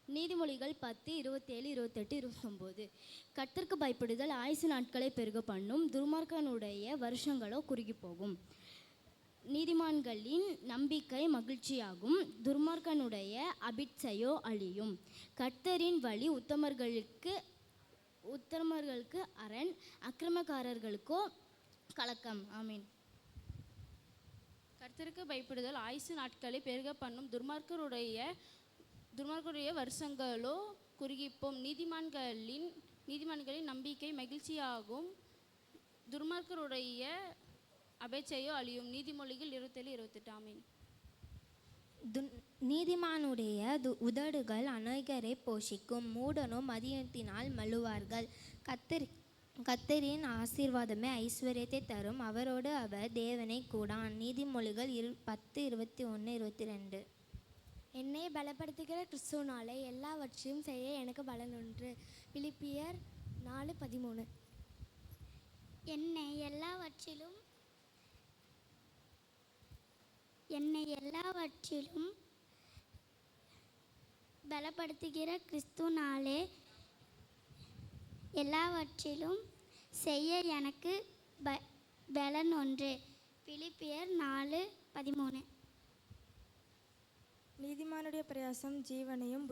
நீதிமொழிகள் 10:27, 28, 29. கர்த்தருக்கு பயப்படுதல் ஆயுசு நாட்களை பெருக பண்ணும், துர்மார்க்கனுடைய வருஷங்களோ குறுகி போகும். நீதிமான்களின் நம்பிக்கை மகிழ்ச்சியாகும், துர்மார்க்கனுடைய அபிட்சையோ அழியும். கர்த்தரின் வழி உத்தமர்களுக்கு அரண், அக்கிரமக்காரர்களுக்கோ கலக்கம். ஆமீன். கர்த்தருக்கு பயப்படுதல் ஆயுசு நாட்களை பெருக பண்ணும், துர்மார்க்கருடைய வருஷங்களோ குறுகிப்போம். நீதிமான்களின் நம்பிக்கை மகிழ்ச்சியாகும், துர்மார்க்கருடைய அபேட்சையோ அழியும். நீதிமொழிகள் 27:28. ஆமீன். நீதிமானுடைய உதடுகள் அநேகரை போஷிக்கும், மூடனோ மதியத்தினால் மழுவார்கள். கர்த்தரின் ஆசீர்வாதமே ஐஸ்வர்யத்தை தரும், அவரோடு அவர் தேவனை கூடான். நீதிமொழிகள் 10:21, 22. என்னை பலப்படுத்துகிற கிறிஸ்துவனாலே எல்லாவற்றையும் செய்ய எனக்கு பலன் உண்டு. பிலிப்பியர் 4:13. என்னை எல்லாவற்றிலும் பலப்படுத்துகிற கிறிஸ்துவனாலே எல்லாவற்றிலும் செய்ய எனக்கு பலன் ஒன்று. பிலிப்பியர் 4:13. நீதிமானுடைய பிரயாசம் ஜீவனையும்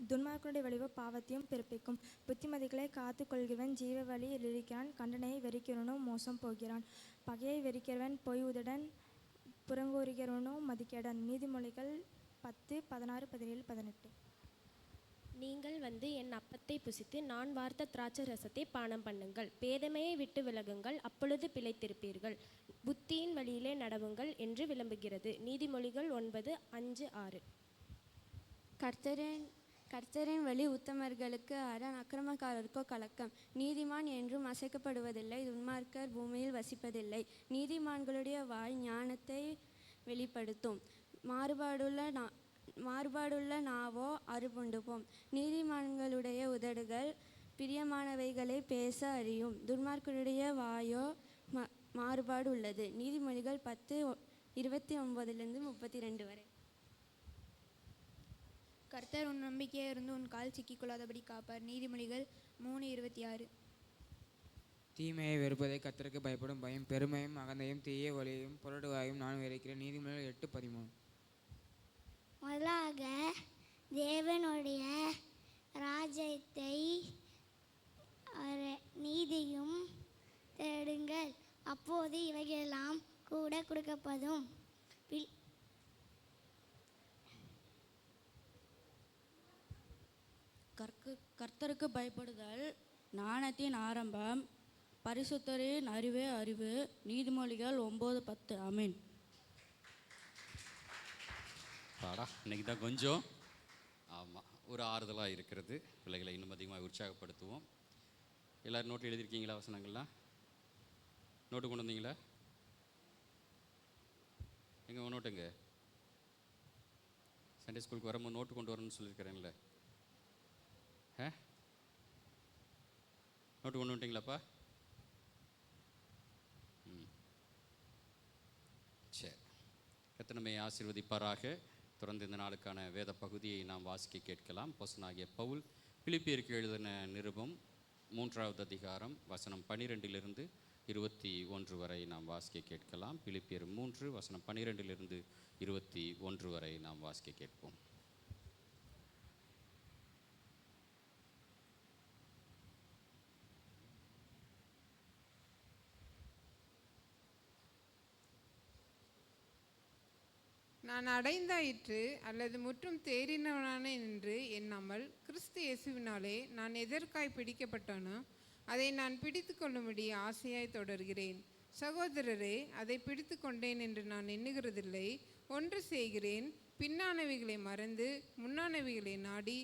துன்மார்க்கனுடைய வழிவு பாவத்தையும் பிறப்பிக்கும். புத்திமதிகளை காத்து கொள்கிறவன் ஜீவ வழியில் இருக்கிறான், கண்டனையை வெறிக்கிறவனோ மோசம் போகிறான். பகையை வெறிக்கிறவன் பொய் உதடன், புறங்கூறுகிறவனோ மதிக்கேடன். நீதிமொழிகள் 10:16, 17, 18. நீங்கள் வந்து என் அப்பத்தை புசித்து நான் வார்த்த திராட்சை ரசத்தை பானம் பண்ணுங்கள். பேதமையை விட்டு விலகுங்கள், அப்பொழுது பிழைத்திருப்பீர்கள். புத்தியின் வழியிலே நடவுங்கள் என்று விளம்புகிறது. நீதிமொழிகள் 9:5, 6. கர்த்தரின் வழி உத்தமர்களுக்கு அரண், அக்கிரமக்காரருக்கோ கலக்கம். நீதிமான் என்றும் அசைக்கப்படுவதில்லை, துன்மார்க்கர் பூமியில் வசிப்பதில்லை. நீதிமான்களுடைய வாய் ஞானத்தை வெளிப்படுத்தும், மாறுபாடுள்ள நாவோ அறுப்புண்டு போம். நீதிமான்களுடைய உதடுகள் பிரியமானவைகளை பேச அறியும், துன்மார்க்கருடைய வாயோ மாறுபாடு உள்ளது. நீதிமொழிகள் 10:29 32 வரை. கர்த்தர் உன் நம்பிக்கையாக இருந்து உன் கால் சிக்கிக்கொள்ளாதபடி காப்பார். நீதிமொழிகள் 3:26. தீமையை வெறுப்பதை கர்த்தருக்கு பயப்படும் பயம் பெருமையும் அகந்தையும் தீய வழியையும் புரட்டுவாயும் நான் வெறுக்கிறேன். நீதிமொழிகள் 8:13. முதலாக தேவனுடைய ராஜ்யத்தை நீதியும் தேடுங்கள், அப்போது இவைகளெல்லாம் கூட கொடுக்கப்படும். கர்த்தருக்கு பயப்படுதல் ஞானத்தின் ஆரம்பம், பரிசுத்தரின் அறிவே அறிவு. நீதிமொழிகள் 9:10. ஆமீன். இன்னைக்கு தான் கொஞ்சம் ஒரு ஆறுதலாக இருக்கிறது. பிள்ளைகளை இன்னும் அதிகமாக உற்சாகப்படுத்துவோம். எல்லோரும் நோட்டு எழுதியிருக்கீங்களா? வசனங்கள்லாம் நோட்டு கொண்டு வந்தீங்களா? எங்கே நோட்டுங்க? சண்டே ஸ்கூலுக்கு வரும்போது நோட்டு கொண்டு வரணும்னு சொல்லியிருக்கிறேன்ல. நோட்டு கொண்டு வந்துட்டீங்களாப்பா? சரி, கர்த்தர் நம்மை ஆசீர்வதிப்பாராக. தொடர்ந்து இந்த நாளுக்கான வேத பகுதியை நாம் வாசிக்க கேட்கலாம். அப்போஸ்தலனாகிய பவுல் பிலிப்பியருக்கு எழுதின நிருபம் 3வது அதிகாரம் வசனம் 12 21 வரை நாம் வாசிக்க கேட்கலாம். பிலிப்பியர் 3 வசனம் 12 21 வரை நாம் வாசிக்க கேட்போம். நான் அடைந்தாயிற்று அல்லது முற்றும் தேறினவனான என்று எண்ணாமல், கிறிஸ்து இயேசுவினாலே நான் எதற்காய் பிடிக்கப்பட்டானோ அதை நான் பிடித்து கொள்ளும்படி ஆசையாய் தொடர்கிறேன். சகோதரரே, அதை பிடித்து கொண்டேன் என்று நான் எண்ணுகிறதில்லை. ஒன்று செய்கிறேன், பின்னானவைகளை மறந்து முன்னானவைகளை நாடி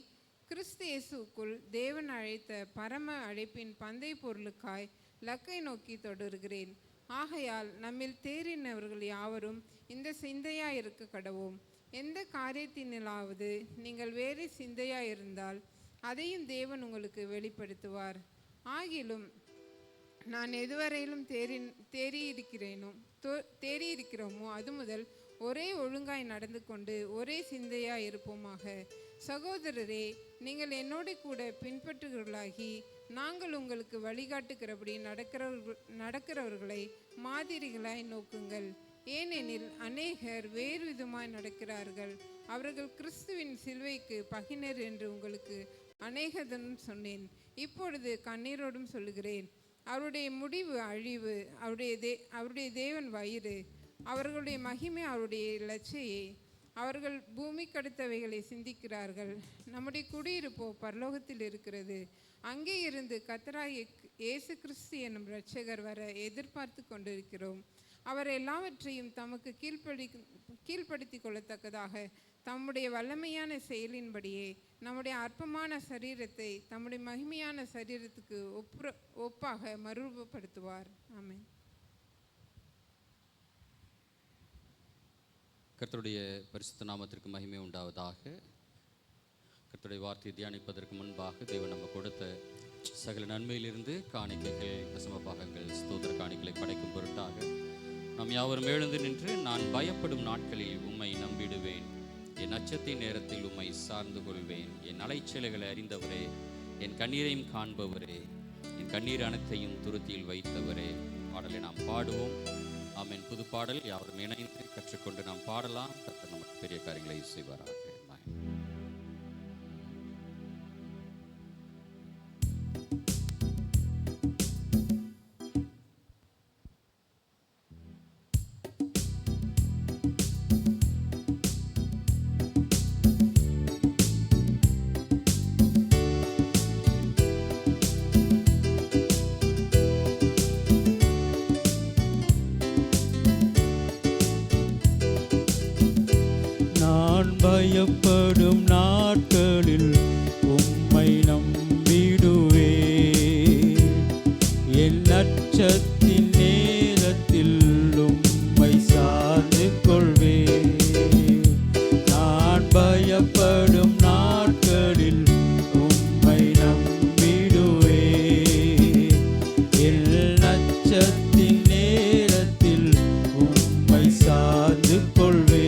கிறிஸ்து இயேசுக்குள் தேவன் அழைத்த பரம அழைப்பின் பந்தை பொருளுக்காய் லக்கை நோக்கி தொடர்கிறேன். ஆகையால் நம்மில் தேறினவர்கள் யாவரும் இந்த சிந்தையாக இருக்க கடவோம். எந்த காரியத்தினாலாவது நீங்கள் வேறு சிந்தையாக இருந்தால் அதையும் தேவன் உங்களுக்கு வெளிப்படுத்துவார். ஆகிலும் நான் எதுவரையிலும் தேறியிருக்கிறோமோ அது முதல் ஒரே ஒழுங்காய் நடந்து கொண்டு ஒரே சிந்தையாய் இருப்போமாக. சகோதரரே, நீங்கள் என்னோட கூட பின்பற்றுகிறவர்களாகி நாங்கள் உங்களுக்கு வழிகாட்டுகிறபடி நடக்கிறவர்களை மாதிரிகளாய் நோக்குங்கள். ஏனெனில் அநேகர் வேறு விதமாய் நடக்கிறார்கள். அவர்கள் கிறிஸ்துவின் சிலுவைக்கு பகினர் என்று உங்களுக்கு அநேகதனும் சொன்னேன். இப்பொழுது கண்ணீரோடும் சொல்லுகிறேன். அவருடைய முடிவு அழிவு, அவருடைய தேவன் வயிறு, அவர்களுடைய மகிமை அவருடைய லட்சையே. அவர்கள் பூமிக்கு அடுத்தவைகளை சிந்திக்கிறார்கள். நம்முடைய குடியிருப்போ பரலோகத்தில் இருக்கிறது. அங்கே இருந்து கர்த்தராகிய இயேசு கிறிஸ்து என்னும் இரட்சகர் வர எதிர்பார்த்து கொண்டிருக்கிறோம். அவர் எல்லாவற்றையும் தமக்கு கீழ்ப்படுத்தி கொள்ளத்தக்கதாக தம்முடைய வல்லமையான செயலின்படியே நம்முடைய அற்பமான சரீரத்தை தம்முடைய மகிமையான சரீரத்துக்கு ஒப்பாக மறுரூபப்படுத்துவார். ஆமென். கர்த்தருடைய பரிசுத்த நாமத்திற்கு மகிமை உண்டாவதாக. கர்த்தருடைய வார்த்தையை தியானிப்பதற்கு முன்பாக தேவன் நம்ம கொடுத்த சகல நன்மையிலிருந்து காணிக்கைகள், தசம பாகங்கள், ஸ்தோத்திர காணிக்கைகளை படைக்கும் பொருட்டாக நாம் யாவரும் எழுந்து நின்று, நான் பயப்படும் நாட்களில் உம்மை நம்பிடுவேன், என் அச்சத்தின் நேரத்தில் உம்மை சார்ந்து கொள்வேன், என் அலைச்சலைகளை அறிந்தவரே, என் கண்ணீரையும் காண்பவரே, என் கண்ணீர் அனைத்தையும் துருத்தியில் வைத்தவரே. பாடலை நாம் பாடுவோம். ஆமென். புது பாடல் யாவரும் இணைந்து கற்றுக்கொண்டு நாம் பாடலாம். கர்த்தர் நமக்கு பெரிய காரியங்களை செய்வாராக. பயப்படும் நாட்களில் உம்மை நம்பிடுவே, என் அச்சத்தின் நேரத்தில் உம்மை சார்ந்து கொள்வே. நான் பயப்படும் நாட்களில் உம்மை நம்பிடுவே, என் அச்சத்தின் நேரத்தில் உம்மை சார்ந்து கொள்வே.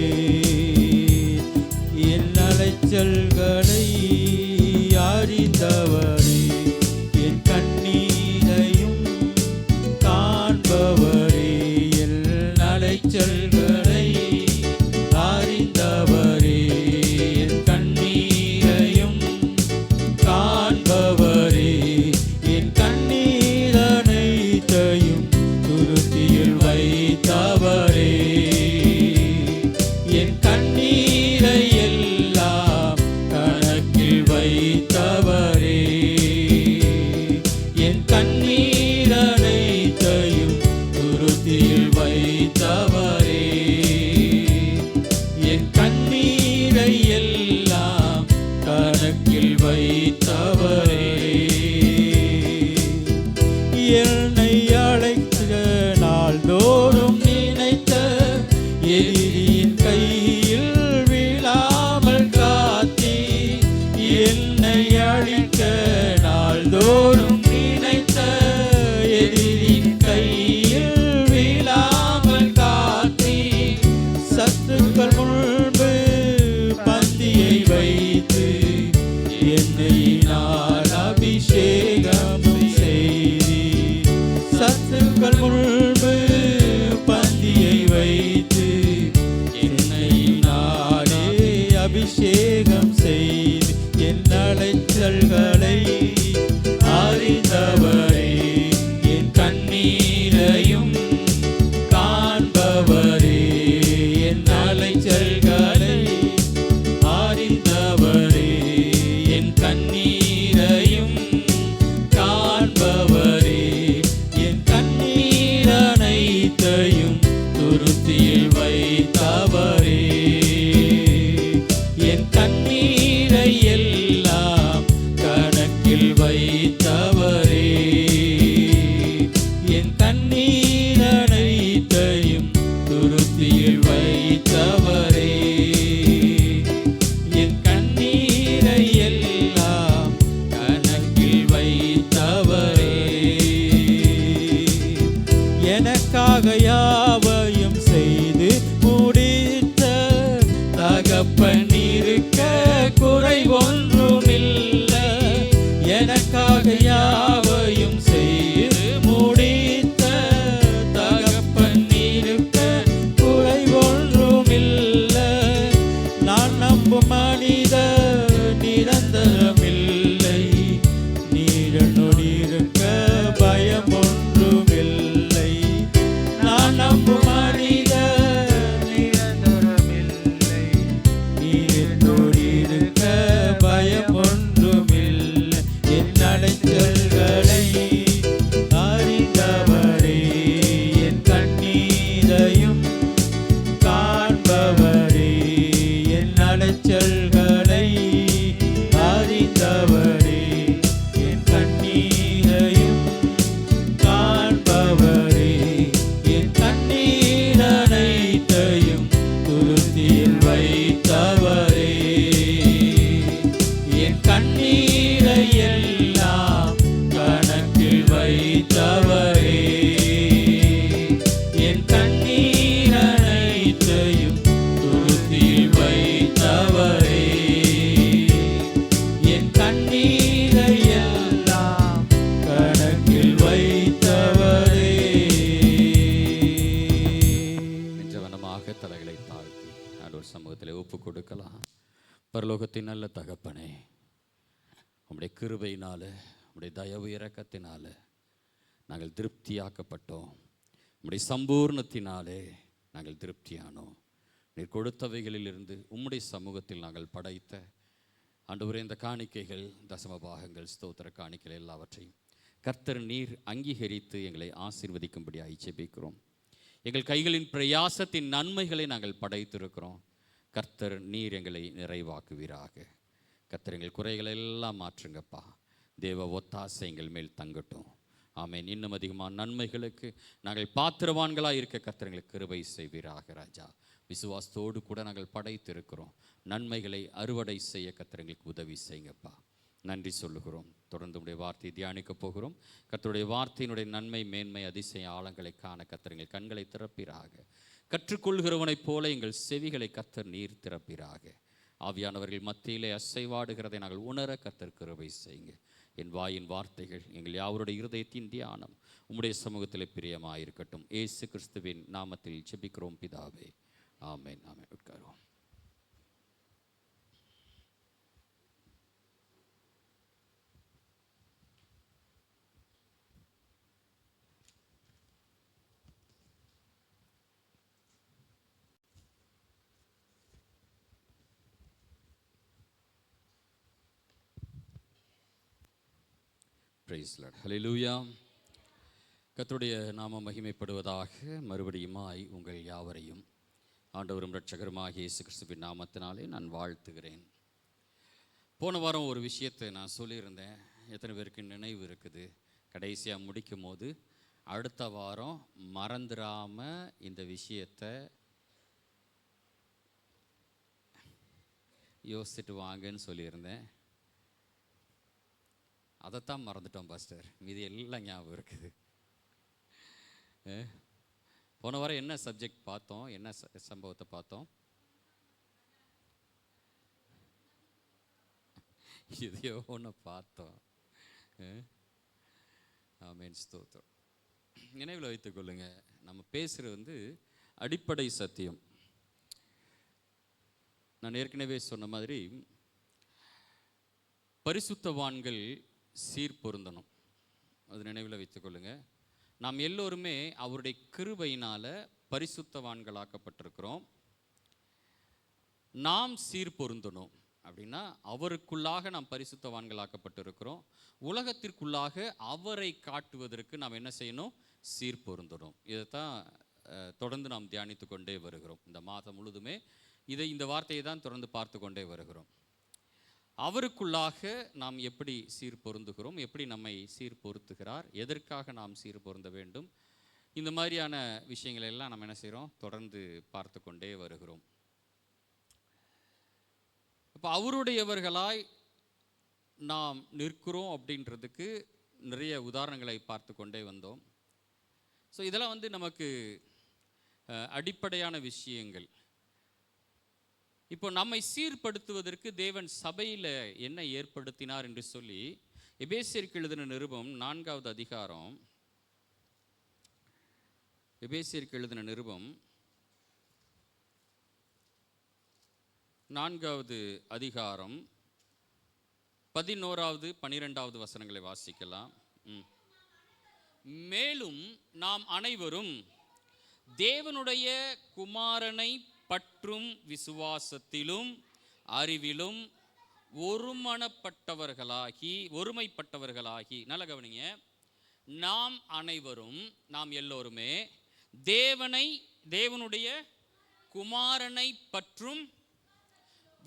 அலைச்சல்களை அறிந்தவரே, என் கண்ணீரையும் காண்பவரே, என் அலைச்சல்களை அறிந்தவரே, என் கண்ணீரையும் காண்பவரே, என் கண்ணீர் அனைத்தையும் துருத்தியில் வைத்தவரே, என் கண்ணீரை வைத்தவரே, என் கண்ணீர் அனைத்தையும் துருத்தியில் வைத்தவரே, என் கண்ணீரை எல்லாம் கணக்கில் வைத்தவரே. என்னை அழைத்த நாள்தோறும் நினைத்த எதிரியின் கையில் விழாமல் காத்தீ, என்னை அழிக்க நாள்தோறும் நினைத்த எதிரின் கையில் விழாமல் காத்தீ, சத்துக்கள் முன்பு பந்தியை வைத்து என்னை நான் அபிஷேகம் செய்தி, சத்துக்கள் முன்பு பந்தியை வைத்து என்னை நானே அபிஷேகம் செய்து, என் அலைச்சல்களை அறிந்தவரே, என் கண்ணீரையும் காண்பவரே, என் அலைச்சல்களை அறிந்தவரே, என் கண்ணீரையும் காண்பவரே, என் கண்ணீர் அனைத்தையும் துருத்தியில் வைத்தவரே, என் கண்ணீரை எல்லாம் பரலோகத்தின் நல்ல தகப்பனே, உம்முடைய கிருபையினால், உம்முடைய தயவு இரக்கத்தினால் நாங்கள் திருப்தியாக்கப்பட்டோம். உம்முடைய சம்பூர்ணத்தினாலே நாங்கள் திருப்தியானோம். நீர் கொடுத்தவைகளிலிருந்து உம்முடைய சமூகத்தில் நாங்கள் படைத்த ஆண்டவரே இந்த காணிக்கைகள், தசமபாகங்கள், ஸ்தோத்திர காணிக்கைகள் எல்லாவற்றையும் கர்த்தர் நீர் அங்கீகரித்து எங்களை ஆசீர்வதிக்கும்படியாக ஜெபிக்கிறோம். எங்கள் கைகளின் பிரயாசத்தின் நன்மைகளை நாங்கள் படைத்திருக்கிறோம். கர்த்தர் நீர் எங்களை நிறைவாக்குவீராக. கர்த்தர் எங்கள் குறைகளை எல்லாம் மாற்றுங்கப்பா. தேவ ஒத்தாசை எங்கள் மேல் தங்கட்டும். ஆமென். இன்னும் அதிகமான நன்மைகளுக்கு நாங்கள் பாத்திரவான்களாக இருக்க கர்த்தர் எங்களுக்கு கிருபை செய்வீராக ராஜா. விசுவாசத்தோடு கூட நாங்கள் படைத்திருக்கிறோம். நன்மைகளை அறுவடை செய்ய கர்த்தர் எங்களுக்கு உதவி செய்யுங்கப்பா. நன்றி சொல்லுகிறோம். தொடர்ந்து உடைய வார்த்தையை தியானிக்க போகிறோம். கர்த்தருடைய வார்த்தையினுடைய நன்மை, மேன்மை, அதிசய ஆழங்களை காண கர்த்தர் எங்கள் கண்களை திறப்பீராக. கற்றுக்கொள்கிறவனைப் போல எங்கள் செவிகளை கர்த்தர் நீர் திறப்பீராக. ஆவியானவர்கள் மத்தியிலே அசைவாடுகிறதை நாங்கள் உணர கர்த்தர் கிருபை செய்யுங்க. என் வாயின் வார்த்தைகள் எங்கள் யாவருடைய இருதயத்தின் தியானம் உம்முடைய சமூகத்தில் பிரியமாயிருக்கட்டும். இயேசு கிறிஸ்துவின் நாமத்தில் ஜெபிக்கிறோம் பிதாவே. ஆமென். ஆமென். உட்காருவோம். Praise lord. ஹல்லேலூயா. கர்த்தருடைய நாமம் மகிமைப்படுவதாக. மறுபடியுமாய் உங்கள் யாவரையும் ஆண்டவரும் இரட்சகருமாகிய இயேசு கிறிஸ்துவின் நாமத்தினாலே நான் வாழ்த்துகிறேன். போன வாரம் ஒரு விஷயத்தை நான் சொல்லியிருந்தேன். எத்தனை பேருக்கு நினைவு இருக்குது? கடைசியாக முடிக்கும் போது அடுத்த வாரம் மறந்துடாமல் இந்த விஷயத்தை யோசிச்சுட்டு வாங்கன்னு சொல்லியிருந்தேன். அதைத்தான் மறந்துட்டோம் பாஸ்டர். மீதி எல்லாம் ஞாபகம் இருக்குது. போன வாரம் என்ன சப்ஜெக்ட் பார்த்தோம்? என்ன சம்பவத்தை பார்த்தோம்? இதையோ ஒன்று பார்த்தோம். ஆமென். ஸ்தோத்திரம். நினைவில் வைத்துக் கொள்ளுங்க, நம்ம பேசுகிறது அடிப்படை சத்தியம். நான் ஏற்கனவே சொன்ன மாதிரி பரிசுத்தவான்கள் சீர் பொருந்தணும். அது நினைவில் வைத்துக்கொள்ளுங்க. நாம் எல்லோருமே அவருடைய கிருபையினால் பரிசுத்தவான்களாக்கப்பட்டிருக்கிறோம். நாம் சீர் பொருந்தணும் அப்படின்னா அவருக்குள்ளாக நாம் பரிசுத்தவான்களாக்கப்பட்டிருக்கிறோம். உலகத்திற்குள்ளாக அவரை காட்டுவதற்கு நாம் என்ன செய்யணும்? சீர் பொருந்தணும். இதைத்தான் தொடர்ந்து நாம் தியானித்து கொண்டே வருகிறோம். இந்த மாதம் முழுதுமே இந்த வார்த்தையை தான் தொடர்ந்து பார்த்து கொண்டே வருகிறோம். அவருக்குள்ளாக நாம் எப்படி சீர் பொருந்துகிறோம், எப்படி நம்மை சீர் பொருத்துகிறார், எதற்காக நாம் சீர் பொருந்த வேண்டும், இந்த மாதிரியான விஷயங்களை எல்லாம் நம்ம என்ன செய்கிறோம்? தொடர்ந்து பார்த்து கொண்டே வருகிறோம். அப்போ அவருடையவர்களாய் நாம் நிற்கிறோம் அப்படின்றதுக்கு நிறைய உதாரணங்களை பார்த்து கொண்டே வந்தோம். ஸோ இதெல்லாம் நமக்கு அடிப்படையான விஷயங்கள். இப்போ நம்மை சீர்படுத்துவதற்கு தேவன் சபையில் என்ன ஏற்படுத்தினார் என்று சொல்லி எபேசியருக்கு எழுதின நிருபம் 4வது அதிகாரம், எபேசியருக்கு எழுதின நிருபம் 4வது அதிகாரம் 11வது 12வது வசனங்களை வாசிக்கலாம். மேலும் நாம் அனைவரும் தேவனுடைய குமாரனை பற்றும் விசுவாசத்திலும் அறிவிலும் ஒருமைப்பட்டவர்களாகி நல்ல கவனிங்க. நாம் அனைவரும், நாம் எல்லோருமே தேவனுடைய குமாரனை பற்றும்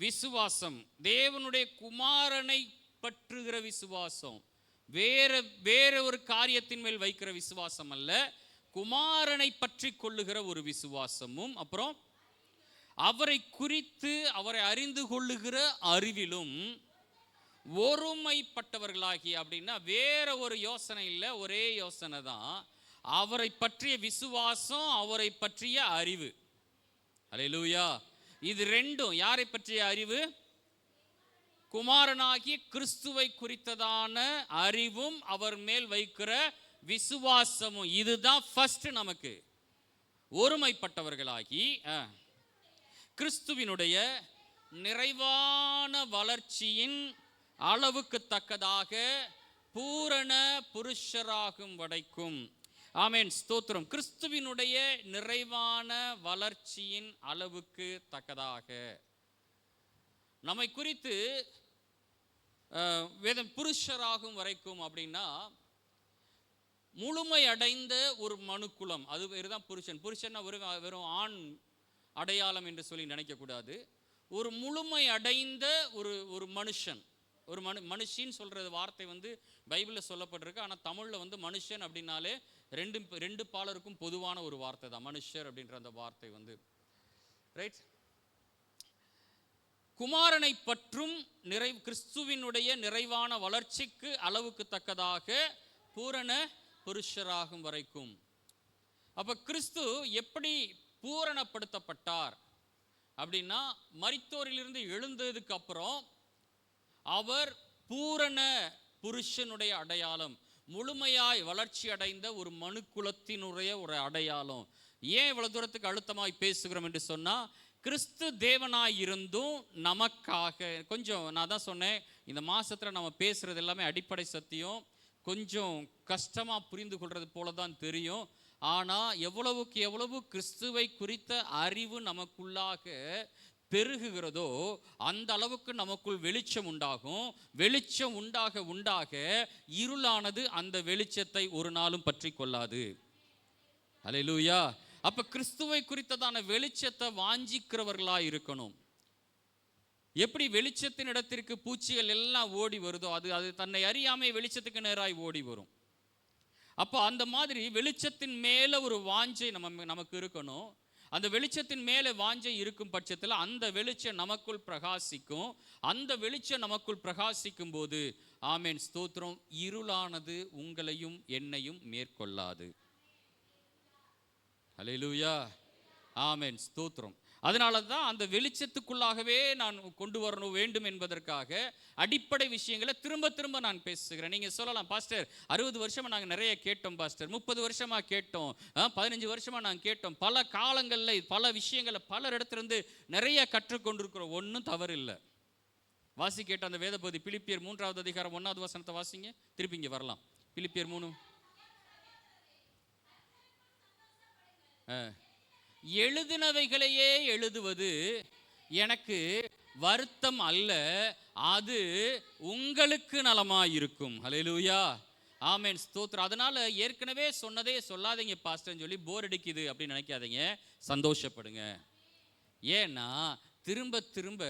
விசுவாசம், தேவனுடைய குமாரனை பற்றுகிற விசுவாசம், வேற ஒரு காரியத்தின் மேல் வைக்கிற விசுவாசம் அல்ல, குமாரனை பற்றி கொள்ளுகிற ஒரு விசுவாசமும், அப்புறம் அவரை குறித்து அவரை அறிந்து கொள்ளுகிற அறிவிலும் ஒருமைப்பட்டவர்களாகி. அப்படின்னா வேற ஒரு யோசனை இல்லை, ஒரே யோசனை தான். அவரை பற்றிய விசுவாசம், அவரை பற்றிய அறிவு. அல்லேலூயா. இது ரெண்டும் யாரை பற்றிய அறிவு? குமாரனாகிய கிறிஸ்துவை குறித்ததான அறிவும் அவர் மேல் வைக்கிற விசுவாசமும். இதுதான் ஃபர்ஸ்ட் நமக்கு. ஒருமைப்பட்டவர்களாகி கிறிஸ்துவினுடைய நிறைவான வளர்ச்சியின் அளவுக்கு தக்கதாக பூரண புருஷராகும் வரைக்கும். ஆமென், ஸ்தோத்திரம். கிறிஸ்துவினுடைய நிறைவான வளர்ச்சியின் அளவுக்கு தக்கதாக. நம்மை குறித்து வேதம் புருஷராகும் வரைக்கும் அப்படின்னா முழுமை அடைந்த ஒரு மனுக்குலம், அது வேறுதான் புருஷன். புருஷன்னா வெறும் ஆண் அடையாளம் என்று சொல்லி நினைக்கக்கூடாது. ஒரு முழுமை அடைந்த ஒரு மனுஷன், ஒரு மனுஷின்னு சொல்கிறது வார்த்தை பைபிளில் சொல்லப்பட்டிருக்கு. ஆனால் தமிழில் மனுஷன் அப்படின்னாலே ரெண்டு பாலருக்கும் பொதுவான ஒரு வார்த்தை தான் மனுஷர் அப்படின்ற அந்த வார்த்தை ரைட். குமாரனை பற்றும் கிறிஸ்துவினுடைய நிறைவான வளர்ச்சிக்கு அளவுக்கு தக்கதாக பூரண புருஷராகும் வரைக்கும். அப்ப கிறிஸ்து எப்படி பூரணப்படுத்தப்பட்டார் அப்படின்னா, மரித்தோரிலிருந்து எழுந்ததுக்கு அப்புறம் அவர் பூரண புருஷனுடைய அடையாளம், முழுமையாய் வளர்ச்சி அடைந்த ஒரு மனுக்குலத்தினுடைய ஒரு அடையாளம். ஏன் இவ்வளவு தூரத்துக்கு அழுத்தமாய் பேசுகிறோம் என்று சொன்னா, கிறிஸ்து தேவனாய் இருந்தும் நமக்காக கொஞ்சம், நான் தான் சொன்னேன், இந்த மாசத்துல நம்ம பேசுறது எல்லாமே அடிப்படை சத்தியம், கொஞ்சம் கஷ்டமா புரிந்து கொள்றது போல தான் தெரியும். ஆனா எவ்வளவுக்கு எவ்வளவு கிறிஸ்துவை குறித்த அறிவு நமக்குள்ளாக பெருகுகிறதோ அந்த அளவுக்கு நமக்குள் வெளிச்சம் உண்டாகும். வெளிச்சம் உண்டாக உண்டாக இருளானது அந்த வெளிச்சத்தை ஒரு நாளும் பற்றி கொள்ளாது. அல்லேலூயா. அப்ப கிறிஸ்துவை குறித்ததான வெளிச்சத்தை வாஞ்சிக்கிறவர்களா இருக்கணும். எப்படி வெளிச்சத்தின் இடத்திற்கு பூச்சிகள் எல்லாம் ஓடி வருதோ, அது தன்னை அறியாமல் வெளிச்சத்துக்கு நேராய் ஓடி வரும். அப்போ அந்த மாதிரி வெளிச்சத்தின் மேலே ஒரு வாஞ்சை நமக்கு இருக்கணும். அந்த வெளிச்சத்தின் மேலே வாஞ்சை இருக்கும் பட்சத்தில் அந்த வெளிச்சம் நமக்குள் பிரகாசிக்கும். அந்த வெளிச்சம் நமக்குள் பிரகாசிக்கும் போது, ஆமென், ஸ்தோத்திரம், இருளானது உங்களையும் என்னையும் மேற்கொள்ளாது. அல்லேலூயா, ஆமென், ஸ்தோத்திரம். அதனால தான் அந்த வெளிச்சத்துக்குள்ளாகவே நான் கொண்டு வரணும் வேண்டும் என்பதற்காக அடிப்படை விஷயங்களை திரும்ப திரும்ப நான் பேசுகிறேன். நீங்கள் சொல்லலாம், பாஸ்டர் 60 வருஷமாக நாங்கள் நிறைய கேட்டோம், பாஸ்டர் 30 வருஷமாக கேட்டோம், 15 வருஷமாக நாங்கள் கேட்டோம், பல காலங்களில் பல விஷயங்களை பலர் இடத்துலேருந்து நிறைய கற்றுக்கொண்டிருக்கிறோம். ஒன்றும் தவறு இல்லை. வாசி கேட்ட அந்த வேத பகுதி பிலிப்பியர் 3வது அதிகாரம் 1வது வசனத்தை வாசிங்க. திருப்பி இங்கே வரலாம். பிலிப்பியர் 3. எழுதினவைகளையே எழுதுவது எனக்கு வருத்தம் அல்ல, அது உங்களுக்கு நலமாயிருக்கும். ஹல்லேலூயா, ஆமென், ஸ்தோத்திரம். அதனால ஏற்கனவே சொன்னதே சொல்லாதீங்க பாஸ்டர்னு சொல்லி போர் அடிக்குது அப்படின்னு நினைக்காதீங்க, சந்தோஷப்படுங்க. ஏன்னா திரும்ப திரும்ப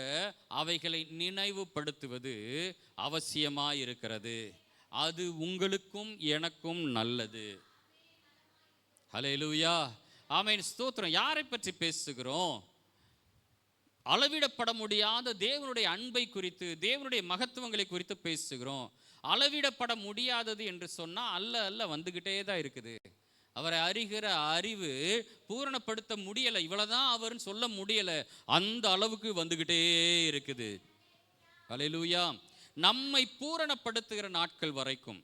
அவைகளை நினைவுபடுத்துவது அவசியமாயிருக்கிறது. அது உங்களுக்கும் எனக்கும் நல்லது. ஹல்லேலூயா, ஆமென், ஸ்தோத்திரம். யாரை பற்றி பேசுகிறோம்? அளவிடப்பட முடியாத தேவனுடைய அன்பை குறித்து, தேவனுடைய மகத்துவங்களை குறித்து பேசுகிறோம். அளவிடப்பட முடியாதது என்று சொன்னால் அல்ல வந்துக்கிட்டே தான் இருக்குது. அவரை அறிகிற அறிவு பூரணப்படுத்த முடியலை, இவ்வளவுதான் அவர்னு சொல்ல முடியலை, அந்த அளவுக்கு வந்துக்கிட்டே இருக்குது. ஹல்லேலூயா. நம்மை பூரணப்படுத்துகிற நாட்கள் வரைக்கும்,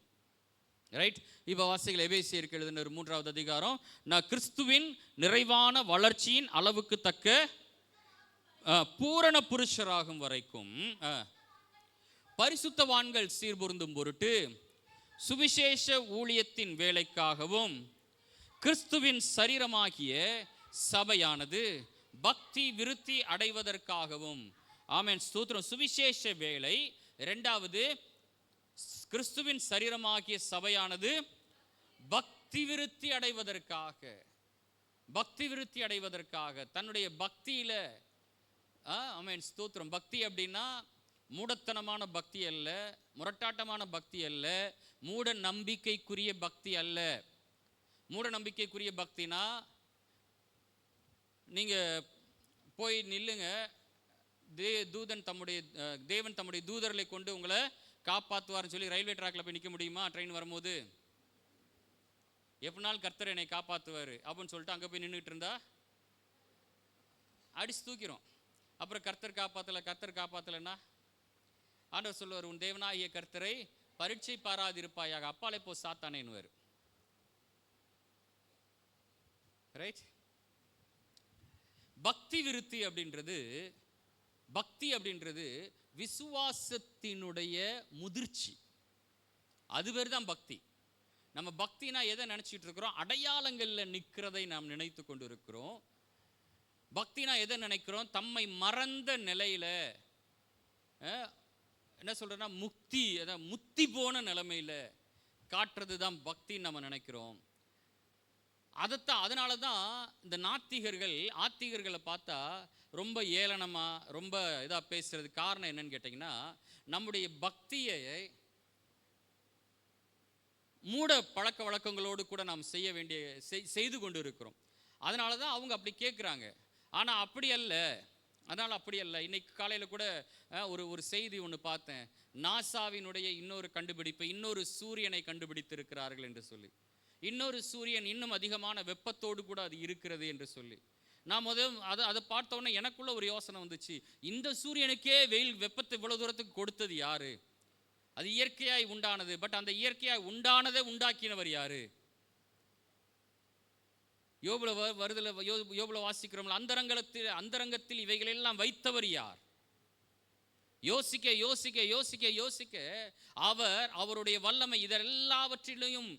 ரைட். இப்போ வாசிகள் எபேசியருக்கு எழுதின 3வது அதிகாரம், நான் கிறிஸ்துவின் நிறைவான வளர்ச்சியின் அளவுக்கு தக்க பூரண புருஷராகும் வரைக்கும் பரிசுத்தவான்கள் சீர்பொருந்தும் பொருட்டு சுவிசேஷ ஊழியத்தின் வேலைக்காகவும் கிறிஸ்துவின் சரீரமாகிய சபையானது பக்தி விருத்தி அடைவதற்காகவும். ஆமென், ஸ்தோத்திரம். சுவிசேஷ வேலை, 2வது கிறிஸ்துவின் சரீரமாகிய சபையானது பக்தி விருத்தி அடைவதற்காக. பக்தி விருத்தி அடைவதற்காக தன்னுடைய பக்தியில, ஆமென், ஸ்தோத்திரம். பக்தி அப்படின்னா மூடத்தனமான பக்தி அல்ல, முரட்டாட்டமான பக்தி அல்ல, மூட நம்பிக்கைக்குரிய பக்தி அல்ல. மூட நம்பிக்கைக்குரிய பக்தினா நீங்க போய் நில்லுங்க, தேவன் தம்முடைய தூதர்களை கொண்டு உங்களை காப்பாற்றுவார்னு சொல்லி ரயில்வே ட்ராக்ல போய் நிற்க முடியுமா? ட்ரெயின் வரும்போது எப்படினாலும் கர்த்தர் என்னை காப்பாற்றுவார் அப்படின்னு சொல்லிட்டு அங்கே போய் நின்றுட்டு இருந்தா அடிச்சு தூக்கிறோம். அப்புறம் கர்த்தர் காப்பாற்றலைன்னா ஆண்டவர் சொல்லுவார், உன் தேவனாகிய கர்த்தரை பரீட்சை பாராதிருப்பாயாக, அப்பாலே போ சாத்தானேன்னுவார். ரைட். பக்தி விருத்தி அப்படின்றது பக்தி அப்படின்றது விசுவாசத்தினுடைய முதிர்ச்சி, அது பேர் தான் பக்தி. நம்ம பக்தினா எதை நினைச்சிட்டு இருக்கிறோம்? அடையாளங்களில் நிற்கிறதை நாம் நினைத்து கொண்டு இருக்கிறோம். பக்தினா எதை நினைக்கிறோம்? தம்மை மறந்த நிலையில என்ன சொல்றேன்னா முக்தி, அதான் முத்தி போன நிலைமையில காட்டுறது தான் பக்தின்னு நம்ம நினைக்கிறோம். அதனால தான் இந்த ஆத்திகர்களை பார்த்தா ரொம்ப ஏளனமா ரொம்ப இதா பேசுறது காரணம் என்னன்னு கேட்டிங்கன்னா, நம்முடைய பக்தியை மூட பழக்க வழக்கங்களோடு கூட நாம் செய்து கொண்டு இருக்கிறோம். அதனால தான் அவங்க அப்படி கேட்குறாங்க. ஆனால் அப்படி அல்ல. இன்னைக்கு காலையில் கூட ஒரு செய்தி ஒன்று பார்த்தேன். நாசாவினுடைய இன்னொரு கண்டுபிடிப்பு, இன்னொரு சூரியனை கண்டுபிடித்திருக்கிறார்கள் என்று சொல்லி, இன்னொரு சூரியன் இன்னும் அதிகமான வெப்பத்தோடு கூட அது இருக்கிறது என்று சொல்லி, நான் அதை பார்த்த உடனே எனக்குள்ள ஒரு யோசனை வந்துச்சு. இந்த சூரியனுக்கே வெப்பத்தை இவ்வளவு தூரத்துக்கு கொடுத்தது யாரு? அது இயற்கையாய் உண்டானது. பட் அந்த இயற்கையாய் உண்டானதை உண்டாக்கினவர் யாரு? யோபுல வாசிக்கிறோம், அந்தரங்கத்தில் இவைகளெல்லாம் வைத்தவர் யார்? யோசிக்க அவருடைய வல்லமை, இதெல்லாவற்றிலையும்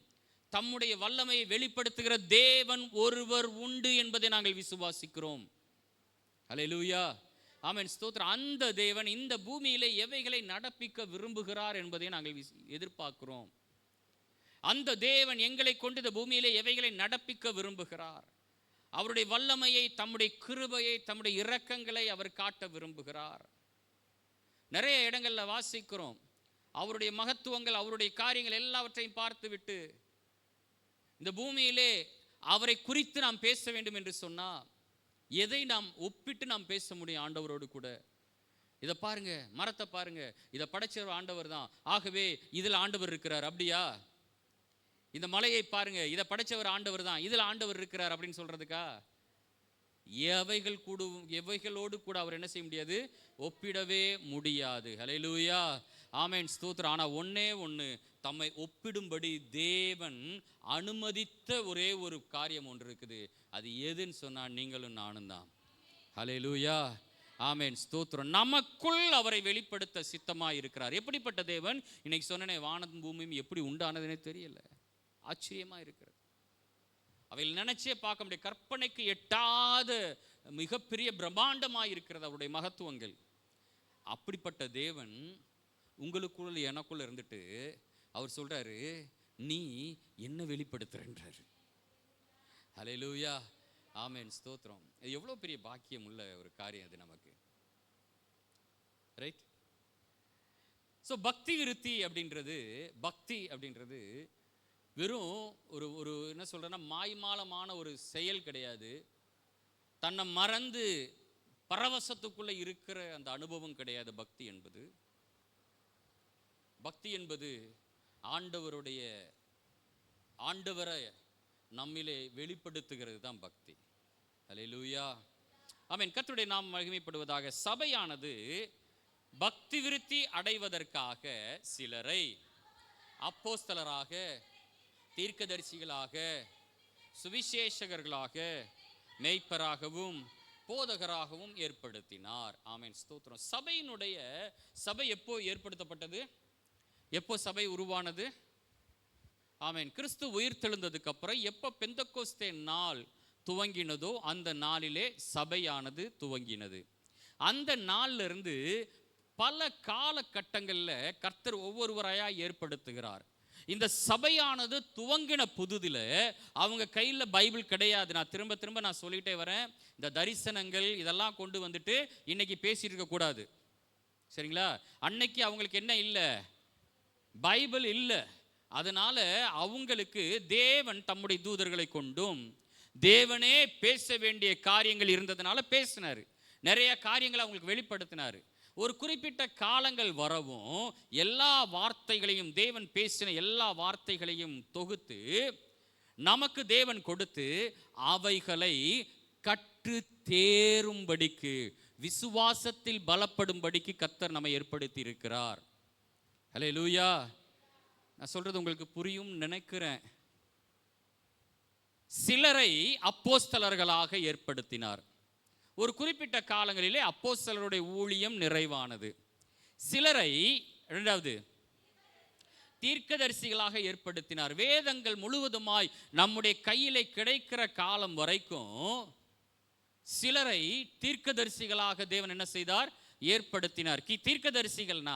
தம்முடைய வல்லமையை வெளிப்படுத்துகிற தேவன் ஒருவர் உண்டு என்பதை நாங்கள் விசுவாசிக்கிறோம். அல்லேலூயா, ஆமென், ஸ்தோத்திரம். அந்த தேவன் இந்த பூமியிலே எவைகளை நடப்பிக்க விரும்புகிறார் என்பதை நாங்கள் எதிர்பார்க்கிறோம். அந்த தேவன் எங்களை கொண்டு இந்த பூமியிலே எவைகளை நடப்பிக்க விரும்புகிறார். அவருடைய வல்லமையை, தம்முடைய கிருபையை, தம்முடைய இரக்கங்களை அவர் காட்ட விரும்புகிறார். நிறைய இடங்கள்ல வாசிக்கிறோம் அவருடைய மகத்துவங்கள், அவருடைய காரியங்கள் எல்லாவற்றையும் பார்த்து விட்டு இந்த பூமியிலே அவரை குறித்து நாம் பேச வேண்டும் என்று சொன்னா எதை நாம் ஒப்பிட்டு நாம் பேச முடியும் ஆண்டவரோடு கூட? இதை பாருங்க, மரத்தை பாருங்க, இதை படைச்சவர் ஆண்டவர் தான், ஆகவே இதில் ஆண்டவர் இருக்கிறார். அப்படியா? இந்த மலையை பாருங்க, இதை படைச்சவர் ஆண்டவர் தான், இதில் ஆண்டவர் இருக்கிறார் அப்படின்னு சொல்றதுக்கா? எவைகளோடு கூட அவர் என்ன செய்ய முடியாது? ஒப்பிடவே முடியாது. ஹல்லேலூயா, ஆமென், ஸ்தோத்திரம். ஆனா ஒண்ணே ஒன்று, தம்மை ஒப்பிடும்படி தேவன் அனுமதித்த ஒரே ஒரு காரியம் ஒன்று இருக்குது. அது எதுன்னு சொன்னா நீங்களும் நானும் தான். ஹல்லேலூயா, ஆமென், ஸ்தோத்திரம். நமக்குள் அவரை வெளிப்படுத்த சித்தமாக இருக்கிறார். எப்படிப்பட்ட தேவன்? இன்னைக்கு சொன்னனே, வானமும் பூமியும் எப்படி உண்டானதுன்னே தெரியல, ஆச்சரியமா இருக்கிறது. அவைகள் நினைச்சே பார்க்க முடியாது, கற்பனைக்கு எட்டாத மிகப்பெரிய பிரம்மாண்டமாக இருக்கிறது அவருடைய மகத்துவங்கள். அப்படிப்பட்ட தேவன் உங்களுக்குள்ள எனக்குள்ள இருந்துட்டு அவர் சொல்றாரு, நீ என்ன வெளிப்படுத்துறன்றாரு. ஹல்லேலூயா, ஆமென், ஸ்தோத்திரம். இது எவ்வளவு பெரிய பாக்கியம் உள்ள ஒரு காரியம் அது நமக்கு, ரைட்? ஸோ பக்தி அப்படின்றது வெறும் ஒரு என்ன சொல்றேன்னா மாய்மாலமான ஒரு செயல் கிடையாது. தன்னை மறந்து பரவசத்துக்குள்ள இருக்கிற அந்த அனுபவம் கிடையாது. பக்தி என்பது ஆண்டவரை நம்மிலே வெளிப்படுத்துகிறது தான் பக்தி. ஹல்லேலூயா, ஆமென். கர்த்தருடைய நாமம் மகிமைப்படுவதாக. சபையானது பக்தி விருத்தி அடைவதற்காக சிலரை அப்போஸ்தலராக, தீர்க்கதரிசிகளாக, சுவிசேஷகர்களாக, மேய்ப்பராகவும் போதகராகவும் ஏற்படுத்தினார். ஆமென், ஸ்தோத்திரம். சபை எப்போ ஏற்படுத்தப்பட்டது? எப்போ சபை உருவானது? ஆமென். கிறிஸ்து உயிர்த்தெழுந்ததுக்கு அப்புறம் எப்போ பெந்தெக்கோஸ்தே நாள் துவங்கினதோ அந்த நாளிலே சபையானது துவங்கினது. அந்த நாள்ல இருந்து பல காலகட்டங்களில் கர்த்தர் ஒவ்வொருவரையா ஏற்படுத்துகிறார். இந்த சபையானது துவங்கின புதுதில் அவங்க கையில் பைபிள் கிடையாது. நான் திரும்ப சொல்லிட்டே வரேன், இந்த தரிசனங்கள் இதெல்லாம் கொண்டு வந்துட்டு இன்னைக்கு பேசிட்டு இருக்கக்கூடாது, சரிங்களா? அன்னைக்கு அவங்களுக்கு என்ன இல்லை? பைபிள் இல்லை. அதனால அவங்களுக்கு தேவன் தம்முடைய தூதர்களை கொண்டும் தேவனே பேச வேண்டிய காரியங்கள் இருந்ததுனால பேசினார். நிறைய காரியங்களை அவங்களுக்கு வெளிப்படுத்தினார். ஒரு குறிப்பிட்ட காலங்கள் வரவும் எல்லா வார்த்தைகளையும், தேவன் பேசின எல்லா வார்த்தைகளையும் தொகுத்து நமக்கு தேவன் கொடுத்து அவைகளை கற்று தேரும்படிக்கு, விசுவாசத்தில் பலப்படும்படிக்கு கர்த்தர் நம்மை ஏற்படுத்தி இருக்கிறார். ஹல்லேலூயா. நான் சொல்றது உங்களுக்கு புரியும் நினைக்கிறேன். சிலரை அப்போஸ்தலர்களாக ஏற்படுத்தினார். ஒரு குறிப்பிட்ட காலங்களிலே அப்போஸ்தலருடைய ஊழியம் நிறைவானது. சிலரை இரண்டாவது தீர்க்கதரிசிகளாக ஏற்படுத்தினார். வேதங்கள் முழுவதுமாய் நம்முடைய கையிலே கிடைக்கிற காலம் வரைக்கும் சிலரை தீர்க்கதரிசிகளாக தேவன் என்ன செய்தார்? ஏற்படுத்தினார். தீர்க்கதரிசிகள்னா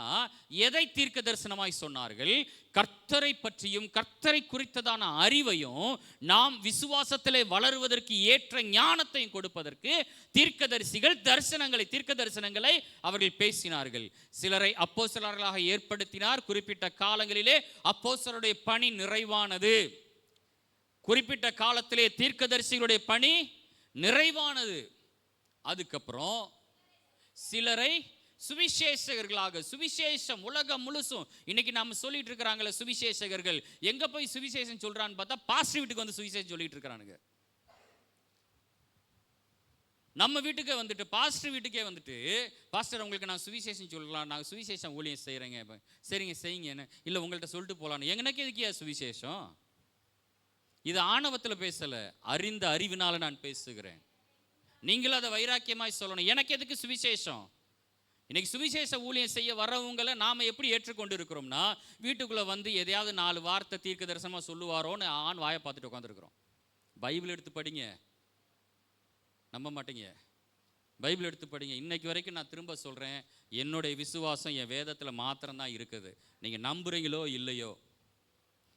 எதை தீர்க்க தரிசனமாய் சொன்னார்கள்? கர்த்தரை பற்றியும் கர்த்தரை குறித்ததான அறிவையும் நாம் விசுவாசத்திலே வளருவதற்கு ஏற்ற ஞானத்தையும் கொடுப்பதற்கு தீர்க்கதரிசிகள் தீர்க்க தரிசனங்களை அவர்கள் பேசினார்கள். சிலரை அப்போஸ்தலர்களாக ஏற்படுத்தினார். குறிப்பிட்ட காலங்களிலே அப்போஸ்தலருடைய பணி நிறைவானது. குறிப்பிட்ட காலத்திலே தீர்க்கதரிசிகளுடைய பணி நிறைவானது. அதுக்கப்புறம் சிலரை சுவிசேஷகர்களாக, சுவிசேஷம் உலகம் முழுசும் இன்னைக்கு நம்ம சொல்லிட்டு இருக்கிறாங்களே சுவிசேஷகர்கள், எங்க போய் சுவிசேஷம் சொல்றான்னு பார்த்தா பாஸ்டர் வீட்டுக்கு வந்து சுவிசேஷம் சொல்லிட்டு இருக்கிறானுங்க. நம்ம வீட்டுக்கே வந்துட்டு, பாஸ்டர் வீட்டுக்கே வந்துட்டு, பாஸ்டர் உங்களுக்கு நான் சுவிசேஷம் சொல்லலாம், நான் சுவிசேஷம் ஊழியம் செய்கிறேங்க. சரிங்க செய்யுங்க. என்ன இல்லை உங்கள்கிட்ட சொல்லிட்டு போகலான்னு. எனக்கு எதுக்கியா சுவிசேஷம்? இது ஆணவத்தில் பேசலை, அறிந்த அறிவினால நான் பேசுகிறேன். நீங்களும் அதை வைராக்கியமாய் சொல்லணும். எனக்கு எதுக்கு சுவிசேஷம்? இன்னைக்கு சுவிசேஷ ஊழியம் செய்ய வர்றவங்களை நாம் எப்படி ஏற்றுக்கொண்டு இருக்கிறோம்னா, வீட்டுக்குள்ளே வந்து எதையாவது 4 வார்த்தை தீர்க்க தரிசனமாக சொல்லுவாரோன்னு ஆண் வாயை பார்த்துட்டு உட்காந்துருக்குறோம். பைபிள் எடுத்து படிங்க, நம்ப மாட்டீங்க. பைபிள் எடுத்து படிங்க. இன்னைக்கு வரைக்கும் நான் திரும்ப சொல்கிறேன், என்னுடைய விசுவாசம் என் வேதத்தில் மாத்திரம்தான் இருக்குது. நீங்கள் நம்புறீங்களோ இல்லையோ.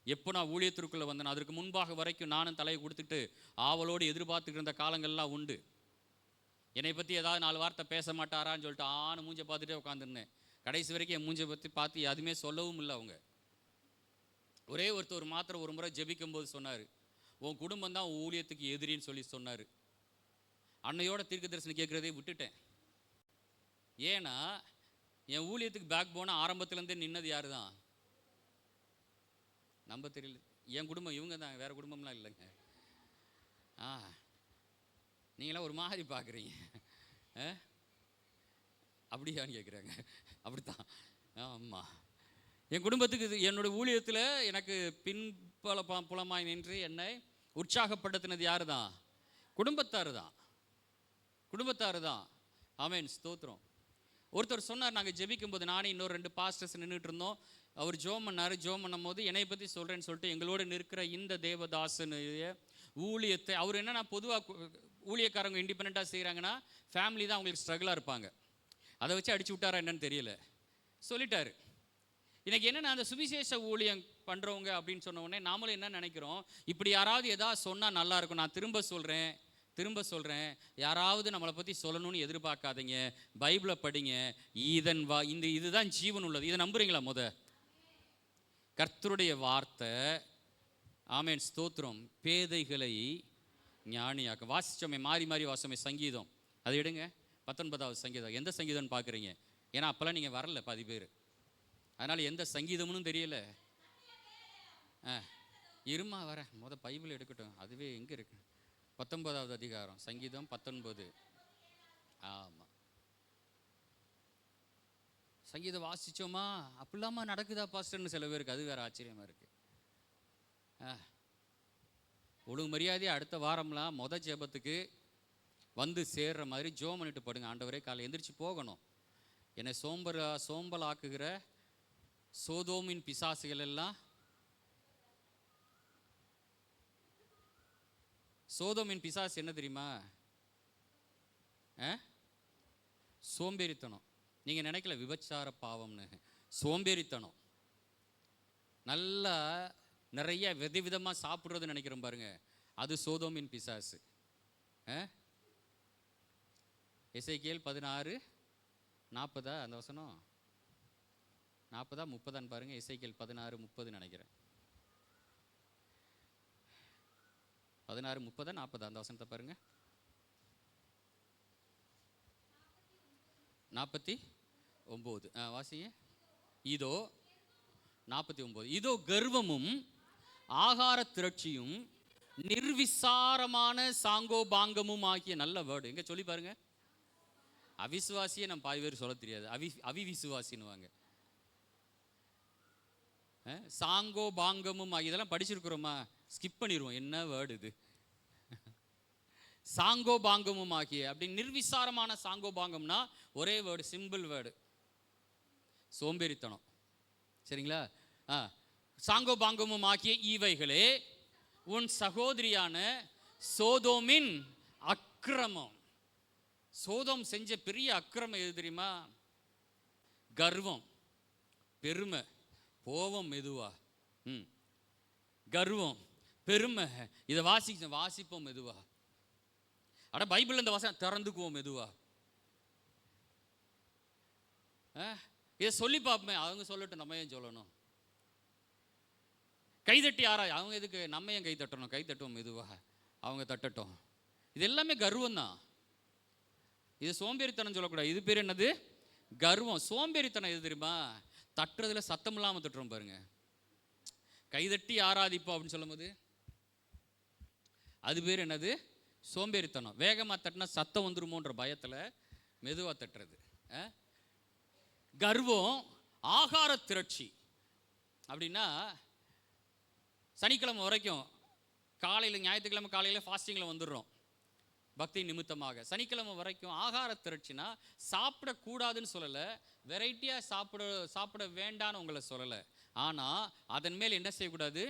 எப்போ நான் ஊழியத்திற்குள்ளே வந்தேன், அதற்கு முன்பாக வரைக்கும் நானும் தலையை கொடுத்துட்டு ஆவலோடு எதிர்பார்த்துட்டு இருந்த காலங்கள்லாம் உண்டு. என்னை பற்றி ஏதாவது 4 வார்த்தை பேச மாட்டாரான்னு சொல்லிட்டு ஆணு மூஞ்சை பார்த்துட்டே உட்காந்துருந்தேன். கடைசி வரைக்கும் என் மூஞ்சை பற்றி பார்த்து எதுவுமே சொல்லவும் இல்லை அவங்க. ஒரே ஒருத்தர் மாத்திரம் ஒரு முறை ஜெபிக்கும் போது சொன்னார், உன் குடும்பம் தான் உன் ஊழியத்துக்கு எதிரின்னு சொல்லி சொன்னார். அன்னையோட தீர்க்க தரிசனம் கேட்குறதே விட்டுட்டேன். ஏன்னா என் ஊழியத்துக்கு பேக் போன ஆரம்பத்துலேருந்தே நின்னது யாரு தான்? நம்ப தெரியல. என் குடும்பம் இவங்க தான், வேறு குடும்பம்லாம் இல்லைங்க. நீங்களாம் ஒரு மாதிரி பார்க்குறீங்க. அப்படியான்னு கேட்குறாங்க. அப்படித்தான். ஆமாம், என் குடும்பத்துக்கு என்னுடைய ஊழியத்தில் எனக்கு புலமாய் நின்று என்னை உற்சாகப்படுத்தினது யாரு தான்? குடும்பத்தார் தான். ஆமென், ஸ்தோத்திரம். ஒருத்தர் சொன்னார், நாங்கள் ஜெபிக்கும் போது நானே இன்னொரு 2 பாஸ்டர்ஸ் நின்றுட்டு இருந்தோம். அவர் ஜோம் பண்ணும் போது என்னை பற்றி சொல்கிறேன்னு சொல்லிட்டு எங்களோடு நிற்கிற இந்த தேவதாசனுடைய ஊழியத்தை, அவர் என்னன்னா பொதுவாக ஊழியக்காரங்க இண்டிபெண்ட்டாக செய்கிறாங்கன்னா ஃபேமிலி தான் அவங்களுக்கு ஸ்ட்ரகிளாக இருப்பாங்க. அதை வச்சு அடிச்சு விட்டாரா என்னன்னு தெரியல, சொல்லிட்டாரு. எனக்கு என்னென்னா அந்த சுவிசேஷ ஊழியம் பண்ணுறவங்க அப்படின்னு சொன்ன உடனே நாமளும் என்ன நினைக்கிறோம், இப்படி யாராவது எதாவது சொன்னால் நல்லாயிருக்கும். நான் திரும்ப சொல்கிறேன், யாராவது நம்மளை பற்றி சொல்லணும்னு எதிர்பார்க்காதீங்க. பைபிளை படிங்க. இதுதான் ஜீவன் உள்ளது. இதை நம்புறீங்களா? கர்த்தருடைய வார்த்தை, ஆமென், ஸ்தோத்திரம், பேதைகளை ஞானியாக்க. வாசிச்சோமே, மாறி வாசமே சங்கீதம், அதை எடுங்க. 19வது சங்கீதம். எந்த சங்கீதம்னு பார்க்குறீங்க? ஏன்னா அப்போல்லாம் நீங்கள் வரல பாதி பேர், அதனால் எந்த சங்கீதம்னு தெரியல. இருமா வரேன், பைபிள் எடுக்கட்டும். அதுவே எங்கே இருக்கு? 19வது அதிகாரம், சங்கீதம் 19. ஆமாம், சங்கீதம் வாசிச்சோமா, அப்படிலாமா நடக்குதா பாஸ்டர்னு சில பேருக்கு அது வேற ஆச்சரியமா இருக்கு. ஒழுங்கு மரியாதையாக அடுத்த வாரம்லாம் ஜெபத்துக்கு வந்து சேர்ற மாதிரி ஜோம் பண்ணிட்டு படுங்க. ஆண்டவரே, காலை எந்திரிச்சு போகணும். என்னை சோம்பல் ஆக்குகிற சோதோமின் பிசாசுகள் எல்லாம், சோதோமின் பிசாசு என்ன தெரியுமா? சோம்பேறித்தனம். நீங்கள் நினைக்கல விபச்சார பாவம்னு, சோம்பேறித்தனம். நல்லா நிறைய விதவிதமாக சாப்பிட்றதுன்னு நினைக்கிறோம் பாருங்க, அது சோதோமின் பிசாசு. எசேக்கியேல் 16:40 அந்த வசனம், 40 30 பாருங்க. எசேக்கியேல் 16:30 நினைக்கிறேன். 16 30 40 அந்த வசனத்தை பாருங்க. 49 வாசிங்க. இதோ 49, இதோ கர்வமும் ஆகார திரட்சியும் நிர்விசாரமான சாங்கோபாங்கமும் ஆகிய. நல்ல வேர்டு, எங்க சொல்லி பாருங்க. அவிசுவாசியே நம்ம பாதி பேர் சொல்ல தெரியாது, அவிவிசுவாசின்னுவாங்க. சாங்கோபாங்கமும் ஆகிய, இதெல்லாம் படிச்சிருக்கிறோமா? ஸ்கிப் பண்ணிடுவோம். என்ன வேர்டு இது? சாங்கோபாங்கமும் ஆகிய. அப்படி நிர்விசாரமான சாங்கோபாங்கம்னா ஒரே வேர்டு, சிம்பிள் வேர்டு, சோம்பேறித்தனம். சரிங்களா? சாங்கோபாங்கமும் ஆகிய இவைகளே உன் சகோதரியான சோதோமின் அக்கிரமம். சோதோம் செஞ்ச பெரிய அக்கிரமம் எது தெரியுமா? கர்வம், பெருமை, போவம் மெதுவா. கர்வம், பெருமை. இதை வாசிப்போம் மெதுவா. அட பைபிள் இந்த வசனம் திறந்துக்குவோம் மெதுவா. இதை சொல்லி பார்ப்போமே, அவங்க சொல்லட்டும், நம்ம ஏன் சொல்லணும்? கைதட்டி ஆராய், அவங்க எதுக்கு, நம்ம ஏன் கை தட்டணும்? கை தட்டுவோம் மெதுவா, அவங்க தட்டட்டும். இது எல்லாமே கர்வம் தான். இது சோம்பேறித்தனம் சொல்லக்கூடாது. இது பேர் என்னது? கர்வம். சோம்பேறித்தனம் எது தெரியுமா? தட்டுறதுல சத்தம் இல்லாமல் தட்டுறோம் பாருங்க. கைதட்டி ஆராதிப்போம் அப்படின்னு சொல்லும் போது அது பேர் என்னது? சோம்பேறித்தனம். வேகமாக தட்டினா சத்தம் வந்துருமோன்ற பயத்தில் மெதுவாக தட்டுறது. கர்வம், ஆகார திரட்சி. அப்படின்னா சனிக்கிழமை வரைக்கும் காலையில், ஞாயிற்றுக்கிழமை காலையில் ஃபாஸ்டிங்கில் வந்துடுறோம் பக்தி நிமித்தமாக. சனிக்கிழமை வரைக்கும் ஆகார திரட்சினா சாப்பிடக்கூடாதுன்னு சொல்லலை, வெரைட்டியாக சாப்பிட வேண்டான்னு உங்களை சொல்லலை. ஆனால் அதன் மேல் என்ன செய்யக்கூடாது?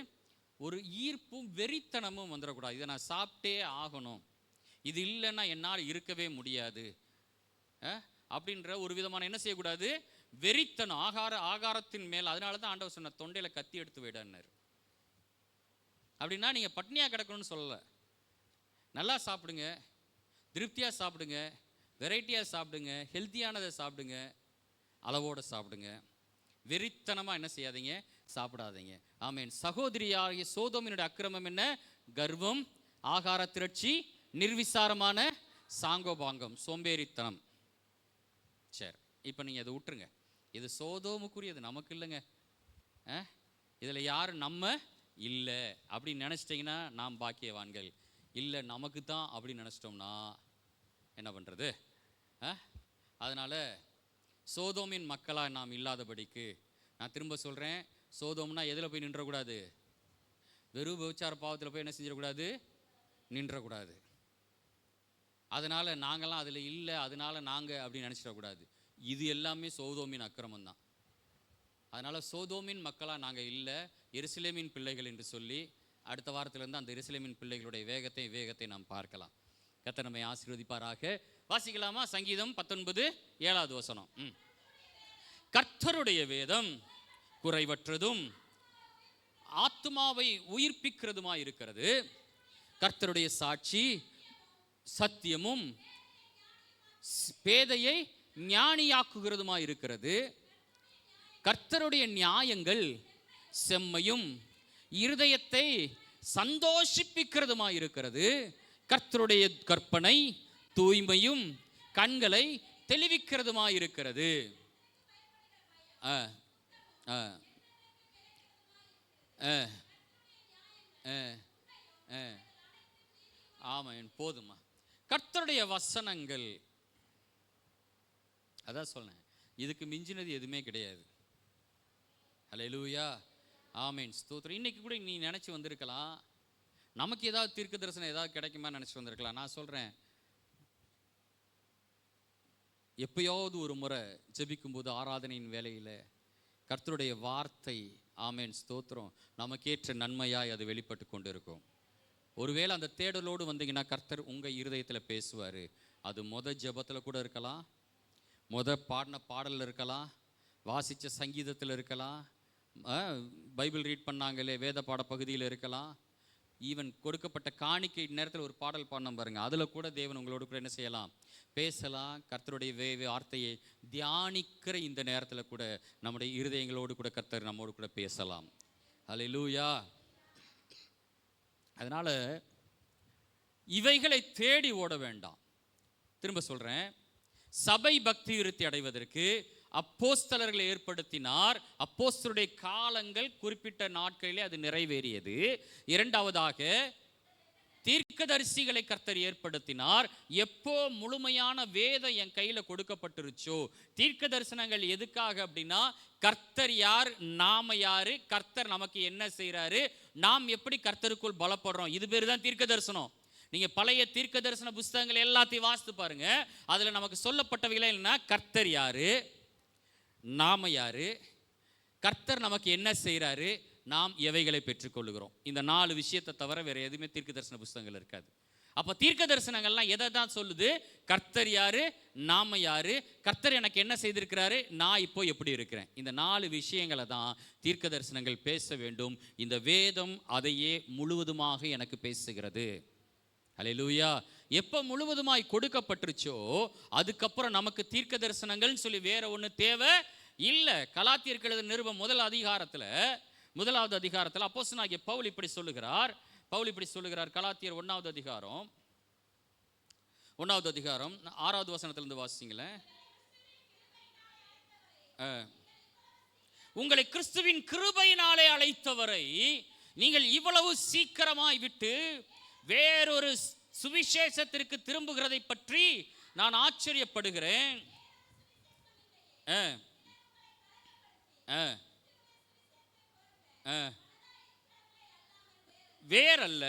ஒரு ஈர்ப்பும் வெறித்தனமும் வந்துடக்கூடாது. இதை நான் சாப்பிட்டே ஆகணும், இது இல்லைன்னா என்னால் இருக்கவே முடியாது அப்படின்ற ஒரு விதமான என்ன செய்யக்கூடாது? வெறித்தனம், ஆகாரத்தின் மேல். அதனால தான் ஆண்டவர் சொன்ன தொண்டையில் கத்தி எடுத்து விடன்னார். அப்படின்னா நீங்கள் பட்னியாக கிடக்கணும்னு சொல்லலை. நல்லா சாப்பிடுங்க, திருப்தியாக சாப்பிடுங்க, வெரைட்டியாக சாப்பிடுங்க, ஹெல்த்தியானதை சாப்பிடுங்க, அளவோடு சாப்பிடுங்க. வெறித்தனமாக என்ன செய்யாதீங்க? சாப்பிடாதீங்க. ஆமேன். சகோதரியாகிய சோதோமினுடைய அக்கிரமம் என்ன? கர்வம், ஆகார திரட்சி, நிர்விசாரமான சாங்கோபாங்கம், சோம்பேறித்தனம். சரி, இப்போ நீங்கள் அதை விட்டுருங்க. இது சோதோமுக்குரியது, நமக்கு இல்லைங்க. இதில் யார் நம்ம இல்லை அப்படின்னு நினச்சிட்டிங்கன்னா நாம் பாக்கியவான்கள். இல்லை நமக்கு தான் அப்படின்னு நினச்சிட்டோம்னா என்ன பண்ணுறது? அதனால் சோதோமின் மக்களாக நாம் இல்லாதபடிக்கு, நான் திரும்ப சொல்கிறேன், சோதோம்னா எதில் போய் நின்றக்கூடாது? வெறும் விபச்சார பாவத்தில் போய் என்ன செஞ்சிடக்கூடாது? நின்றக்கூடாது. அதனால் நாங்களாம் அதில் இல்லை, அதனால் நாங்கள் அப்படின்னு நினச்சிடக்கூடாது. இது எல்லாமே சோதோமின் அக்கிரமம் தான். அதனால் சோதோமின் மக்களாக நாங்கள் இல்லை, எருசலேமின் பிள்ளைகள் என்று சொல்லி அடுத்த வாரத்திலேருந்து அந்த எருசலேமின் பிள்ளைகளுடைய வேகத்தை நாம் பார்க்கலாம். கர்த்தர் நம்மை ஆசீர்வதிப்பாராக. வாசிக்கலாமா? சங்கீதம் 19:7 வசனம். கர்த்தருடைய வேதம் குறைவற்றதும் ஆத்துமாவை உயிர்ப்பிக்கிறதுமாய் இருக்கிறது. கர்த்தருடைய சாட்சி சத்தியமும் பேதையை ஞானியாக்குகிறதுமாய் இருக்கிறது. கர்த்தருடைய நியாயங்கள் செம்மையும் இருதயத்தை சந்தோஷிப்பிக்கிறதுமாய் இருக்கிறது. கர்த்தருடைய கற்பனை தூய்மையும் கண்களை தெளிவிக்கிறதுமாய் இருக்கிறது. ஆமாம், போதுமா? கர்த்தருடைய வசனங்கள், அதான் சொன்னேன், இதுக்கு மிஞ்சினது எதுவுமே கிடையாது. அல்லேலூயா, ஆமேன், ஸ்தோத்திரம். இன்னைக்கு கூட நீ நினச்சி வந்திருக்கலாம், நமக்கு ஏதாவது தீர்க்க தரிசனம் ஏதாவது கிடைக்குமா நினச்சி வந்திருக்கலாம். நான் சொல்கிறேன், எப்பயாவது ஒரு முறை ஜெபிக்கும்போது ஆராதனையின் வேலையில் கர்த்தருடைய வார்த்தை, ஆமேன், ஸ்தோத்திரம், நமக்கேற்ற நன்மையாய் அது வெளிப்பட்டு கொண்டு இருக்கும். ஒருவேளை அந்த தேடலோடு வந்தீங்கன்னா கர்த்தர் உங்கள் இருதயத்தில் பேசுவார். அது ஜெபத்தில் கூட இருக்கலாம், பாடின பாடலில் இருக்கலாம், வாசித்த சங்கீதத்தில் இருக்கலாம், பைபிள் ரீட் பண்ணாங்களே வேத பாட பகுதியில் இருக்கலாம், ஈவன் கொடுக்கப்பட்ட காணிக்கை நேரத்தில் ஒரு பாடல் பாடினோம் பாருங்க, அதில் கூட தேவன் உங்களோடு கூட என்ன செய்யலாம்? பேசலாம். கர்த்தருடைய வார்த்தையை தியானிக்கிற இந்த நேரத்தில் கூட நம்முடைய இருதயங்களோடு கூட கர்த்தர் நம்மோடு கூட பேசலாம். அல்லேலூயா. அதனால் இவைகளை தேடி ஓட வேண்டாம். திரும்ப சொல்கிறேன், சபை பக்தி விருத்தி அடைவதற்கு அப்போஸ்தலர்களை ஏற்படுத்தினார். அப்போஸ்தலருடைய காலங்கள் குறிப்பிட்ட நாட்களிலே அது நிறைவேறியது. இரண்டாவதாக தீர்க்கதரிசிகளை கர்த்தர் ஏற்படுத்தினார். எப்போ முழுமையான வேதம் என் கையில் கொடுக்கப்பட்டிருச்சோ, தீர்க்க தரிசனங்கள் எதுக்காக அப்படின்னா, கர்த்தர் யார், நாம யாரு, கர்த்தர் நமக்கு என்ன செய்கிறாரு, நாம் எப்படி கர்த்தருக்குள் பலப்படுறோம், இது பேர் தான் தீர்க்க தரிசனம். நீங்க பழைய தீர்க்க தரிசன புஸ்தகங்கள் எல்லாத்தையும் வாசித்து பாருங்க. அதுல நமக்கு சொல்லப்பட்டவைகளே என்ன, கர்த்தர் யாரு, நாம யாரு, கர்த்தர் நமக்கு என்ன செய்யறாரு, நாம் எவைகளை பெற்றுக்கொள்ளுகிறோம். இந்த 4 விஷயத்தை தவிர வேற எதுவுமே தீர்க்க தரிசன புஸ்தகங்கள் இருக்காது. அப்ப தீர்க்க தரிசனங்கள்லாம் எதை தான் சொல்லுது, கர்த்தர் யாரு, நாம யாரு, கர்த்தர் எனக்கு என்ன செய்திருக்கிறாரு, நான் இப்போ எப்படி இருக்கிறேன். இந்த 4 விஷயங்களை தான் தீர்க்க தரிசனங்கள் பேச வேண்டும். இந்த வேதம் அதையே முழுவதுமாக எனக்கு பேசுகிறது. அல்லேலூயா. எப்போ முழுவதுமாய் கொடுக்கப்பட்டுருச்சோ அதுக்கப்புறம் நமக்கு தீர்க்க தரிசனங்கள்னு சொல்லி வேற ஒன்று தேவை இல்லை. கலாத்தியருக்கு எழுதின நிருபம் 1வது அதிகாரத்தில் அப்போஸ்தலனாகிய பவுல் இப்படி சொல்லுகிறார். கலாத்தியர் 1வது அதிகாரம் 6வது வசனத்திலிருந்து வாசிங்களேன். உங்களை கிறிஸ்துவின் கிருபையினாலே அழைத்தவரை நீங்கள் இவ்வளவு சீக்கிரமாய் விட்டு வேறொரு சுவிசேஷத்திற்கு திரும்புகிறதை பற்றி நான் ஆச்சரியப்படுகிறேன். வேறல்ல,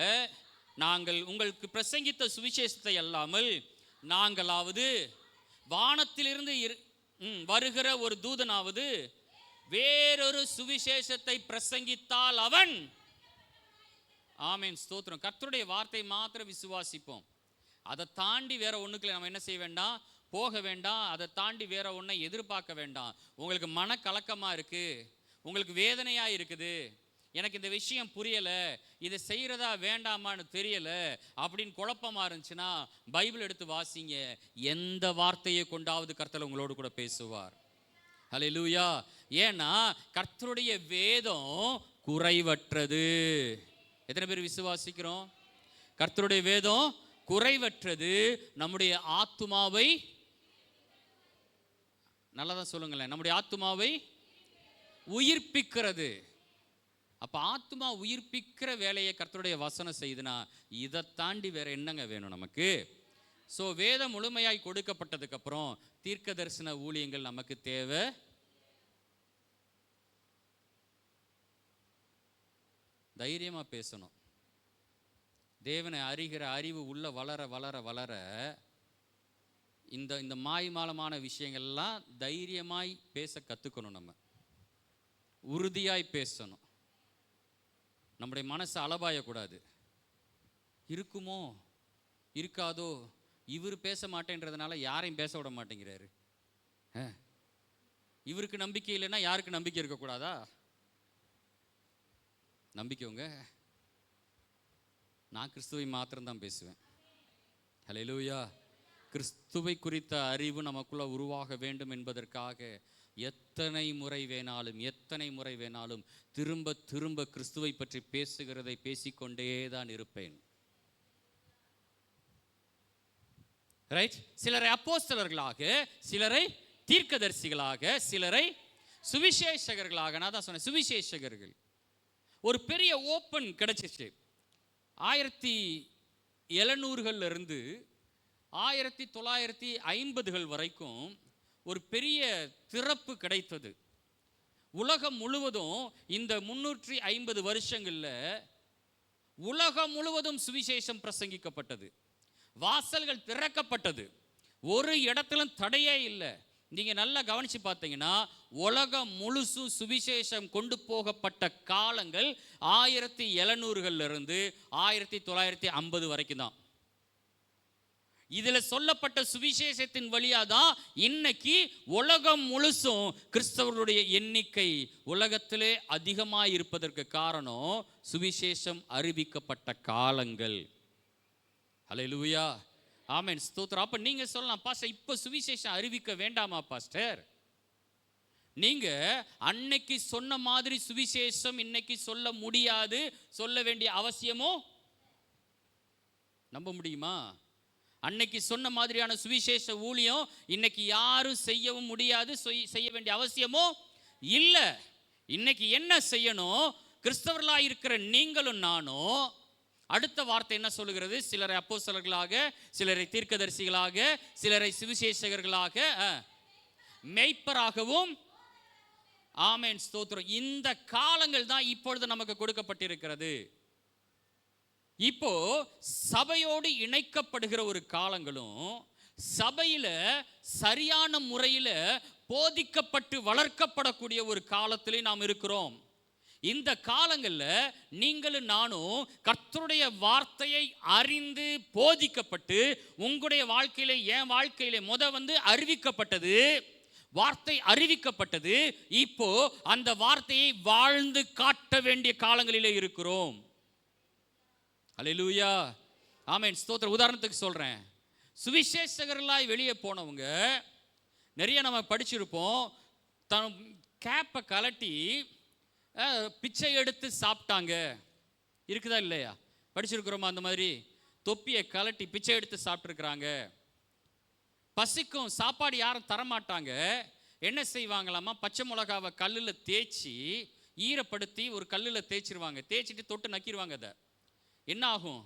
நாங்கள் உங்களுக்கு பிரசங்கித்த சுவிசேஷத்தை அல்லாமல் நாங்களாவது வானத்திலிருந்து வருகிற ஒரு தூதனாவது வேறொரு சுவிசேஷத்தை பிரசங்கித்தால் அவன், ஆமென், ஸ்தோத்திரம். கர்த்தருடைய வார்த்தை மாத்திரம் விசுவாசிப்போம். அதை தாண்டி வேற ஒண்ணுக்குள்ள நம்ம என்ன செய்ய வேண்டாம், போக வேண்டாம். அதை தாண்டி வேற ஒன்றை எதிர்பார்க்க வேண்டாம். உங்களுக்கு மனக்கலக்கமா இருக்கு, உங்களுக்கு வேதனையா இருக்குது, எனக்கு இந்த விஷயம் புரியல, இதை செய்யறதா வேண்டாமான்னு தெரியல அப்படின்னு குழப்பமா இருந்துச்சுன்னா பைபிள் எடுத்து வாசிங்க. எந்த வார்த்தையை கொண்டாவது கர்த்தர் உங்களோடு கூட பேசுவார். ஹல்லேலூயா. ஏன்னா கர்த்தருடைய வேதம் குறைவற்றது. எத்தனை பேர் விசுவாசிக்கிறோம்? கர்த்தருடைய வேதம் குறைவற்றது. நம்முடைய ஆத்துமாவை, நல்லதான் சொல்லுங்களேன், நம்முடைய ஆத்துமாவை உயிர்ப்பிக்கிறது. அப்ப ஆத்துமா உயிர்ப்பிக்கிற வேலையை கர்த்தருடைய வசனம் செய்துனா இதை தாண்டி வேற என்னங்க வேணும் நமக்கு? ஸோ வேதம் முழுமையாய் கொடுக்கப்பட்டதுக்கு அப்புறம் தீர்க்க தரிசன ஊழியங்கள் நமக்கு தேவை. தைரியமா பேசணும். தேவனை அறிகிற அறிவு உள்ள வளர வளர வளர இந்த மாய்மாலமான விஷயங்கள்லாம் தைரியமாய் பேச கற்றுக்கணும். நம்ம உறுதியாய் பேசணும். நம்முடைய மனசு அலபாயக்கூடாது. இருக்குமோ இருக்காதோ, இவர் பேச மாட்டேன்றதுனால யாரையும் பேச விட மாட்டேங்கிறாரு, இவருக்கு நம்பிக்கை இல்லைன்னா யாருக்கு நம்பிக்கை இருக்கக்கூடாதா? நம்பிக்கைங்க, நான் கிறிஸ்துவை மாத்திரம்தான் பேசுவேன். ஹல்லேலூயா. கிறிஸ்துவை குறித்த அறிவு நமக்குள்ள உருவாக வேண்டும் என்பதற்காக எத்தனை முறை வேணாலும் திரும்ப திரும்ப கிறிஸ்துவை பற்றி பேசுகிறதை பேசிக்கொண்டே தான் இருப்பேன். ரைட்? சிலரை அப்போஸ்தலர்களாக, சிலரை தீர்க்கதரிசிகளாக, சிலரை சுவிசேஷகர்களாக. நான் தான் சொன்னேன் சுவிசேஷகர்கள். ஒரு பெரிய ஓப்பன் கிடைச்சிச்சு. 1700 இருந்து 1950 வரைக்கும் ஒரு பெரிய திறப்பு கிடைத்தது. உலகம் முழுவதும் இந்த 350 வருஷங்கள்ல உலகம் முழுவதும் சுவிசேஷம் பிரசங்கிக்கப்பட்டது. வாசல்கள் திறக்கப்பட்டது. ஒரு இடத்திலும் தடையே இல்லை. நீங்க நல்லா கவனிச்சு பார்த்தீங்கன்னா உலகம் முழுசும் சுவிசேஷம் கொண்டு போகப்பட்ட காலங்கள் 1700 இருந்து 1950 வரைக்கும் தான். இதுல சொல்லப்பட்ட சுவிசேஷத்தின் வழியா தான் இன்னைக்கு உலகம் முழுசும் கிறிஸ்தவர்களுடைய எண்ணிக்கை உலகத்திலே அதிகமாக இருப்பதற்கு காரணம் சுவிசேஷம் அறிவிக்கப்பட்ட காலங்கள். ஹல்லேலூயா. ஆமென், ஸ்தோத்திரம். அப்ப நீங்க சொல்லலாம், பாஸ்டர் இப்ப சுவிசேஷம் அறிவிக்க வேண்டாமா பாஸ்டர்? நீங்க அன்னைக்கு சொன்ன மாதிரி சுவிசேஷம் இன்னைக்கு சொல்ல முடியாது, சொல்ல வேண்டிய அவசியமோ? நம்ப முடியுமா? அன்னைக்கு சொன்ன மாதிரியான சுவிசேஷ ஊழியம் இன்னைக்கு யாரும் செய்யவும் முடியாது, செய்ய வேண்டிய அவசியமோ இல்லை. இன்னைக்கு என்ன செய்யணும்? கிறிஸ்தவர்களாக இருக்கிற நீங்களும் நானும் அடுத்த வார்த்தை என்ன சொல்லுகிறது? சிலரை அப்போஸ்தலர்களாக, சிலரை தீர்க்கதரிசிகளாக, சிலரை சுவிசேஷகர்களாக, மேய்ப்பராகவும். ஆமென், ஸ்தோத்திரம். இந்த காலங்கள் தான் இப்பொழுது நமக்கு கொடுக்கப்பட்டிருக்கிறது. இப்போ சபையோடு இணைக்கப்படுகிற ஒரு காலங்களும், சபையில சரியான முறையில் போதிக்கப்பட்டு வளர்க்கப்படக்கூடிய ஒரு காலத்திலே நாம் இருக்கிறோம். இந்த காலங்களில் நீங்களும் நானும் கர்த்தருடைய வார்த்தையை அறிந்து போதிக்கப்பட்டு, உங்களுடைய வாழ்க்கையில என் வாழ்க்கையில அறிவிக்கப்பட்டது, வார்த்தை அறிவிக்கப்பட்டது. இப்போ அந்த வார்த்தையை வாழ்ந்து காட்ட வேண்டிய காலங்களிலே இருக்கிறோம். அல்லேலூயா, ஆமென், ஸ்தோத்திரம். உதாரணத்துக்கு சொல்றேன், சுவிசேஷகர்களாய் வெளியே போனவங்க நிறைய நம்ம படிச்சிருப்போம். தன் கேப்பை கலட்டி பிச்சை எடுத்து சாப்பிட்டாங்க, இருக்குதா இல்லையா? படிச்சிருக்கிறோமா? அந்த மாதிரி தொப்பியை கலட்டி பிச்சை எடுத்து சாப்பிட்ருக்குறாங்க. பசிக்கும், சாப்பாடு யாரும் தரமாட்டாங்க, என்ன செய்வாங்களாமா, பச்சை மிளகாவை கல்லில் தேய்ச்சி ஈரப்படுத்தி ஒரு கல்லில் தேய்ச்சிருவாங்க. தேய்ச்சிட்டு தொட்டு நக்கிடுவாங்க. அதை என்ன ஆகும்,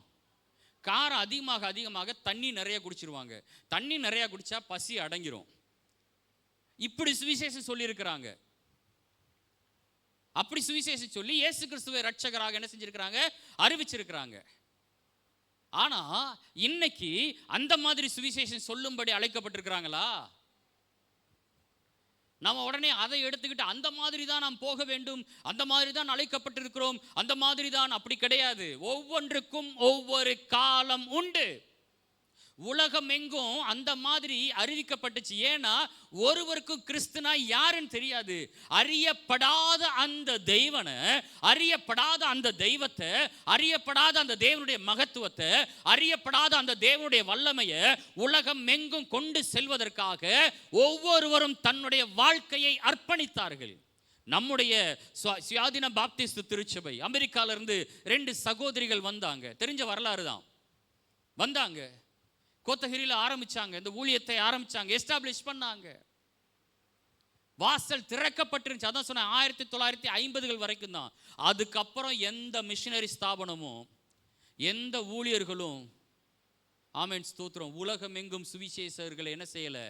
காரம் அதிகமாக அதிகமாக தண்ணி நிறைய குடிச்சிருவாங்க. தண்ணி நிறைய குடிச்சா பசி அடங்கிரும். இப்படி சுவிசேஷம் சொல்லியிருக்கிறாங்க. அப்படி சுவிசேஷம் சொல்லி இயேசு கிறிஸ்துவை ரட்சகராக என்ன செஞ்சிருக்கிறாங்க, அறிவிச்சிருக்கிறாங்க. ஆனா இன்னைக்கு அந்த மாதிரி சுவிசேஷம் சொல்லும்படி அழைக்கப்பட்டிருக்கிறாங்களா? நம்ம உடனே அதை எடுத்துக்கிட்டு அந்த மாதிரி தான் நாம் போக வேண்டும், அந்த மாதிரி தான் அழைக்கப்பட்டிருக்கிறோம், அந்த மாதிரி தான். அப்படி கிடையாது. ஒவ்வொன்றுக்கும் ஒவ்வொரு காலம் உண்டு. உலகம் எங்கும் அந்த மாதிரி அறிவிக்கப்பட்டுச்சு. ஏன்னா ஒருவருக்கும் கிறிஸ்துனா யாருன்னு தெரியாது. அறியப்படாத அந்த தெய்வனை, அறியப்படாத அந்த தெய்வத்தை, அறியப்படாத அந்த தேவனுடைய மகத்துவத்தை, அறியப்படாத அந்த தேவனுடைய வல்லமையை உலகம் எங்கும் கொண்டு செல்வதற்காக ஒவ்வொருவரும் தன்னுடைய வாழ்க்கையை அர்ப்பணித்தார்கள். நம்முடைய சுயாதீன பாப்டிஸ்ட் திருச்சபை அமெரிக்காவிலிருந்து 2 சகோதரிகள் வந்தாங்க. தெரிஞ்ச வரலாறு தான். வந்தாங்க, கோத்தகிரியில் ஆரம்பிச்சாங்க, இந்த ஊழியத்தை ஆரம்பிச்சாங்க, எஸ்டாப்ளிஷ் பண்ணாங்க. வாசல் திறக்கப்பட்டிருந்துச்சு. அதான் சொன்னேன், 1950கள் வரைக்கும் தான். அதுக்கப்புறம் எந்த மிஷினரி ஸ்தாபனமும் எந்த ஊழியர்களும், ஆமென் ஸ்தோத்திரம், உலகம் எங்கும் சுவிசேஷர்களை என்ன செய்யலை,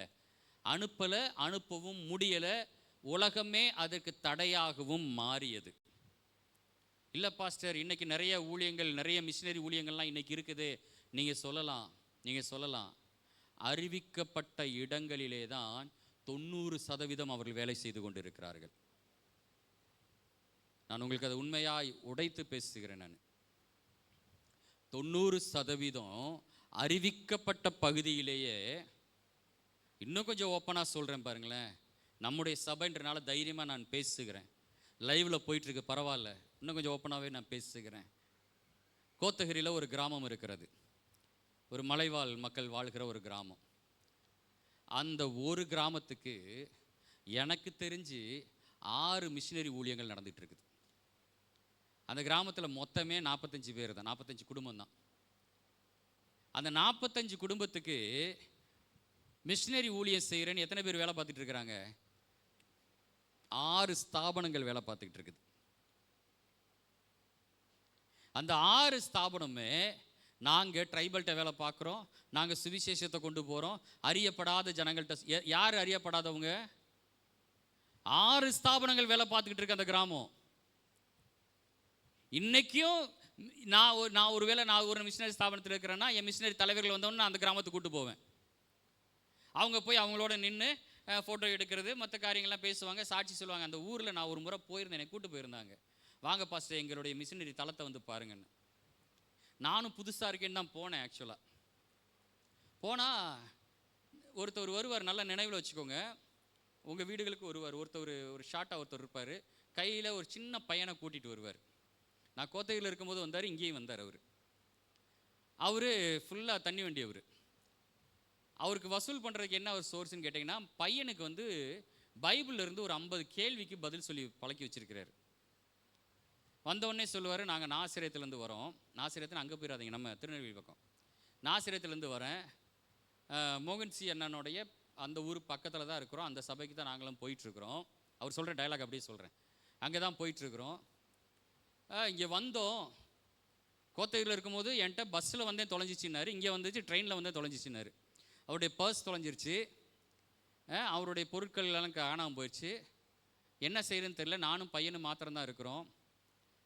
அனுப்பலை, அனுப்பவும் முடியலை. உலகமே அதற்கு தடையாகவும் மாறியது. இல்லை பாஸ்டர், இன்னைக்கு நிறைய ஊழியங்கள், நிறைய மிஷினரி ஊழியங்கள்லாம் இன்னைக்கு இருக்குது. நீங்கள் சொல்லலாம், அறிவிக்கப்பட்ட இடங்களிலே தான் 90% அவர்கள் வேலை செய்து கொண்டிருக்கிறார்கள். நான் உங்களுக்கு அதை உண்மையாய் உடைத்து பேசுகிறேன். நான் 90% அறிவிக்கப்பட்ட பகுதியிலேயே, இன்னும் கொஞ்சம் ஓப்பனாக சொல்கிறேன் பாருங்களேன். நம்முடைய சபைன்றனால தைரியமாக நான் பேசுகிறேன். லைவில் போயிட்டுருக்கு, பரவாயில்ல, இன்னும் கொஞ்சம் ஓப்பனாகவே நான் பேசுகிறேன். கோத்தகிரியில் ஒரு கிராமம் இருக்கிறது, ஒரு மலைவாழ் மக்கள் வாழ்கிற ஒரு கிராமம். அந்த ஒரு கிராமத்துக்கு எனக்கு தெரிஞ்சு 6 மிஷினரி ஊழியங்கள் நடந்துகிட்டு இருக்குது. அந்த கிராமத்தில் மொத்தமே 45 பேர் தான், 45 குடும்பம் தான். அந்த 45 குடும்பத்துக்கு மிஷினரி ஊழியம் செய்கிறேன்னு எத்தனை பேர் வேலை பார்த்துட்டு இருக்கிறாங்க? 6 ஸ்தாபனங்கள் வேலை பார்த்துக்கிட்டு இருக்குது. அந்த 6 ஸ்தாபனமே நாங்கள் ட்ரைபல்கிட்ட வேலை பார்க்குறோம், நாங்கள் சுவிசேஷத்தை கொண்டு போகிறோம். அறியப்படாத ஜனங்கள்கிட்ட, யார் அறியப்படாதவங்க? 6 ஸ்தாபனங்கள் வேலை பார்த்துக்கிட்டு இருக்கு அந்த கிராமம். இன்னைக்கும் நான் ஒரு மிஷினரி ஸ்தாபனத்தில் இருக்கிறேன்னா, என் மிஷினரி தலைவர்கள் வந்தோன்னு நான் அந்த கிராமத்துக்கு கூட்டு போவேன். அவங்க போய் அவங்களோட நின்று ஃபோட்டோ எடுக்கிறது, மற்ற காரியங்கள்லாம் பேசுவாங்க, சாட்சி சொல்லுவாங்க. அந்த ஊரில் நான் ஒரு முறை போயிருந்தேன், என்னை கூட்டு போயிருந்தாங்க. வாங்க பாஸ்டர், எங்களுடைய மிஷினரி தளத்தை வந்து பாருங்கன்னு. நானும் புதுசாக இருக்கேன்னு தான் போனேன். ஆக்சுவலாக போனால் ஒருத்தர் வருவார், நல்ல நினைவில் வச்சுக்கோங்க, உங்கள் வீடுகளுக்கு ஒருத்தர் ஒரு ஷார்ட்டாக ஒருத்தர் இருப்பார், கையில் ஒரு சின்ன பையனை கூட்டிகிட்டு வருவார். நான் கோத்தகிரியில் இருக்கும்போது வந்தார், இங்கேயும் வந்தார். அவர் ஃபுல்லாக தண்ணி வண்டியவர். அவருக்கு வசூல் பண்ணுறதுக்கு என்ன ஒரு சோர்ஸ்ன்னு கேட்டிங்கன்னா, பையனுக்கு பைபிளில் இருந்து ஒரு 50 கேள்விக்கு பதில் சொல்லி பழக்கி வச்சுருக்கிறாரு. வந்தவுடனே சொல்லுவார், நாங்கள் நாசிரியத்துலேருந்து வரோம். நாசிரியத்தில் அங்கே போயிடாதீங்க, நம்ம திருநெல்வேலி பக்கம். நாசிரியத்துலேருந்து வரேன், மோகன்சி அண்ணனுடைய அந்த ஊர் பக்கத்தில் தான் இருக்கிறோம், அந்த சபைக்கு தான் நாங்களும் போயிட்டுருக்குறோம். அவர் சொல்கிற டைலாக் அப்படியே சொல்கிறேன், அங்கே தான் போயிட்டுருக்குறோம். இங்கே வந்தோம், கோத்தகிரியில் இருக்கும்போது என்கிட்ட பஸ்ஸில் வந்தே தொலைஞ்சிச்சின்னாரு, இங்கே வந்துச்சு ட்ரெயினில் வந்தே தொலைஞ்சிச்சின்னாரு. அவருடைய பர்ஸ் தொலைஞ்சிருச்சு, அவருடைய பொருட்கள் எல்லாம் காணாமல் போயிடுச்சு. என்ன செய்யறதுன்னு தெரியல, நானும் பையனும் மாத்திரம்தான் இருக்கிறோம்.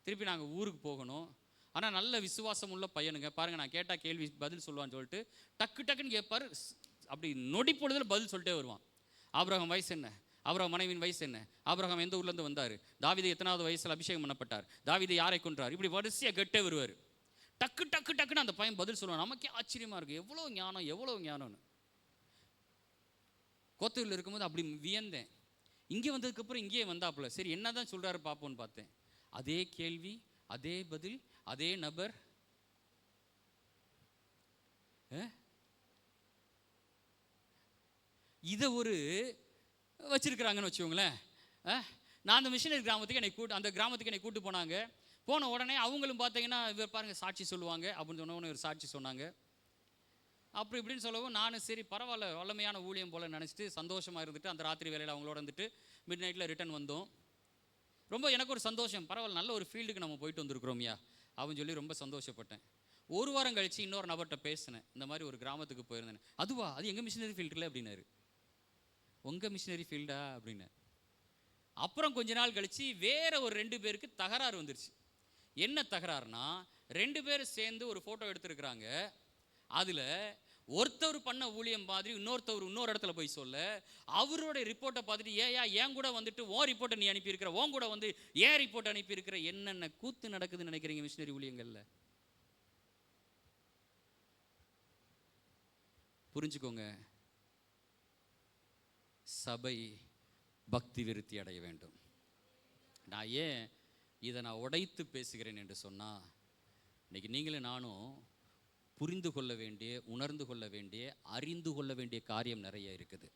திருப்பி நாங்கள் ஊருக்கு போகணும். ஆனால் நல்ல விசுவாசம் உள்ள பையனுங்க. பாருங்கள், நான் கேட்டால் கேள்வி பதில் சொல்லுவான்னு சொல்லிட்டு டக்குன்னு கேட்பார். அப்படி நொடி பொழுதில் பதில் சொல்லிட்டே வருவான். ஆபிரகாம் வயசு என்ன? ஆபிரகாம் மனைவியின் வயசு என்ன? ஆபிரகாம் எந்த ஊர்லேருந்து வந்தார்? தாவீது எத்தனாவது வயசில் அபிஷேகம் பண்ணப்பட்டார்? தாவீது யாரை கொன்றார்? இப்படி வரிசையாக கேட்டே வருவார். டக்குன்னு அந்த பையன் பதில் சொல்லுவான். நமக்கே ஆச்சரியமாக இருக்குது, எவ்வளோ ஞானம்னு. கோத்தூரில் இருக்கும்போது அப்படி வியந்தேன். இங்கே வந்ததுக்கப்புறம் இங்கேயே வந்தாப்புல. சரி, என்ன தான் சொல்கிறாரு பார்ப்போன்னு பார்த்தேன். அதே கேள்வி, அதே பதில், அதே நபர். இதை ஒரு வச்சிருக்கிறாங்கன்னு வச்சுக்கோங்களேன். நான் அந்த மிஷனரி கிராமத்துக்கு அந்த கிராமத்துக்கு என்னை கூட்டு போனாங்க. போன உடனே அவங்களும் பார்த்தீங்கன்னா, இவர் பாருங்கள் சாட்சி சொல்லுவாங்க அப்படின்னு சொன்னவொன்னே ஒரு சாட்சி சொன்னாங்க. அப்படி இப்படின்னு சொல்லவும் நானும் சரி பரவாயில்ல, வல்லமையான ஊழியம் போல் நினச்சிட்டு சந்தோஷமாக இருந்துட்டு அந்த ராத்திரி வேலையில் அவங்களோட வந்துட்டு மிட் நைட்டில் ரிட்டர்ன் வந்தோம். ரொம்ப எனக்கு ஒரு சந்தோஷம், பரவாயில்ல நல்ல ஒரு ஃபீல்டுக்கு நம்ம போயிட்டு வந்திருக்கிறோம்யா அப்படின்னு சொல்லி ரொம்ப சந்தோஷப்பட்டேன். ஒரு வாரம் கழித்து இன்னொரு நபர்கிட்ட பேசினேன். இந்த மாதிரி ஒரு கிராமத்துக்கு போயிருந்தேன். அதுவா, அது எங்கள் மிஷினரி ஃபீல்டில் அப்படின்னாரு. உங்கள் மிஷினரி ஃபீல்டா அப்படின்னு. அப்புறம் கொஞ்ச நாள் கழித்து வேற ஒரு 2 பேருக்கு தகராறு வந்துருச்சு. என்ன தகராறுனா, 2 பேரும் சேர்ந்து ஒரு ஃபோட்டோ எடுத்துருக்குறாங்க. அதில் ஒருத்தவர் பண்ண ஊழியம் மாதிரி இன்னொருத்தவர் இன்னொரு இடத்துல போய் சொல்ல, அவரோட ரிப்போர்ட்டை பார்த்துட்டு ஏன் கூட வந்துட்டு ஓ ரிப்போர்ட்டை நீ அனுப்பியிருக்கிற, ஓன் கூட வந்து ஏன் ரிப்போர்ட் அனுப்பியிருக்கிற, என்னென்ன கூத்து நடக்குதுன்னு நினைக்கிறீங்க மிஷினரி ஊழியங்களில்? புரிஞ்சுக்கோங்க, சபை பக்தி விருத்தி அடைய வேண்டும். நான் ஏன் இதை உடைத்து பேசுகிறேன் என்று சொன்னால், இன்னைக்கு நீங்களும் நானும் புரிந்து கொள்ள வேண்டிய, உணர்ந்து கொள்ள வேண்டிய, அறிந்து கொள்ள வேண்டிய காரியம் நிறைய இருக்குது.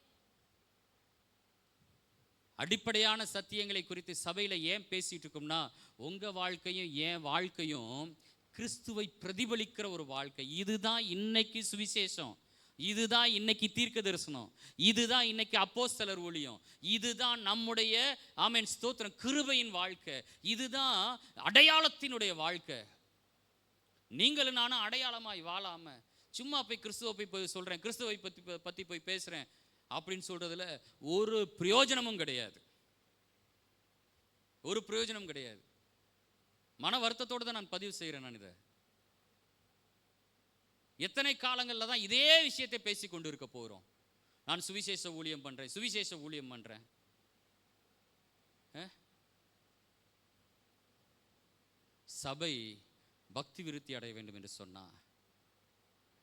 அடிப்படையான சத்தியங்களை குறித்து சபையில் ஏன் பேசிட்டு இருக்கோம்னா, உங்கள் வாழ்க்கையும் என் வாழ்க்கையும் கிறிஸ்துவை பிரதிபலிக்கிற ஒரு வாழ்க்கை. இதுதான் இன்னைக்கு சுவிசேஷம், இதுதான் இன்னைக்கு தீர்க்க தரிசனம், இதுதான் இன்னைக்கு அப்போஸ்தலர் ஊழியம், இதுதான் நம்முடைய ஆமென் ஸ்தோத்திரம் கிருபையின் வாழ்க்கை, இதுதான் அடையாளத்தினுடைய வாழ்க்கை. நீங்களும் நானும் அடையாளமாய் வாழாம சும்மா போய் கிறிஸ்துவை போய் சொல்கிறேன், கிறிஸ்துவை பற்றி போய் பேசுகிறேன் அப்படின்னு சொல்கிறதுல ஒரு பிரயோஜனமும் கிடையாது. ஒரு பிரயோஜனம் கிடையாது. மன வருத்தத்தோடு தான் நான் பதிவு செய்கிறேன். நான் இதை எத்தனை காலங்களில் தான் இதே விஷயத்தை பேசி கொண்டு இருக்க போகிறோம். நான் சுவிசேஷ ஊழியம் பண்ணுறேன், சுவிசேஷ ஊழியம் பண்ணுறேன். சபை பக்தி விருத்தி அடைய வேண்டும் என்று சொன்னால்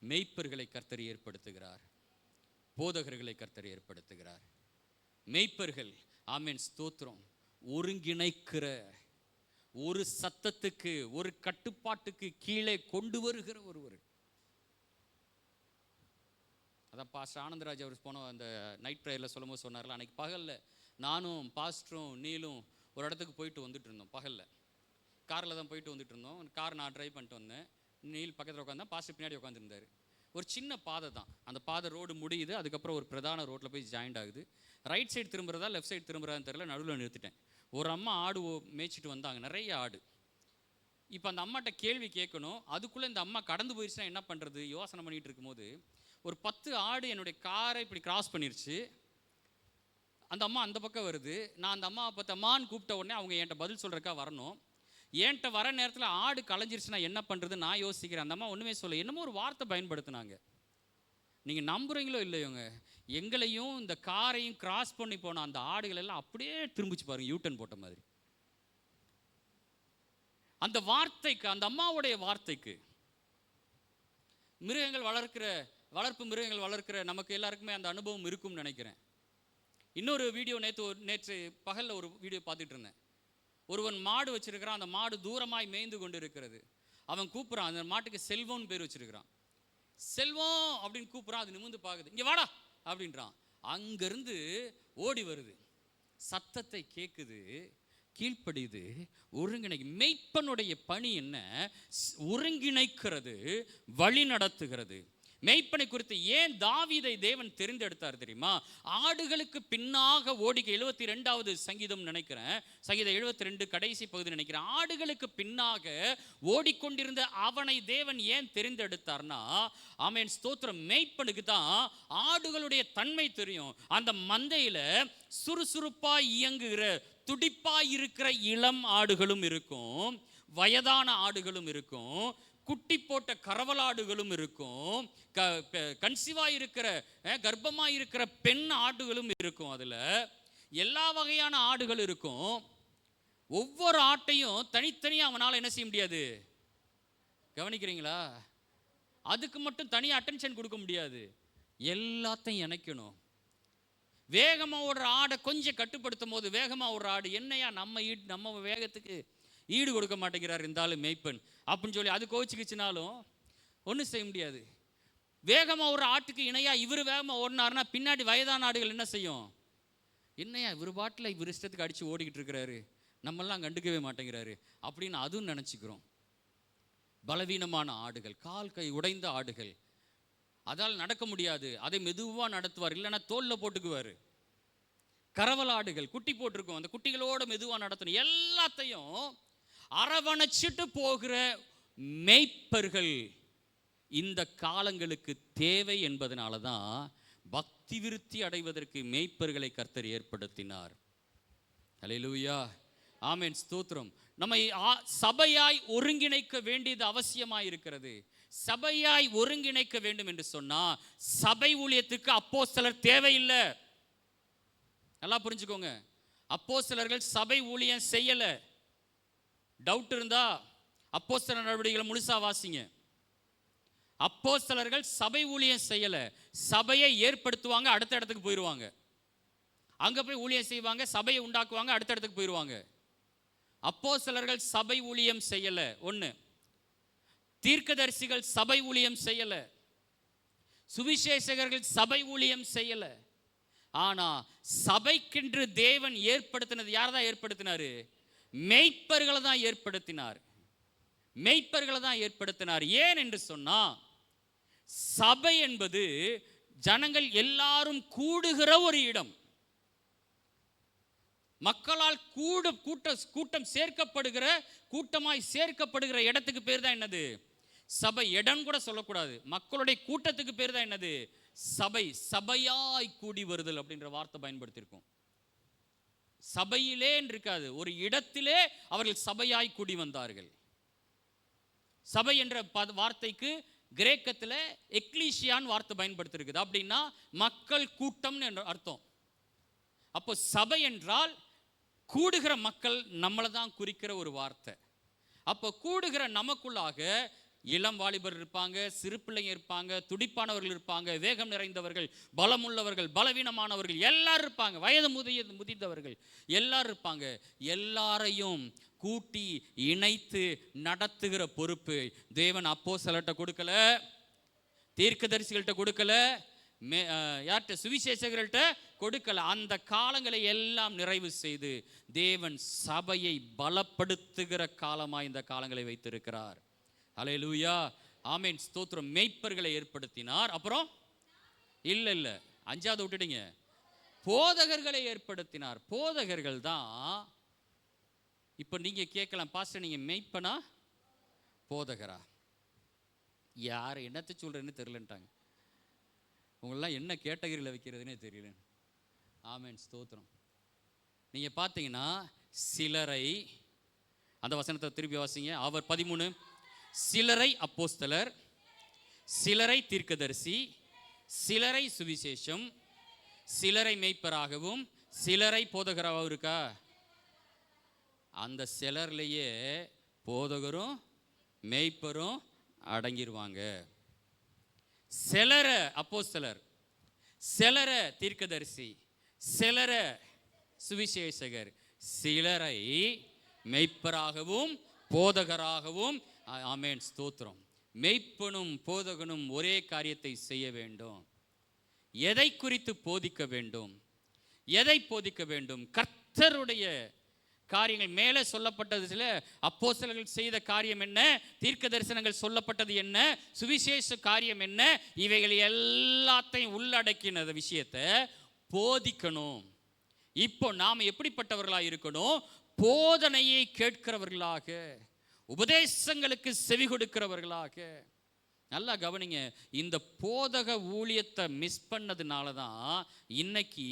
மெய்ப்பர்களை கர்த்தர் ஏற்படுத்துகிறார், போதகர்களை கர்த்தர் ஏற்படுத்துகிறார். மெய்ப்பர்கள் ஆமென் ஸ்தோத்திரம் ஒருங்கிணைக்கிற, ஒரு சத்தத்துக்கு ஒரு கட்டுப்பாட்டுக்கு கீழே கொண்டு வருகிற ஒருவர். அதான் பாஸ்டர் ஆனந்தராஜ் அவர் போன அந்த நைட் ப்ரேயரில் சொல்லும்போது சொன்னார்ல, அன்றைக்கி பகலில் நானும் பாஸ்டரும் நீலும் ஒரு இடத்துக்கு போயிட்டு வந்துட்டு இருந்தோம். பகலில் காரில் தான் போயிட்டு வந்துட்டு இருந்தோம். கார் நான் ட்ரைவ் பண்ணிட்டு வந்தேன், நீல் பக்கத்தில் உட்காந்தேன், பாஸ்டர் பின்னாடி உட்காந்துருந்தார். ஒரு சின்ன பாதை தான், அந்த பாதை ரோடு முடியுது, அதுக்கப்புறம் ஒரு பிரதான ரோட்டில் போய் ஜாயிண்ட் ஆகுது. ரைட் சைடு திரும்புறதா லெஃப்ட் சைடு திரும்புறதான்னு தெரியல, நடுவில் நிறுத்திட்டேன். ஒரு அம்மா ஆடு மேய்ச்சிட்டு வந்தாங்க, நிறைய ஆடு. இப்போ அந்த அம்மாட்ட கேள்வி கேட்கணும், அதுக்குள்ளே இந்த அம்மா கடந்து போயிடுச்சுன்னா என்ன பண்ணுறது யோசனை பண்ணிகிட்டு இருக்கும்போது ஒரு 10 ஆடு என்னுடைய காரை இப்படி கிராஸ் பண்ணிருச்சு. அந்த அம்மா அந்த பக்கம் வருது. நான் அந்த அம்மாவை பார்த்து அம்மான்னு கூப்பிட்ட உடனே அவங்க என்கிட்ட பதில் சொல்கிறக்கா வரணும். என்கிட்ட வர நேரத்தில் ஆடு களைஞ்சிருச்சுன்னா என்ன பண்ணுறது நான் யோசிக்கிறேன். அந்த அம்மா ஒன்றுமே சொல்ல, என்னமோ ஒரு வார்த்தை பயன்படுத்தினாங்க. நீங்கள் நம்புறீங்களோ இல்லையோங்க, எங்களையும் இந்த காரையும் கிராஸ் பண்ணி போன அந்த ஆடுகள் எல்லாம் அப்படியே திரும்பிச்சு பாருங்க, யூட்டன் போட்ட மாதிரி. அந்த வார்த்தைக்கு, அந்த அம்மாவுடைய வார்த்தைக்கு, மிருகங்கள் வளர்ப்பு மிருகங்கள் வளர்க்கிற நமக்கு எல்லாருக்குமே அந்த அனுபவம் இருக்கும்னு நினைக்கிறேன். இன்னொரு வீடியோ நேற்று பகலில் ஒரு வீடியோ பார்த்துட்டு இருந்தேன். ஒருவன் மாடு வச்சிருக்கிறான், அந்த மாடு தூரமாய் மேய்ந்து கொண்டு இருக்கிறது. அவன் கூப்பிட்றான், அந்த மாட்டுக்கு செல்வம்னு பேர் வச்சிருக்கிறான். செல்வம் அப்படின்னு கூப்பிட்றான், அது நிமிர்ந்து பார்க்குது, இங்கே வாடா அப்படின்றான். அங்கேருந்து ஓடி வருது, சத்தத்தை கேட்குது, கீழ்ப்படியுது, ஒருங்கிணைக்கு. மெய்ப்பனுடைய பணி என்ன? ஒருங்கிணைக்கிறது, வழி நடத்துகிறது. மெய்ப்பனை குறித்து ஏன் தாவீதை தேவன் தெரிந்தெடுத்தார் தெரியுமா? ஆடுகளுக்கு பின்னாக ஓடிக்க 72வது சங்கீதம் நினைக்கிறேன், சங்கீதம் 72 கடைசி பகுதி நினைக்கிறேன். ஆடுகளுக்கு பின்னாக ஓடிக்கொண்டிருந்த அவனை தேவன் ஏன் தெரிந்தெடுத்தார்னா, ஆமென் ஸ்தோத்திரம், மெய்ப்பனுக்கு தான் ஆடுகளுடைய தன்மை தெரியும். அந்த மந்தையில சுறுசுறுப்பாய் இயங்குகிற துடிப்பாய் இருக்கிற இளம் ஆடுகளும் இருக்கும், வயதான ஆடுகளும் இருக்கும், குட்டி போட்ட கறவலாடுகளும் இருக்கும், கன்சீவாக இருக்கிற கர்ப்பமாக இருக்கிற பெண் ஆடுகளும் இருக்கும். அதில் எல்லா வகையான ஆடுகள் இருக்கும். ஒவ்வொரு ஆட்டையும் தனித்தனியாக அவனால் என்ன செய்ய முடியாது, கவனிக்கிறீங்களா? அதுக்கு மட்டும் தனியாக அட்டென்ஷன் கொடுக்க முடியாது, எல்லாத்தையும் இணைக்கணும். வேகமாக ஒரு ஆடை கொஞ்சம் கட்டுப்படுத்தும் போது, வேகமாக ஒரு ஆடு என்னையா நம்ம வேகத்துக்கு ஈடு கொடுக்க மாட்டேங்கிறார் இருந்தாலும் மேய்ப்பன் அப்படின்னு சொல்லி அது கோச்சிக்கிச்சுனாலும் ஒன்றும் செய்ய முடியாது. வேகமாக ஒரு ஆட்டுக்கு இணையாக இவர் வேகமாக ஓடினாருன்னா பின்னாடி வயதான ஆடுகள் என்ன செய்யும், என்னையா இவர் பாட்டில் இவர் இஷ்டத்துக்கு அடித்து ஓடிக்கிட்டு இருக்கிறாரு, நம்மெல்லாம் கண்டுக்கவே மாட்டேங்கிறாரு அப்படின்னு அதுவும் நினச்சிக்கிறோம். பலவீனமான ஆடுகள், கால் கை உடைந்த ஆடுகள், அதால் நடக்க முடியாது, அதை மெதுவாக நடத்துவார், இல்லைன்னா தோளில் போட்டுக்குவார். கறவல் ஆடுகள் குட்டி போட்டிருக்கோம், அந்த குட்டிகளோடு மெதுவாக நடத்தணும். எல்லாத்தையும் அரவணைச்சிட்டு போகிற மேய்ப்பர்கள் இந்த காலங்களுக்கு தேவை என்பதனால தான் பக்தி விருத்தி அடைவதற்கு மேய்ப்பர்களை கர்த்தர் ஏற்படுத்தினார். ஹல்லேலூயா, ஆமென், ஸ்தோத்திரம். நம்மை சபையாய் ஒருங்கிணைக்க வேண்டியது அவசியமாய் இருக்கிறது. சபையாய் ஒருங்கிணைக்க வேண்டும் என்று சொன்னா சபை ஊழியத்துக்கு அப்போஸ்தலர் தேவையில்லை. நல்லா புரிஞ்சுக்கோங்க. அப்போஸ்தலர்கள் சபை ஊழியம் செய்யல. டவுட் இருந்தா அப்போஸ்தலர் நடவடிக்கைகளை முழுசா வாசிங்க. அப்போஸ்தலர்கள் சபை ஊழியம் செய்யல, சபையை ஏற்படுத்துவாங்க, அடுத்த இடத்துக்கு போயிடுவாங்க, அங்க போய் ஊழியம் செய்வாங்க, சபையை உண்டாக்குவாங்க, அடுத்த இடத்துக்கு போயிடுவாங்க. அப்போஸ்தலர்கள் சபை ஊழியம் செய்யல. ஒன்று, தீர்க்கதரிசிகள் சபை ஊழியம் செய்யல, சுவிசேஷகர்கள் சபை ஊழியம் செய்யல. ஆனா சபைக்கென்று தேவன் ஏற்படுத்தினது யார் தான் ஏற்படுத்தினாரு? மேய்ப்பர்களை தான் ஏற்படுத்தினார். மேய்ப்பர்களை தான் ஏற்படுத்தினார். ஏன் என்று சொன்னா சபை என்பது ஜனங்கள் எல்லாரும் கூடுகிற ஒரு இடம். மக்களால் கூட்டம் சேர்க்கப்படுகிற, கூட்டமாய் சேர்க்கப்படுகிற இடத்துக்கு பேர் தான் என்னது? சபை. இடம் கூட சொல்லக்கூடாது, மக்களுடைய கூட்டத்துக்கு பேர் தான் என்னது? சபை. சபையாய் கூடி வருதல் அப்படின்ற வார்த்தை பயன்படுத்தியிருக்கோம். சபையிலே இருக்காது, ஒரு இடத்திலே அவர்கள் சபையாய் கூடி வந்தார்கள். சபை என்ற வார்த்தைக்கு கிரேக்கத்தில் எக்லீசியான் வார்த்தை பயன்படுத்திருக்குது. அப்படின்னா மக்கள் கூட்டம்னு என்ற அர்த்தம். அப்போ சபை என்றால் கூடுகிற மக்கள், நம்மளை தான் குறிக்கிற ஒரு வார்த்தை. அப்போ கூடுகிற நமக்குள்ளாக இளம் வாலிபர் இருப்பாங்க, சிறு பிள்ளைங்க இருப்பாங்க, துடிப்பானவர்கள் இருப்பாங்க, வேகம் நிறைந்தவர்கள், பலமுள்ளவர்கள், பலவீனமானவர்கள் எல்லாரும் இருப்பாங்க, வயது முதிர்ந்தவர்கள் எல்லாரும் இருப்பாங்க. எல்லாரையும் கூட்டி இணைத்து நடத்துகிற பொறுப்பு தேவன் அப்போஸ்தலர்ட்ட கொடுக்கல, தீர்க்கதரிசிகள்கிட்ட கொடுக்கல, யார்கிட்ட? சுவிசேஷகர்கள்ட்ட கொடுக்கல. அந்த காலங்களை எல்லாம் நிறைவு செய்து தேவன் சபையை பலப்படுத்துகிற காலமாக இந்த காலங்களை வைத்திருக்கிறார். ஹல்லேலூயா, ஆமென், ஸ்தோத்திரம். மேய்ப்பர்களை ஏற்படுத்தினார். அப்புறம் இல்லை, அஞ்சாவது விட்டுட்டீங்க, போதகர்களை ஏற்படுத்தினார். போதகர்கள் தான். இப்போ நீங்க கேட்கலாம், பாஸ்டர் நீங்க மேய்ப்பனா போதகரா? யார் என்னத்தை சொல்றேன்னு தெரியலன்ட்டாங்க. உங்களெல்லாம் என்ன கேட்டகரியில் வைக்கிறதுனே தெரியல. ஆமென், ஸ்தோத்திரம். நீங்க பார்த்தீங்கன்னா சிலரை, அந்த வசனத்தை திருப்பி வாசிங்க. அவர் 13, சிலரை அப்போஸ்தலர், சிலரை தீர்க்கதரிசி, சிலரை சுவிசேஷம், சிலரை மேய்ப்பராகவும், சிலரை போதகராகவும் இருக்கா? அந்த சிலர்லேயே போதகரும் மேய்ப்பரும் அடங்கிடுவாங்க. சிலரை அப்போஸ்தலர், சிலரை தீர்க்கதரிசி, சிலரை சுவிசேஷகர், சிலரை மேய்ப்பராகவும் போதகராகவும். ஆமென், ஸ்தோத்திரம். மேய்ப்பனும் போதகனும் ஒரே காரியத்தை செய்ய வேண்டும். எதை குறித்து போதிக்க வேண்டும்? எதை போதிக்க வேண்டும்? கர்த்தருடைய காரியங்கள். மேலே சொல்லப்பட்டதுல அப்போஸ்தலர்கள் செய்த காரியம் என்ன, தீர்க்க தரிசனங்கள் சொல்லப்பட்டது என்ன, சுவிசேஷ காரியம் என்ன, இவைகள் எல்லாத்தையும் உள்ளடக்கின விஷயத்தை போதிக்கணும். இப்போ நாம் எப்படிப்பட்டவர்களாக இருக்கணும்? போதனையை கேட்கிறவர்களாக, உபதேசங்களுக்கு செவி கொடுக்கிறவர்களாக. நல்லா கவனிங்க. இந்த போதக ஊழியத்தை மிஸ் பண்ணதுனால தான் இன்னைக்கு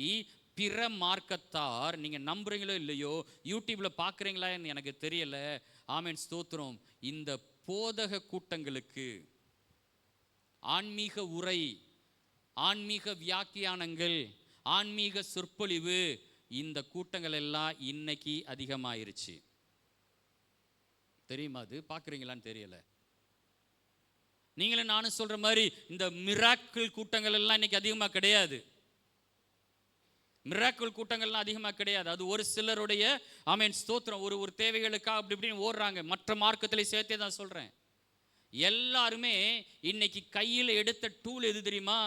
பிற மார்க்கத்தார், நீங்கள் நம்புறீங்களோ இல்லையோ, யூடியூப்பில் பார்க்குறீங்களான்னு எனக்கு தெரியல, ஆமென் ஸ்தோத்திரம், இந்த போதக கூட்டங்களுக்கு ஆன்மீக உரை, ஆன்மீக வியாக்கியானங்கள், ஆன்மீக சொற்பொழிவு, இந்த கூட்டங்கள் எல்லாம் இன்னைக்கு அதிகமாயிருச்சு. தெரியுமா? அது பார்க்குறீங்களான்னு தெரியல. நீங்களும் நானும் சொல்ற மாதிரி இந்த மிராக்கிள் கூட்டங்கள் எல்லாம் இன்னைக்கு அதிகமாக கிடையாது. மிராக்கிள் கூட்டங்கள்லாம் அதிகமாக கிடையாது. அது ஒரு சிலருடைய ஆமென் ஸ்தோத்திரம் ஒரு தேவைகளுக்காக அப்படி இப்படின்னு ஓடுறாங்க. மற்ற மார்க்கத்திலே சேர்த்தே தான் சொல்கிறேன். எல்லாருமே இன்னைக்கு கையில் எடுத்த டூல் எது தெரியுமா?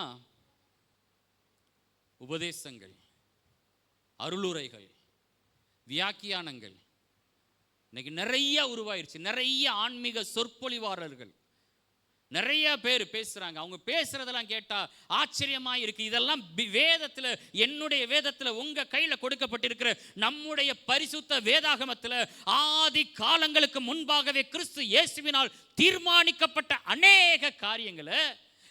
உபதேசங்கள், அருளுரைகள், வியாக்கியானங்கள். இன்னைக்கு நிறைய உருவாயிருச்சு. நிறைய ஆன்மீக சொற்பொழிவாளர்கள் நிறைய பேர் பேசுறாங்க. அவங்க பேசுறதெல்லாம் கேட்டா ஆச்சரியமா இருக்கு. இதெல்லாம் வேதத்துல, என்னுடைய வேதத்துல, உங்க கையில கொடுக்கப்பட்டிருக்கிற நம்முடைய பரிசுத்த வேதாகமத்துல ஆதி காலங்களுக்கு முன்பாகவே கிறிஸ்து இயேசுவினால் தீர்மானிக்கப்பட்ட அநேக காரியங்களை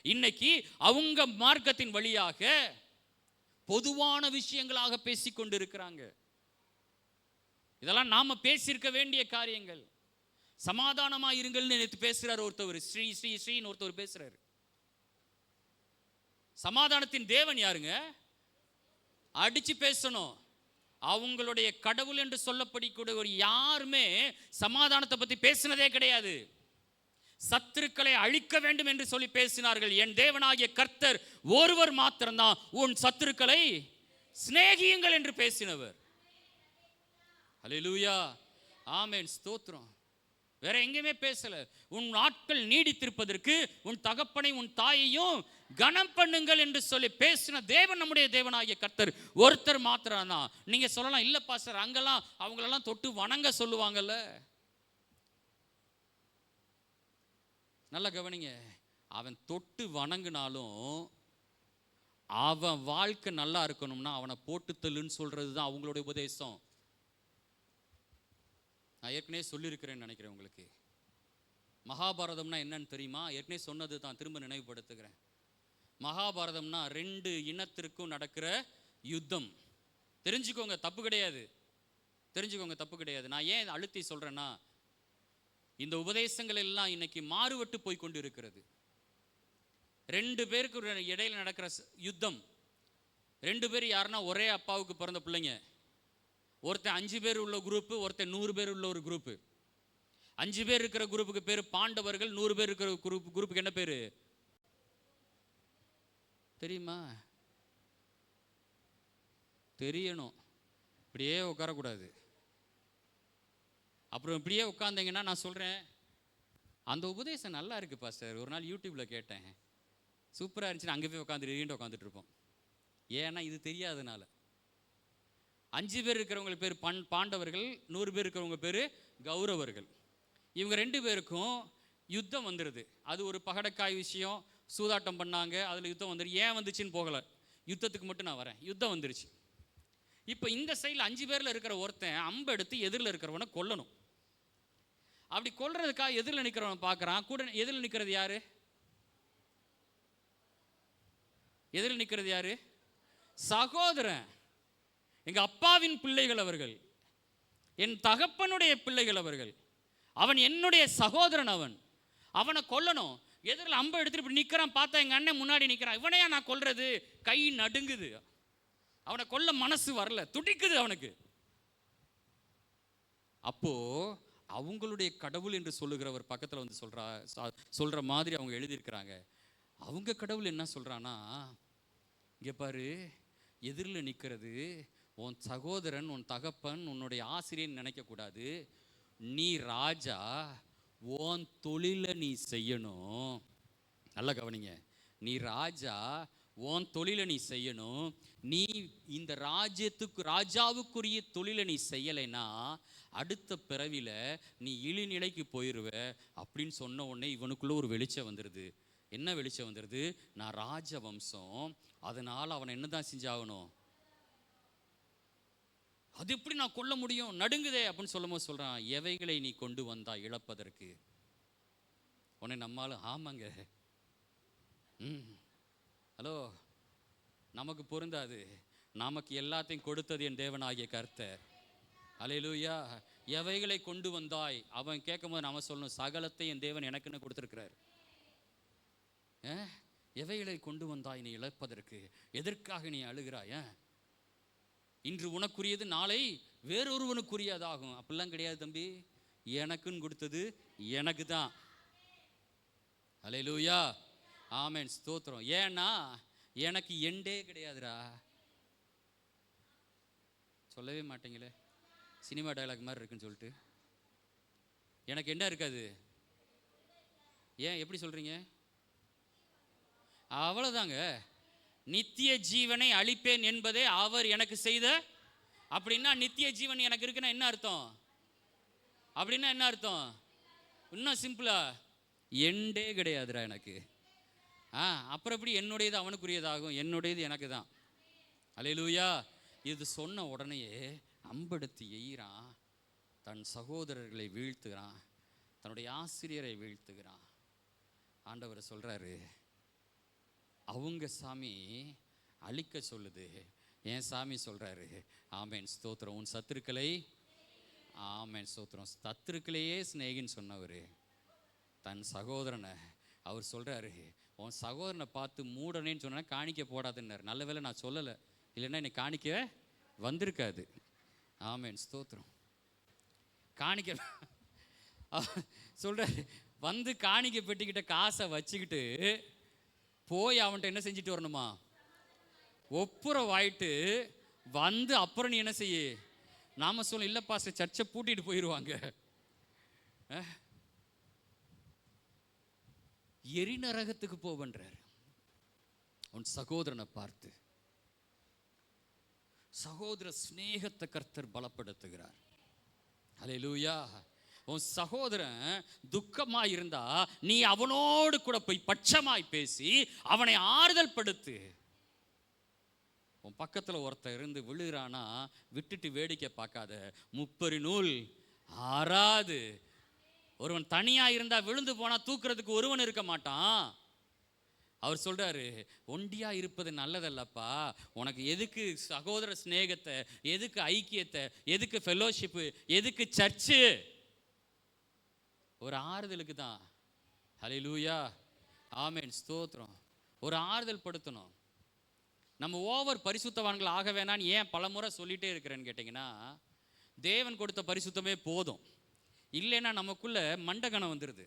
இன்னைக்கு அவங்க மார்க்கத்தின் வழியாக பொதுவான விஷயங்களாக பேசிக்கொண்டிருக்கிறாங்க. இதெல்லாம் நாம பேசியிருக்க வேண்டிய காரியங்கள். சமாதானமா இருங்கள்னு நேற்று பேசுறாரு ஒருத்தவர், ஸ்ரீ ஸ்ரீ ஸ்ரீன்னு ஒருத்தவர் பேசுறாரு. சமாதானத்தின் தேவன் யாருங்க? அடிச்சு பேசணும். அவங்களுடைய கடவுள் என்று சொல்லப்படக்கூடிய ஒரு யாருமே சமாதானத்தை பத்தி பேசினதே கிடையாது. சத்துருக்களை அழிக்க வேண்டும் என்று சொல்லி பேசினார்கள். என் தேவனாகிய கர்த்தர் ஒருவர் மாத்திரம்தான் உன் சத்துருக்களை சிநேகியுங்கள் என்று பேசினவர். அல்லேலூயா, ஆமென் ஸ்தோத்திரம். வேற எங்கேயுமே பேசல. உன் நாட்கள் நீடித்திருப்பதற்கு உன் தகப்பனை உன் தாயையும் கனம் பண்ணுங்கள் என்று சொல்லி பேசின தேவன் நம்முடைய தேவனாகிய கர்த்தர் ஒருத்தர் மாத்திரம் தான். நீங்க சொல்லலாம், இல்ல பாஸ்டர் அங்கெல்லாம் அவங்களெல்லாம் தொட்டு வணங்க சொல்லுவாங்கல்ல. நல்லா கவனிங்க, அவன் தொட்டு வணங்கினாலும் அவன் வாழ்க்கை நல்லா இருக்கணும்னா அவனை போட்டு தள்ளுன்னு சொல்றது தான் அவங்களுடைய உபதேசம். நான் ஏற்கனவே சொல்லியிருக்கிறேன்னு நினைக்கிறேன் உங்களுக்கு. மகாபாரதம்னா என்னன்னு தெரியுமா? ஏற்கனவே சொன்னது தான், திரும்ப நினைவுபடுத்துகிறேன். மகாபாரதம்னா 2 இனத்திற்கும் நடக்கிற யுத்தம். தெரிஞ்சுக்கோங்க, தப்பு கிடையாது. தெரிஞ்சுக்கோங்க, தப்பு கிடையாது. நான் ஏன் அழுத்தி சொல்றேன்னா, இந்த உபதேசங்கள் எல்லாம் இன்னைக்கு மாறுபட்டு போய் கொண்டு இருக்கிறது. 2 பேருக்கு இடையில நடக்கிற யுத்தம். 2 பேர் யாருன்னா ஒரே அப்பாவுக்கு பிறந்த பிள்ளைங்க. ஒருத்தன் 5 பேர் உள்ள குரூப்பு, ஒருத்தன் 100 பேர் உள்ள ஒரு குரூப்பு. 5 பேர் இருக்கிற குரூப்புக்கு பேர் பாண்டவர்கள், 100 பேர் இருக்கிற குரூப்புக்கு என்ன பேரு தெரியுமா? தெரியணும். இப்படியே உட்காரக்கூடாது. அப்புறம் இப்படியே உட்காந்தீங்கன்னா நான் சொல்கிறேன், அந்த உபதேசம் நல்லா இருக்குது பாஸ்டர், ஒரு நாள் யூடியூப்பில் கேட்டேன், சூப்பராக இருந்துச்சுன்னு அங்கே போய் உட்காந்துட்டு இருப்போம். ஏன்னா இது தெரியாதனால. 5 பேர் இருக்கிறவங்களுக்கு பேர் பாண்டவர்கள், 100 பேர் இருக்கிறவங்க பேர் கௌரவர்கள். இவங்க 2 பேருக்கும் யுத்தம் வந்துடுது. அது ஒரு பகடக்காய் விஷயம், சூதாட்டம் பண்ணாங்க, அதில் யுத்தம் வந்துடுது. ஏன் வந்துச்சுன்னு போகலை, யுத்தத்துக்கு மட்டும் நான் வரேன். யுத்தம் வந்துருச்சு. இப்போ இந்த சைடில் 5 பேரில் இருக்கிற ஒருத்தன் அம்பு எடுத்து எதிரில் இருக்கிறவனை கொல்லணும். அப்படி கொல்றதுக்காக எதிரில் நிற்கிறவனை பார்க்குறான். கூட எதிரில் நிற்கிறது யாரு? எதிரில் நிற்கிறது யாரு? சகோதரன். எங்க அப்பாவின் பிள்ளைகள் அவர்கள், என் தகப்பனுடைய பிள்ளைகள் அவர்கள். அவன் என்னுடைய சகோதரன். அவனை கொல்லணும். எதிரில் அம்பை எடுத்துட்டு இப்படி நிற்கிறான். பார்த்தா எங்க அண்ணன் முன்னாடி நிற்கிறான். இவனையா நான் கொல்றது? கை நடுங்குது. அவனை கொல்ல மனசு வரல, துடிக்குது அவனுக்கு. அப்போ அவங்களுடைய கடவுள் என்று சொல்லுகிறவர் பக்கத்தில் வந்து சொல்ற மாதிரி அவங்க எழுதியிருக்கிறாங்க. அவங்க கடவுள் என்ன சொல்றானா, இங்கே பாரு, எதிரில் நிற்கிறது உன் சகோதரன், உன் தகப்பன், உன்னுடைய ஆசிரியன் நினைக்கக்கூடாது. நீ ராஜா, உன் தொழிலை நீ செய்யணும். நல்லா கவனிங்க, நீ ராஜா, உன் தொழிலை நீ செய்யணும். நீ இந்த ராஜாவுக்குரிய தொழிலை நீ செய்யலைன்னா அடுத்த பிறவில நீ இழிநிலைக்கு போயிடுவ அப்படின்னு சொன்ன உடனே இவனுக்குள்ள ஒரு வெளிச்சம் வந்துடுது. என்ன வெளிச்சம் வந்துடுது? நான் ராஜ வம்சம், அதனால் அவனை என்ன தான் செஞ்சாகணும்? அது எப்படி நான் கொல்ல முடியும்? நடுங்குதே அப்படின்னு சொல்லும்போது சொல்கிறான், எவைகளை நீ கொண்டு வந்தா இழப்பதற்கு? உன்னை நம்மாலும் ஆமாங்க, ஹலோ, நமக்கு பொருந்தாது. நமக்கு எல்லாத்தையும் கொடுத்தது என் தேவனாகிய கர்த்தர். அல்லேலூயா. எவைகளை கொண்டு வந்தாய்? அவன் கேட்கும்போது நாம சொல்லணும், சகலத்தை என் தேவன் எனக்குன்னு கொடுத்துருக்கிறார். எவைகளை கொண்டு வந்தாய் நீ இழப்பதற்கு? எதற்காக நீ அழுகிறாய்? இன்று உனக்குரியது நாளை வேறொருவனுக்குரியதாகும். அப்படிலாம் கிடையாது தம்பி. எனக்குன்னு கொடுத்தது எனக்கு தான். அல்லேலூயா. ஆமென், ஸ்தோத்திரம். ஏன்னா எனக்கு எண்டே கிடையாதுடா. சொல்லவே மாட்டீங்களே, சினிமா டயலாக் மாதிரி இருக்குன்னு சொல்லிட்டு. எனக்கு என்ன இருக்காது? ஏன் எப்படி சொல்றீங்க? அவ்வளோதாங்க. நித்திய ஜீவனை அளிப்பேன் என்பதே அவர் எனக்கு செய்த. அப்படின்னா நித்திய ஜீவன் எனக்கு இருக்குன்னா என்ன அர்த்தம்? அப்படின்னா என்ன அர்த்தம்? இன்னும் சிம்பிளா, எண்டே கிடையாதுடா எனக்கு. அப்புறம் எப்படி என்னுடையது அவனுக்குரியதாகும்? என்னுடையது எனக்கு தான். அல்லேலூயா. இது சொன்ன உடனேயே அம்பெடுத்து எய்கிறான், தன் சகோதரர்களை வீழ்த்துகிறான், தன்னுடைய ஆசிரியரை வீழ்த்துகிறான். ஆண்டவர் சொல்றாரு, அவங்க சாமி அழிக்க சொல்லுது, என் சாமி சொல்றாரு ஆமென் ஸ்தோத்திரம், உன் சத்துருக்களை, ஆமென் ஸ்தோத்திரம், சத்துருக்களையே சிநேகின்னு சொன்னவர் தன் சகோதரனை அவர் சொல்றாரு, உன் சகோதரனை பார்த்து மூடனேன்னு சொன்னா காணிக்க போடாதுன்னார். நல்ல வேளை நான் சொல்லலை, இல்லைன்னா என்னை காணிக்க வந்திருக்காது. ஆமென் ஸ்தோத்திரம். காணிக்க சொல்றாரு, வந்து காணிக்க பெட்டிக்கிட்ட காசை வச்சுக்கிட்டு போய் அவன்கிட்ட என்ன செஞ்சுட்டு வரணுமா? ஒப்புரவாயிட்டு வந்து அப்புறம் நீ என்ன செய்ய? நாம சொல்ல இல்லை பாஸ்டர், சர்ச்சை பூட்டிட்டு போயிடுவாங்க. எரிநரகத்துக்கு போவன்றார் உன் சகோதரனை பார்த்து. சகோதர சிநேகத்தை கர்த்தர் பலப்படுத்துகிறார். அல்லேலூயா. உன் சகோதரன் துக்கமாய் இருந்தா நீ அவனோடு கூட போய் பட்சமாய் பேசி அவனை ஆறுதல் படுத்து. உன் பக்கத்துல ஒருத்தர் இருந்து விழுகிறானா விட்டுட்டு வேடிக்கை பார்க்காத. முப்பரி நூல் ஆறாது. ஒருவன் தனியா இருந்தா விழுந்து போனா தூக்குறதுக்கு ஒருவன் இருக்க மாட்டான். அவர் சொல்றாரு, ஒண்டியா இருப்பது நல்லதல்லப்பா. உனக்கு எதுக்கு சகோதர சிநேகத்தை, எதுக்கு ஐக்கியத்தை, எதுக்கு ஃபெலோஷிப்பு, எதுக்கு சர்ச்சு? ஒரு ஆறுதலுக்கு தான். ஹல்லேலூயா. ஆமென் ஸ்தோத்திரம். ஒரு ஆறுதல் படுத்தணும். நம்ம ஓவர் பரிசுத்தவான்கள் ஆக வேணான்னு ஏன் பலமுறை சொல்லிட்டே இருக்கிறேன்னு கேட்டிங்கன்னா, தேவன் கொடுத்த பரிசுத்தமே போதும். இல்லைன்னா நமக்குள்ள மண்டகணம் வந்துடுது.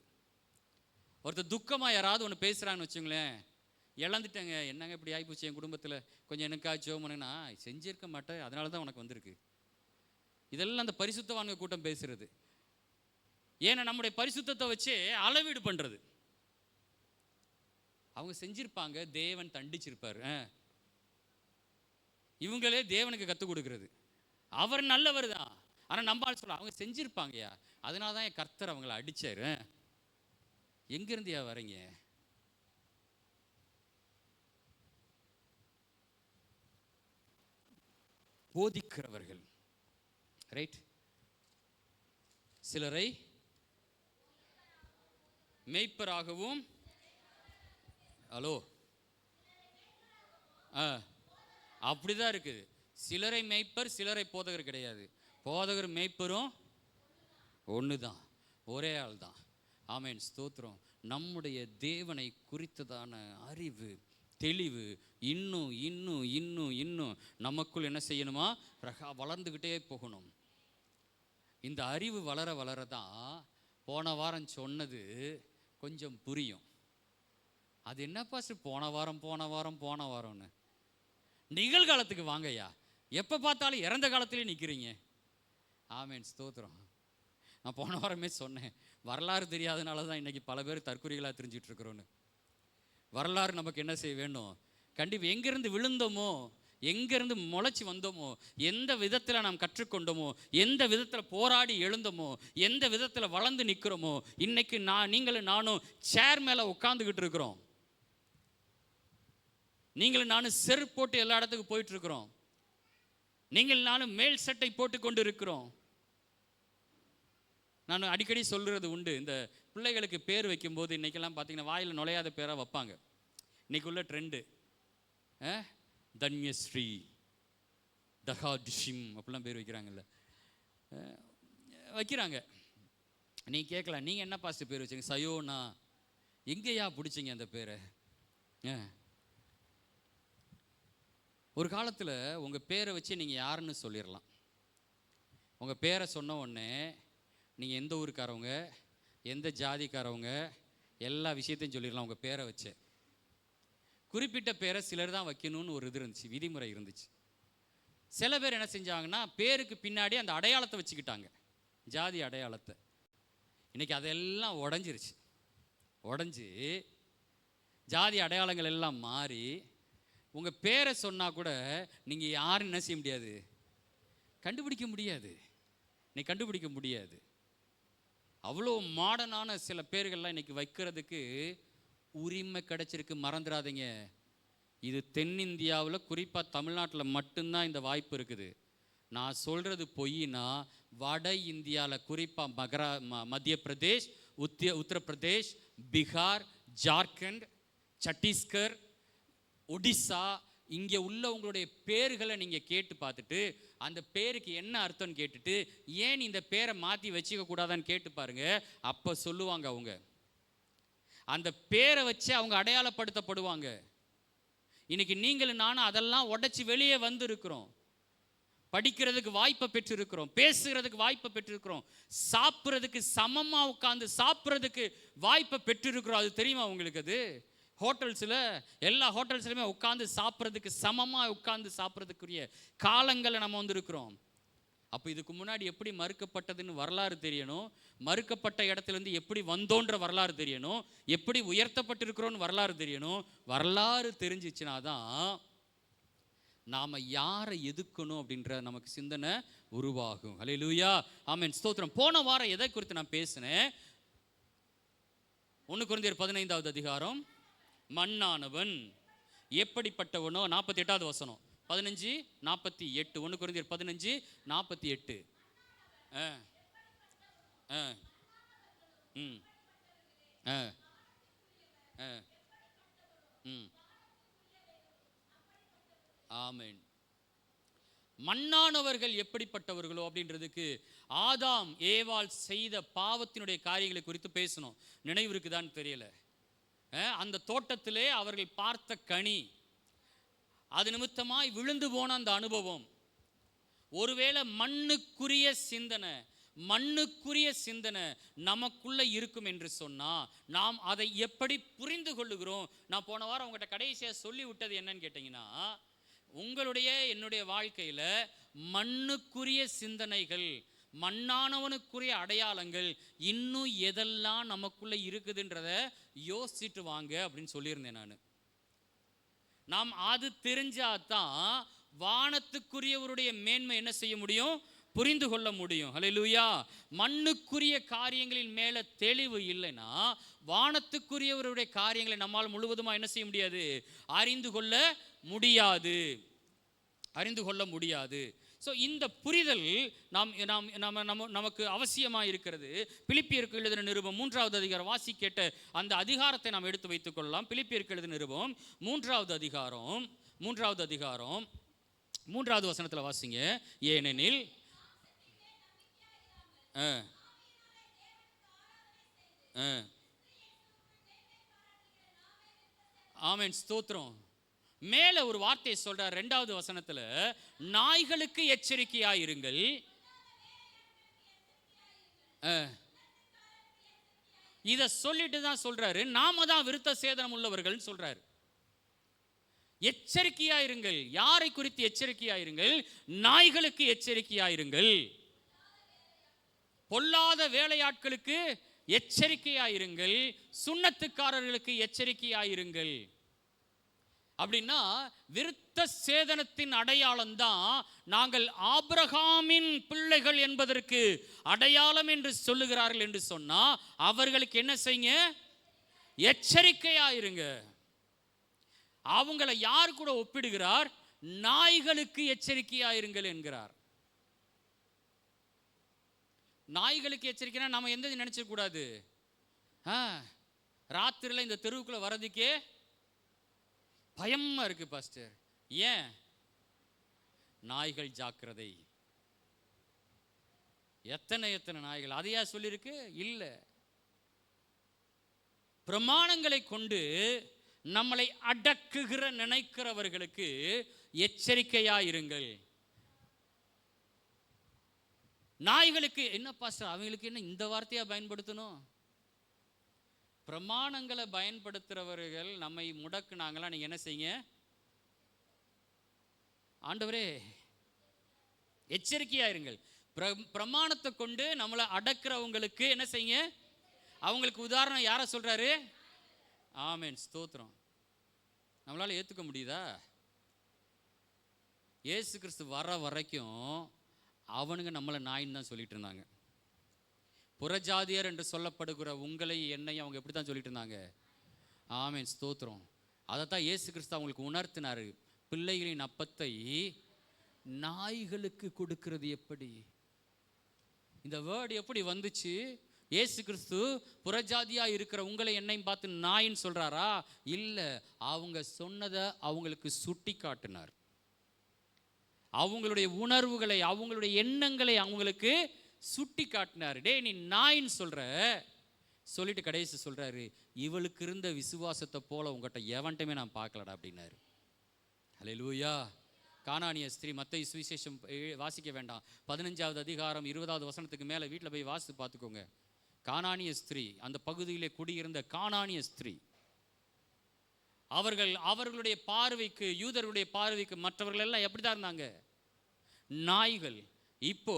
ஒருத்தர் துக்கமாக யாராவது ஒன்று பேசுகிறான்னு வச்சுங்களேன், இழந்துட்டேங்க, என்னங்க இப்படி ஆகிப்போச்சு என் குடும்பத்தில், கொஞ்சம் எனக்காச்சோ முன்னா செஞ்சிருக்க மாட்டேன், அதனால தான் உனக்கு வந்திருக்கு. இதெல்லாம் அந்த பரிசுத்தவான்க கூட்டம் பேசுறது. ஏன்னா நம்முடைய பரிசுத்தத்தை வச்சு அளவீடு பண்ணுறது. அவங்க செஞ்சிருப்பாங்க, தேவன் தண்டிச்சிருப்பார். இவங்களே தேவனுக்கு கற்றுக் கொடுக்கறது. அவர் நல்லவர் தான், ஆனால் நம்பால் சொல்ல அவங்க செஞ்சிருப்பாங்கயா, அதனால தான் என் கர்த்தர் அவங்கள அடிச்சாரு. எங்கிருந்தியா வரீங்க? போதிக்கிறவர்கள், ரைட்? சிலரை மேய்ப்பராகவும், ஹலோ, அப்படிதான் இருக்குது. சிலரை மேய்ப்பர், சிலரை போதகர் கிடையாது. போதகர் மேய்ப்பரும் ஒன்று தான், ஒரே ஆள் தான். ஆமென் ஸ்தோத்திரம். நம்முடைய தேவனை குறித்ததான அறிவு, தெளிவு இன்னும் இன்னும் இன்னும் இன்னும் நமக்குள் என்ன செய்யணுமா? வளர்ந்துக்கிட்டே போகணும். இந்த அறிவு வளர வளர தான் போன வாரம் சொன்னது கொஞ்சம் புரியும். அது என்னப்பா போன வாரம்னு நிகழ்காலத்துக்கு வாங்கய்யா. எப்போ பார்த்தாலும் இறந்த காலத்திலே நிற்கிறீங்க. ஆமென் ஸ்தோத்திரம். நான் போன வாரமே சொன்னேன், வரலாறு தெரியாதனால தான் இன்றைக்கி பல பேர் தற்கொலைகளாக தெரிஞ்சிட்டு இருக்கிறோன்னு. வரலாறு நமக்கு என்ன செய்ய வேண்டும்? கண்டிப்பாக எங்கேருந்து விழுந்தோமோ, எங்கேருந்து முளைச்சி வந்தோமோ, எந்த விதத்தில் நாம் கற்றுக்கொண்டோமோ, எந்த விதத்தில் போராடி எழுந்தோமோ, எந்த விதத்தில் வளர்ந்து நிற்கிறோமோ, இன்னைக்கு நீங்களும் நானும் சேர் மேலே உட்காந்துக்கிட்டு இருக்கிறோம். நீங்களும் நானும் செருப்பு போட்டு எல்லா இடத்துக்கும் போயிட்டு இருக்கிறோம். நீங்கள் நானும் மேல் சட்டை போட்டு கொண்டு இருக்கிறோம். நான் அடிக்கடி சொல்கிறது உண்டு, இந்த பிள்ளைகளுக்கு பேர் வைக்கும்போது இன்றைக்கெல்லாம் பார்த்தீங்கன்னா வாயில் நுழையாத பேராக வைப்பாங்க. இன்றைக்கி உள்ள ட்ரெண்டு தன்யஸ்ரீ, டஹா டிஷிம் அப்படிலாம் பேர் வைக்கிறாங்கல்ல, வைக்கிறாங்க. நீ கேட்கலாம், நீங்கள் என்ன பாஸ்டர் பேர் வச்சிங்க? சயோனா. எங்கேயா பிடிச்சிங்க அந்த பேரை? ஒரு காலத்தில் உங்கள் பேரை வச்சு நீங்கள் யாருன்னு சொல்லிடலாம். உங்கள் பேரை சொன்ன உடனே நீங்கள் எந்த ஊருக்காரவங்க, எந்த ஜாதிக்காரவங்க, எல்லா விஷயத்தையும் சொல்லிடலாம் உங்கள் பேரை வச்சு. குறிப்பிட்ட பேரை சிலர் தான் வைக்கணும்னு ஒரு இது இருந்துச்சு, விதிமுறை இருந்துச்சு. சில பேர் என்ன செஞ்சாங்கன்னா பேருக்கு பின்னாடி அந்த அடையாளத்தை வச்சுக்கிட்டாங்க, ஜாதி அடையாளத்தை. இன்றைக்கி அதெல்லாம் உடஞ்சி ஜாதி அடையாளங்கள் எல்லாம் மாறி உங்கள் பேரை சொன்னால் கூட நீங்கள் யாரும் என்ன செய்ய முடியாது, கண்டுபிடிக்க முடியாது. அவ்வளோ மாடர்னான சில பேர்கள்லாம் இன்றைக்கி வைக்கிறதுக்கு உரிமை கிடைச்சிருக்கு. மறந்துடாதீங்க, இது தென்னிந்தியாவில் குறிப்பாக தமிழ்நாட்டில் மட்டும்தான் இந்த வாய்ப்பு இருக்குது. நான் சொல்கிறது பொய்னா வட இந்தியாவில் குறிப்பாக மத்திய பிரதேஷ், உத்தரப்பிரதேஷ், பீகார், ஜார்க்கண்ட், சத்தீஸ்கர், ஒடிசா, இங்கே உள்ள உங்களுடைய பேர்களை நீங்கள் கேட்டு பார்த்துட்டு அந்த பேருக்கு என்ன அர்த்தம்னு கேட்டுட்டு ஏன் இந்த பேரை மாற்றி வச்சுக்க கூடாதான்னு கேட்டு பாருங்க. அப்போ சொல்லுவாங்க, அவங்க அந்த பேரை வச்சு அவங்க அடையாளப்படுத்தப்படுவாங்க. இன்னைக்கு நீங்களும் நானும் அதெல்லாம் உடைச்சி வெளியே வந்திருக்கிறோம். படிக்கிறதுக்கு வாய்ப்பை பெற்றிருக்கிறோம், பேசுகிறதுக்கு வாய்ப்பை பெற்றிருக்கிறோம், சாப்பிட்றதுக்கு சமமாக உட்காந்து சாப்பிட்றதுக்கு வாய்ப்பை பெற்றிருக்கிறோம். அது தெரியுமா உங்களுக்கு? அது ஹோட்டல்ஸில், எல்லா ஹோட்டல்ஸ்லையுமே உட்காந்து சாப்பிட்றதுக்கு சமமாக உட்காந்து சாப்பிட்றதுக்குரிய காலங்களை நம்ம வந்திருக்கிறோம். அப்போ இதுக்கு முன்னாடி எப்படி மறுக்கப்பட்டதுன்னு வரலாறு தெரியணும், மறுக்கப்பட்ட இடத்துலேருந்து எப்படி வந்தோன்ற வரலாறு தெரியணும், எப்படி உயர்த்தப்பட்டிருக்கிறோன்னு வரலாறு தெரியணும். வரலாறு தெரிஞ்சிச்சுனா தான் நாம் யாரை எதுக்கணும் அப்படின்ற நமக்கு சிந்தனை உருவாகும். ஹல்லேலூயா, ஆமென், ஸ்தோத்திரம். போன வாரம் எதை குறித்து நான் பேசினேன்? 1 கொரிந்தியர் 15வது அதிகாரம், மண்ணானவன் எப்படிப்பட்டவனோ, 48வது வசனம், 15:48. 1 கொரிந்தியர் 15:48. ஆமென். மண்ணானவர்கள் எப்படிப்பட்டவர்களோ அப்படின்றதுக்கு ஆதாம் ஏவாள் செய்த பாவத்தினுடைய காரியங்களை குறித்து பேசணும். நினைவு இருக்குதான்னு தெரியல. அந்த தோட்டத்திலே அவர்கள் பார்த்த கனி, அது நிமித்தமாய் விழுந்து போன அந்த அனுபவம், ஒருவேளை மண்ணுக்குரிய சிந்தனை நமக்குள்ள இருக்கும் என்று சொன்னா நாம் அதை எப்படி புரிந்து கொள்ளுகிறோம்? நான் போன வாரம் உங்கள்கிட்ட கடைசியாக சொல்லி விட்டது என்னன்னு கேட்டீங்கன்னா, உங்களுடைய என்னுடைய வாழ்க்கையில மண்ணுக்குரிய சிந்தனைகள், மண்ணானவனுக்குரிய அடையாளங்கள் இன்னும் எதெல்லாம் நமக்குள்ள இருக்குதுன்றத யோசிச்சுட்டு வாங்க அப்படின்னு சொல்லியிருந்தேன். நாம் அது தெரிஞ்சாதான் வானத்துக்குரியவருடைய மேன்மை என்ன செய்ய முடியும், புரிந்து கொள்ள முடியும். ஹல்லேலூயா. மண்ணுக்குரிய காரியங்களின் மேல தெளிவு இல்லைன்னா வானத்துக்குரியவருடைய காரியங்களை நம்மால் முழுவதுமாக என்ன செய்ய முடியாது, அறிந்து கொள்ள முடியாது. ஸோ இந்த புரிதல் நமக்கு அவசியமாக இருக்கிறது. பிலிப்பியருக்கு எழுதின நிருபம் 3வது அதிகாரம், வாசி கேட்ட அந்த அதிகாரத்தை நாம் எடுத்து வைத்துக் கொள்ளலாம். பிலிப்பியருக்கு எழுதின நிருபம் 3வது அதிகாரம் 3வது வசனத்தில் வாசிங்க. ஏனெனில் ஆமென், ஸ்தோத்திரம். மேல ஒரு வார்த்தையை சொல்றார் 2வது வசனத்துல, நாய்களுக்கு எச்சரிக்கையாயிருங்கள். இத சொல்லிட்டு தான் சொல்றாரு, நாம தான் விருத்த சேதனம் உள்ளவர்கள் சொல்றாரு. எச்சரிக்கையாயிருங்கள். யாரை குறித்து எச்சரிக்கையாயிருங்கள்? நாய்களுக்கு எச்சரிக்கையாயிருங்கள். பொல்லாத வேலையாட்களுக்கு எச்சரிக்கையாயிருங்கள், சுண்ணத்துக்காரர்களுக்கு எச்சரிக்கையாயிருங்கள். அப்படின்னா விருத்த சேதனத்தின் அடையாளம் தான் நாங்கள் ஆபிரகாமின் பிள்ளைகள் என்பதற்கு அடையாளம் என்று சொல்லுகிறார்கள் என்று சொன்னா அவர்களுக்கு என்ன செய்யுங்க, எச்சரிக்கையாயிருங்க. அவங்கள யார் கூட ஒப்பிடுகிறார்? நாய்களுக்கு எச்சரிக்கையாயிருங்கள் என்கிறார். நாய்களுக்கு எச்சரிக்கைனா நம்ம எந்த நினைச்சிட கூடாது, ராத்திரில இந்த தெருவுக்குள்ள வர்றதுக்கே பயமா இருக்கு பாஸ்டர். ஏன்? நாய்கள் ஜாக்கிரதை. எத்தனை எத்தனை நாய்கள், அதையா சொல்லியிருக்கு? இல்லை. பிரமாணங்களை கொண்டு நம்மளை அடக்குகிற நினைக்கிறவர்களுக்கு எச்சரிக்கையாயிருங்கள். நாய்களுக்கு என்ன பாஸ்டர், அவங்களுக்கு என்ன இந்த வார்த்தையா பயன்படுத்தணும்? பிரமாணங்களை பயன்படுத்துகிறவர்கள் நம்மை முடக்குனாங்களா, நீங்க என்ன செய்யுங்க? ஆண்டவரே எச்சரிக்கையாயிருங்கள். பிரமாணத்தை கொண்டு நம்மளை அடக்கிறவங்களுக்கு என்ன செய்யுங்க? அவங்களுக்கு உதாரணம் யாரை சொல்றாரு? ஆமென், ஸ்தோத்திரம். நம்மளால ஏற்றுக்க முடியுதா? இயேசு கிறிஸ்து வர வரைக்கும் அவனுங்க நம்மளை நாயின்னு தான் சொல்லிட்டு இருந்தாங்க. புறஜாதியர் என்று சொல்லப்படுகிற உங்களை என்னையும் அவங்க எப்படி தான் சொல்லிட்டு இருந்தாங்க? ஆமென், ஸ்தோத்திரம். அதைத்தான் இயேசு கிறிஸ்து அவங்களுக்கு உணர்த்தினாரு. பிள்ளைகளின் அப்பத்தை நாய்களுக்கு கொடுக்கிறது எப்படி? இந்த வேர்டு எப்படி வந்துச்சு? இயேசு கிறிஸ்து புறஜாதியா இருக்கிற உங்களை என்னையும் பார்த்து நாயின்னு சொல்றாரா? இல்லை, அவங்க சொன்னதை அவங்களுக்கு சுட்டி காட்டினார். அவங்களுடைய உணர்வுகளை, அவங்களுடைய எண்ணங்களை அவங்களுக்கு சுட்டி காட்டினார். டே நீ நாயின்னு சொல்ற சொல்லிட்டு கடைசி சொல்றாரு, இவளுக்கு இருந்த விசுவாசத்தை போல உங்கள்கிட்ட எவன்ட்டுமே நான் பார்க்கலடா அப்படின்னாரு. ஹல்லேலூயா. கானானிய ஸ்திரீ, மத்தேயு சுவிசேஷம் வாசிக்க வேண்டாம், 15வது அதிகாரம் 20வது வசனத்துக்கு மேலே வீட்டில் போய் வாசித்து பார்த்துக்கோங்க. கானானிய ஸ்திரீ, அந்த பகுதியிலே குடியிருந்த கானானிய ஸ்திரீ, அவர்களுடைய பார்வைக்கு, யூதர்களுடைய பார்வைக்கு மற்றவர்கள் எல்லாம் எப்படி தான் இருந்தாங்க? நாய்கள். இப்போ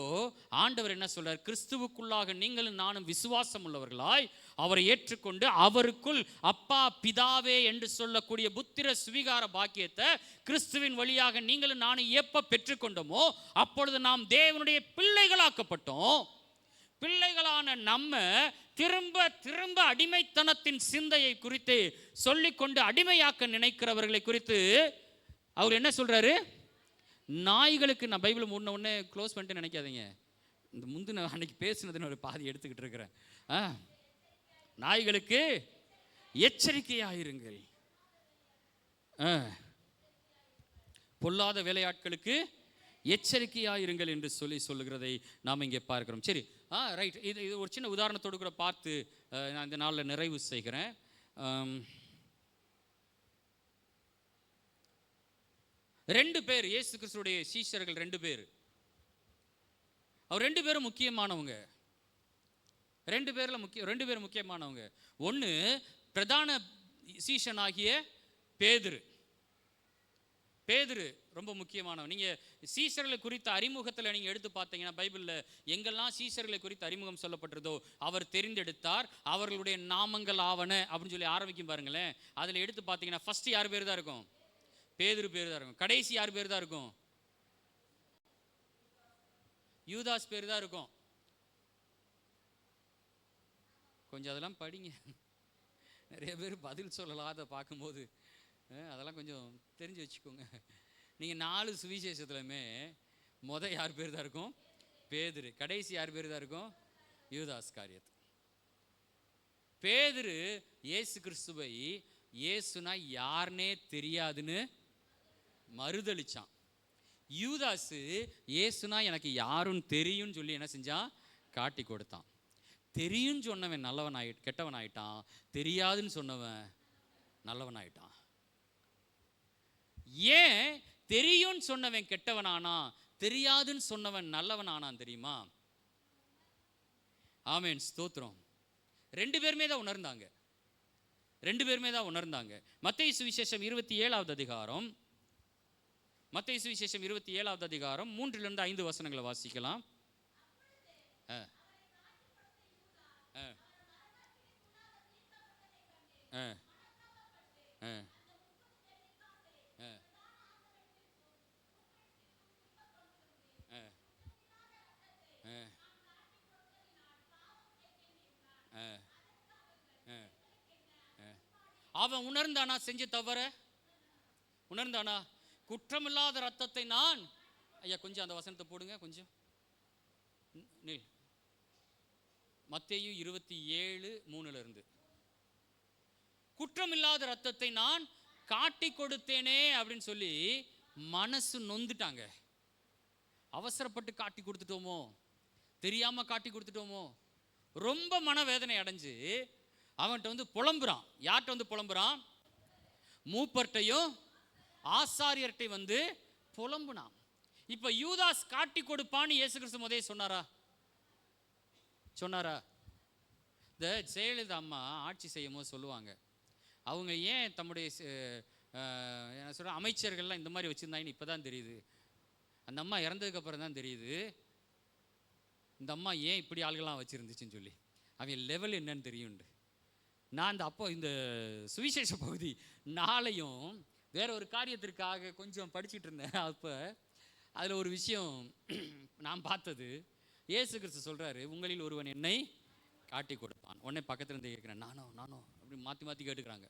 ஆண்டவர் என்ன சொல்றார்? கிறிஸ்துவுக்குள்ளாக நீங்களும் நானும் விசுவாசம் உள்ளவர்களாய் அவரை ஏற்றுக்கொண்டு அவருக்குள் அப்பா பிதாவே என்று சொல்லக்கூடிய புத்திர சுவிகார பாக்கியத்தை கிறிஸ்துவின் வழியாக நீங்களும் நானும் எப்ப பெற்றுக்கொண்டோமோ அப்பொழுது நாம் தேவனுடைய பிள்ளைகளாக்கப்பட்டோம். பிள்ளைகளான நம்ம திரும்ப திரும்ப அடிமைத்தனத்தின் சிந்தையை குறித்து சொல்லிக்கொண்டு அடிமையாக்க நினைக்கிறவர்களை குறித்து அவர் என்ன சொல்றாரு? நாய்களுக்கு, நான் பைபிள் முன்ன உடனே க்ளோஸ் பண்ணிட்டு நினைக்காதீங்க, இந்த முந்தின அன்னைக்கு பேசினதுன்னு ஒரு பாதி எடுத்துக்கிட்டு இருக்கிறேன். நாய்களுக்கு எச்சரிக்கையாயிருங்கள், பொல்லாத வேலையாட்களுக்கு எச்சரிக்கையாயிருங்கள் என்று சொல்லுகிறதை நாம் இங்கே பார்க்கிறோம். சரி, ரைட். இது ஒரு சின்ன உதாரணத்தோடு கூட பார்த்து நான் இந்த நாளில் நிறைவு செய்கிறேன். ரெண்டு பேர், இயேசு கிறிஸ்துடைய சீஷர்கள் ரெண்டு பேர். அவர் ரெண்டு பேரும் முக்கியமானவங்க. ரெண்டு பேர் முக்கியமானவங்க. ஒன்று பிரதான சீஷனாகிய பேதுரு. பேதுரு ரொம்ப முக்கியமானவன். நீங்கள் சீஷர்களை குறித்த அறிமுகத்தில் நீங்கள் எடுத்து பார்த்தீங்கன்னா பைபிளில் எங்கெல்லாம் சீஷர்களை குறித்த அறிமுகம் சொல்லப்பட்டிருந்தோ அவர் தெரிந்தெடுத்தார், அவர்களுடைய நாமங்கள் ஆவன அப்படின்னு சொல்லி ஆரம்பிக்கும் பாருங்களேன். அதில் எடுத்து பார்த்தீங்கன்னா ஃபர்ஸ்ட் யார் பேர் தான் இருக்கும்? பேதுரு பேர் தான் இருக்கும். கடைசி யார் பேர் தான் இருக்கும்? யூதாஸ் பேர் தான் இருக்கும். கொஞ்சம் அதெல்லாம் படிங்க. நிறைய பேர் பதில் சொல்லலாம் அதை பார்க்கும்போது, அதெல்லாம் கொஞ்சம் தெரிஞ்சு வச்சுக்கோங்க. நீங்கள் 4 சுவிசேஷத்துலையுமே யார் பேர் தான் இருக்கும்? பேதுரு. கடைசி யார் பேர் தான் இருக்கும்? யூதாஸ் காரியத். பேதுரு இயேசு கிறிஸ்துவை இயேசுனா யாருன்னே தெரியாதுன்னு மறுதளிச்சான். யூதாசு இயேசுனா எனக்கு யாரும் தெரியும்னு சொல்லி என்ன செஞ்சான்? காட்டி கொடுத்தான். தெரியும்னு சொன்னவன் கெட்டவன் ஆயிட்டான், தெரியாதுன்னு சொன்னவன் நல்லவன் ஆயிட்டான். ஏன் தெரியும்னு சொன்னவன் கெட்டவனானா, தெரியாதுன்னு சொன்னவன் நல்லவன் ஆனான் தெரியுமா? ஆமென், ஸ்தோத்திரம். ரெண்டு பேருமே தான் உணர்ந்தாங்க. மத்தேயு சுவிசேஷம் 27வது அதிகாரம், மத்தேயு சுவிசேஷம் 27வது அதிகாரம் 3லிருந்து 5 வசனங்களை வாசிக்கலாம். அவன் உணர்ந்தானா செஞ்ச தவற? உணர்ந்தானா? குற்றமில்லாத ரத்தத்தை நான், ஐயா கொஞ்சம் அந்த வசனத்தை போடுங்க கொஞ்சம். மத்தேயு 27:3 குற்றமில்லாத ரத்தத்தை நான் காட்டி கொடுத்தேனே அப்படின்னு சொல்லி மனசு நொந்துட்டாங்க. அவசரப்பட்டு காட்டி கொடுத்துட்டோமோ, தெரியாம காட்டி கொடுத்துட்டோமோ, ரொம்ப மனவேதனை அடைஞ்சு அவன்கிட்ட வந்து புலம்புறான். யார்கிட்ட வந்து புலம்புறான்? மூப்பர்ட்டையும் ஆசாரியர்கிட்டையும் வந்து புலம்புனான். இப்ப யூதாஸ் காட்டி கொடுப்பான்னு இயேசு கிறிஸ்து முதலே சொன்னாரா? இந்த ஜெயலலிதா அம்மா ஆட்சி செய்யும் போது சொல்லுவாங்க, அவங்க ஏன் தம்முடைய என்ன சொல்ற அமைச்சர்கள்லாம் இந்த மாதிரி வச்சுருந்தாங்கன்னு இப்போ தான் தெரியுது. அந்த அம்மா இறந்ததுக்கப்புறம் தான் தெரியுது இந்த அம்மா ஏன் இப்படி ஆள்கள்லாம் வச்சுருந்துச்சுன்னு சொல்லி. அவன் லெவல் என்னன்னு தெரியும்ண்டு. நான் இந்த சுவிசேஷ பகுதி நாளையும் வேற ஒரு காரியத்திற்காக கொஞ்சம் படிச்சுட்டு இருந்தேன். அப்போ அதில் ஒரு விஷயம் நான் பார்த்தது, இயேசு கிறிஸ்து சொல்கிறாரு, உங்களில் ஒருவன் என்னை காட்டி கொடுப்பான். உடனே பக்கத்துல இருந்து கேட்குறேன், நானோ அப்படி மாற்றி கேட்டுக்கிறாங்க.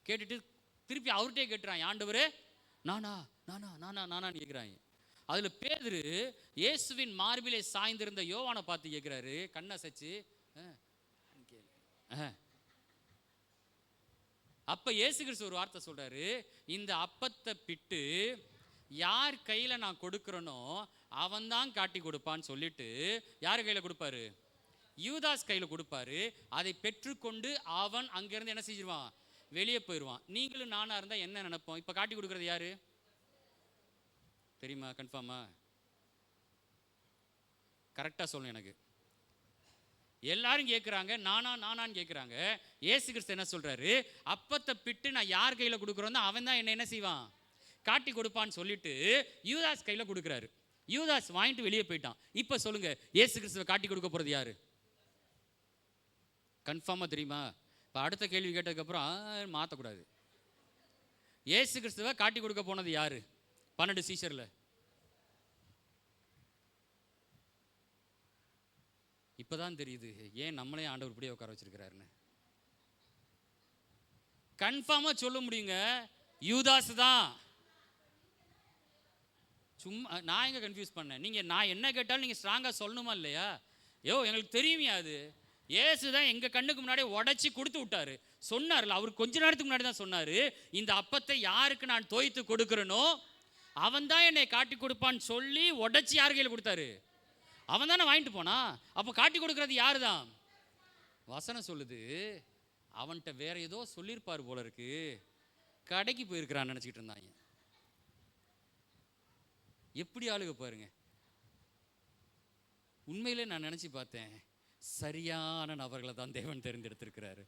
கேட்டுட்டு திருப்பி அவர்கிட்டே கேட்டுறான், ஆண்டவரே நானான்னு கேட்குறாங்க. அதில் பேதுரு இயேசுவின் மார்பிலே சாய்ந்திருந்த யோவானை பார்த்து கேட்குறாரு, கண்ணசைச்சு. அப்போ இயேசு கிறிஸ்து ஒரு வார்த்தை சொல்கிறாரு, இந்த அப்பத்தை பிட்டு யார் கையில் நான் கொடுக்குறேனோ அவன் தான் காட்டி கொடுப்பான்னு சொல்லிட்டு யார் கையில் கொடுப்பாரு? யூதாஸ் கையில் கொடுப்பாரு. அதை பெற்றுக்கொண்டு அவன் அங்கேருந்து என்ன செஞ்சிருவான்? வெளியே போயிடுவான். நீங்களும் நானாக இருந்தால் என்ன நினைப்போம்? இப்போ காட்டி கொடுக்குறது யாரு தெரியுமா? கன்ஃபார்மா கரெக்டாக சொல்லணும். எனக்கு எல்லாரும் கேட்குறாங்க, நானான்னு கேட்குறாங்க. இயேசு கிறிஸ்து என்ன சொல்கிறாரு? அப்பத்தை பிட்டு நான் யார் கையில் கொடுக்குறோன்னா அவன் தான் என்ன செய்வான்? காட்டி கொடுப்பான்னு சொல்லிட்டு யூதாஸ் கையில் கொடுக்குறாரு. யூதாஸ் வாங்கிட்டு வெளியே போயிட்டான். இப்போ சொல்லுங்க, இயேசு கிறிஸ்துவை காட்டி கொடுக்க போகிறது யாரு? கன்ஃபார்மாக தெரியுமா? இப்போ அடுத்த கேள்வி கேட்டதுக்கப்புறம் மாற்றக்கூடாது. இயேசு கிறிஸ்துவை காட்டி கொடுக்க போனது யாரு? 12 சீஷர்ல. இப்போதான் தெரியுது ஏன் நம்மளே ஆண்டவர் இப்படியே உட்கார வச்சிருக்கிறாருன்னு. கன்ஃபார்மாக சொல்ல முடியுங்க, யூதாஸ் தான். சும்மா நான் எங்கே கன்ஃபியூஸ் பண்ணேன்? நான் என்ன கேட்டாலும் நீங்கள் ஸ்ட்ராங்காக சொல்லணுமா இல்லையா? எங்களுக்கு தெரியுமே, அது இயேசு தான் எங்கள் கண்ணுக்கு முன்னாடி உடச்சி கொடுத்து விட்டாரு. சொன்னார்ல, அவர் கொஞ்ச நேரத்துக்கு முன்னாடி தான் சொன்னார், இந்த அப்பத்தை யாருக்கு நான் தோய்த்து கொடுக்குறேனோ அவன் தான் என்னை காட்டி கொடுப்பான்னு சொல்லி உடச்சி யார் கையில் கொடுத்தாரு? அவன் தானே வாங்கிட்டு போனா. அப்போ காட்டி கொடுக்கறது யாரு தான்? வசனம் சொல்லுது, அவன்கிட்ட வேற ஏதோ சொல்லியிருப்பார் போல இருக்கு, கடைக்கு போயிருக்கிறான்னு நினச்சிக்கிட்டு இருந்தாங்க. எப்படி ஆளுக பாருங்க. உண்மையிலே நான் நினச்சி பார்த்தேன், சரியான நபர்களை தான் தேவன் தெரிந்தெடுத்திருக்கிறாரு.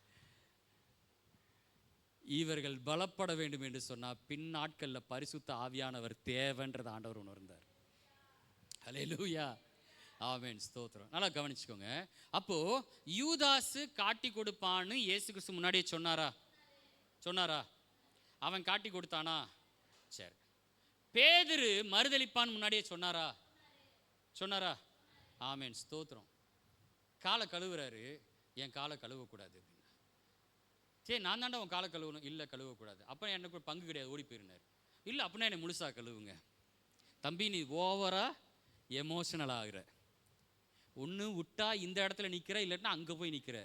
இவர்கள் பலப்பட வேண்டும் என்று சொன்னால் பின் நாட்களில் பரிசுத்த ஆவியானவர் தேவன்றதை ஆண்டவர் உணர்ந்தார். ஹல்லேலூயா, ஆமென், ஸ்தோத்திரம். நல்லா கவனிச்சுக்கோங்க. அப்போ யூதாசு காட்டி கொடுப்பான்னு இயேசு கிறிஸ்து முன்னாடியே சொன்னாரா? அவன் காட்டி கொடுத்தானா? சரி. பேதுரு மறுதலிப்பான்னு முன்னாடியே சொன்னாரா? ஆமென், ஸ்தோத்திரம். காலை கழுவுறாரு, என் காலை கழுவக்கூடாது அப்படின்னா. சரி, நான் தாண்டா உன் காலை கழுவணும். இல்லை, கழுவக்கூடாது. அப்போ எனக்கு ஒரு பங்கு கிடையாது, ஓடி போயிருந்தார். இல்லை, அப்படின்னா என்னை முழுசாக கழுவுங்க. தம்பி, நீ ஓவரா எமோஷனல் ஆகுற. ஒன்று விட்டா இந்த இடத்துல நிற்கிற, இல்லைன்னா அங்கே போய் நிற்கிற.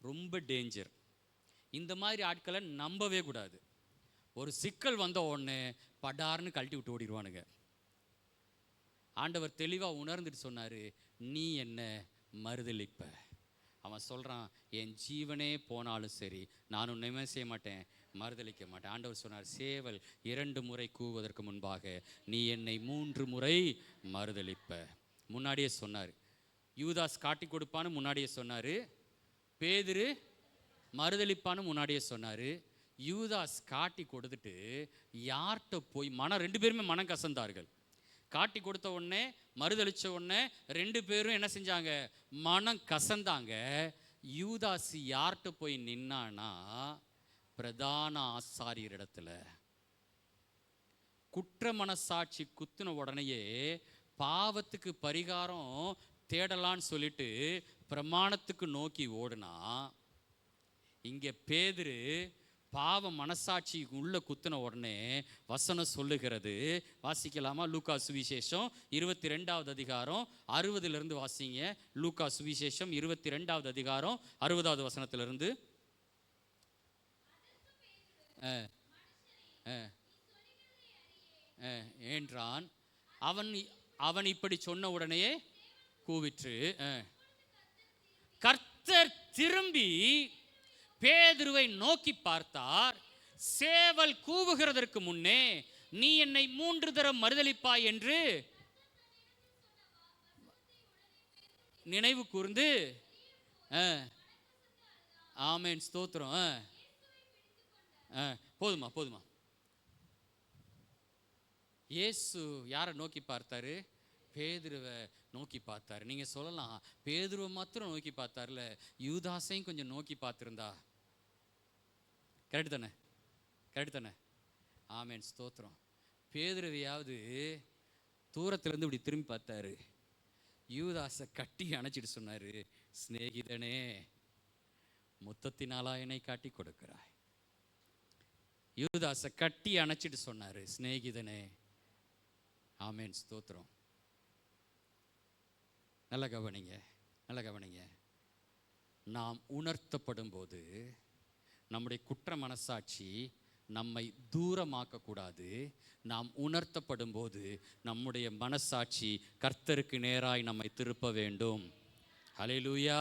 ரொம்ப டேஞ்சர். இந்த மாதிரி ஆட்களை நம்பவே கூடாது. ஒரு சிக்கல் வந்த உடனே படார்னு கழட்டி விட்டு ஓடிடுவானுங்க. ஆண்டவர் தெளிவாக உணர்ந்துட்டு சொன்னார், நீ என்ன மறுதலிப்ப. அவன் சொல்கிறான், என் ஜீவனே போனாலும் சரி நான் ஒன்றுமே செய்ய மாட்டேன், மறுதலிக்க மாட்டேன். ஆண்டவர் சொன்னார், சேவல் 2 முறை கூவதற்கு முன்பாக நீ என்னை 3 முறை மறுதலிப்ப. முன்னாடியே சொன்னார். யூதாஸ் காட்டி கொடுப்பான்னு முன்னாடியே சொன்னார். பேதுரு மறுதலிப்பான்னு முன்னாடியே சொன்னார். யூதாஸ் காட்டி கொடுத்துட்டு யார்கிட்ட போய் 2 பேருமே மனம் கசந்தார்கள். காட்டி கொடுத்த உடனே மறுதளித்த உடனே 2 பேரும் என்ன செஞ்சாங்க? மனம் கசந்தாங்க. யூதாஸ் யார்கிட்ட போய் நின்னானா? பிரதான ஆசாரியர் இடத்துல. குற்ற மனசாட்சி குத்துன உடனேயே பாவத்துக்கு பரிகாரம் தேடலான்னு சொல்லிட்டு பிரமாணத்துக்கு நோக்கி ஓடுனா, இங்கே பேதுரு பாவ மனசாட்சி உள்ள குத்தின உடனே வசனம் சொல்லுகிறது. வாசிக்கலாமா? லூக்கா சுவிசேஷம் 22வது அதிகாரம் 60 வாசிங்க. லூக்கா சுவிசேஷம் 22வது அதிகாரம் 60வது வசனத்திலிருந்து. என்றான். அவன் அவன் இப்படி சொன்ன உடனே கூவிற்று. கர்த்தர் திரும்பி பேதுருவை நோக்கி பார்த்தார். சேவல் கூவுகிறதற்கு முன்னே நீ என்னை 3 தரம் மறுதலிப்பாய் என்று நினைவு கூர்ந்து, ஆமென், ஸ்தோத்திரம். போதுமா போதுமா. இயேசு யாரை நோக்கி பார்த்தாரு? பேதுருவை நோக்கி பார்த்தாரு. நீங்க சொல்லலாம், பேதுருவை மாத்திரம் நோக்கி பார்த்தார்ல, யூதாசையும் கொஞ்சம் நோக்கி பார்த்திருந்தா. கரெக்ட் தானே? கரெக்ட் தானே? ஆமென், ஸ்தோத்திரம். பேதுருவையாவது தூரத்திலிருந்து இப்படி திரும்பி பார்த்தாரு. யூதாசை கட்டி அணைச்சிட்டு சொன்னாரு, சிநேகிதனே, முத்தத்தினாலா என்னை காட்டி கொடுக்கிறாய். யூதாசை கட்டி அணைச்சிட்டு சொன்னாரு, சிநேகிதனே. ஆமென், ஸ்தோத்திரம். நல்ல கவனிங்க, நல்ல கவனிங்க. நாம் உணர்த்தப்படும் போது நம்முடைய குற்ற மனசாட்சி நம்மை தூரமாக்க கூடாது. நாம் உணர்த்தப்படும் போது நம்முடைய மனசாட்சி கர்த்தருக்கு நேராய் நம்மை திருப்ப வேண்டும். ஹல்லேலூயா.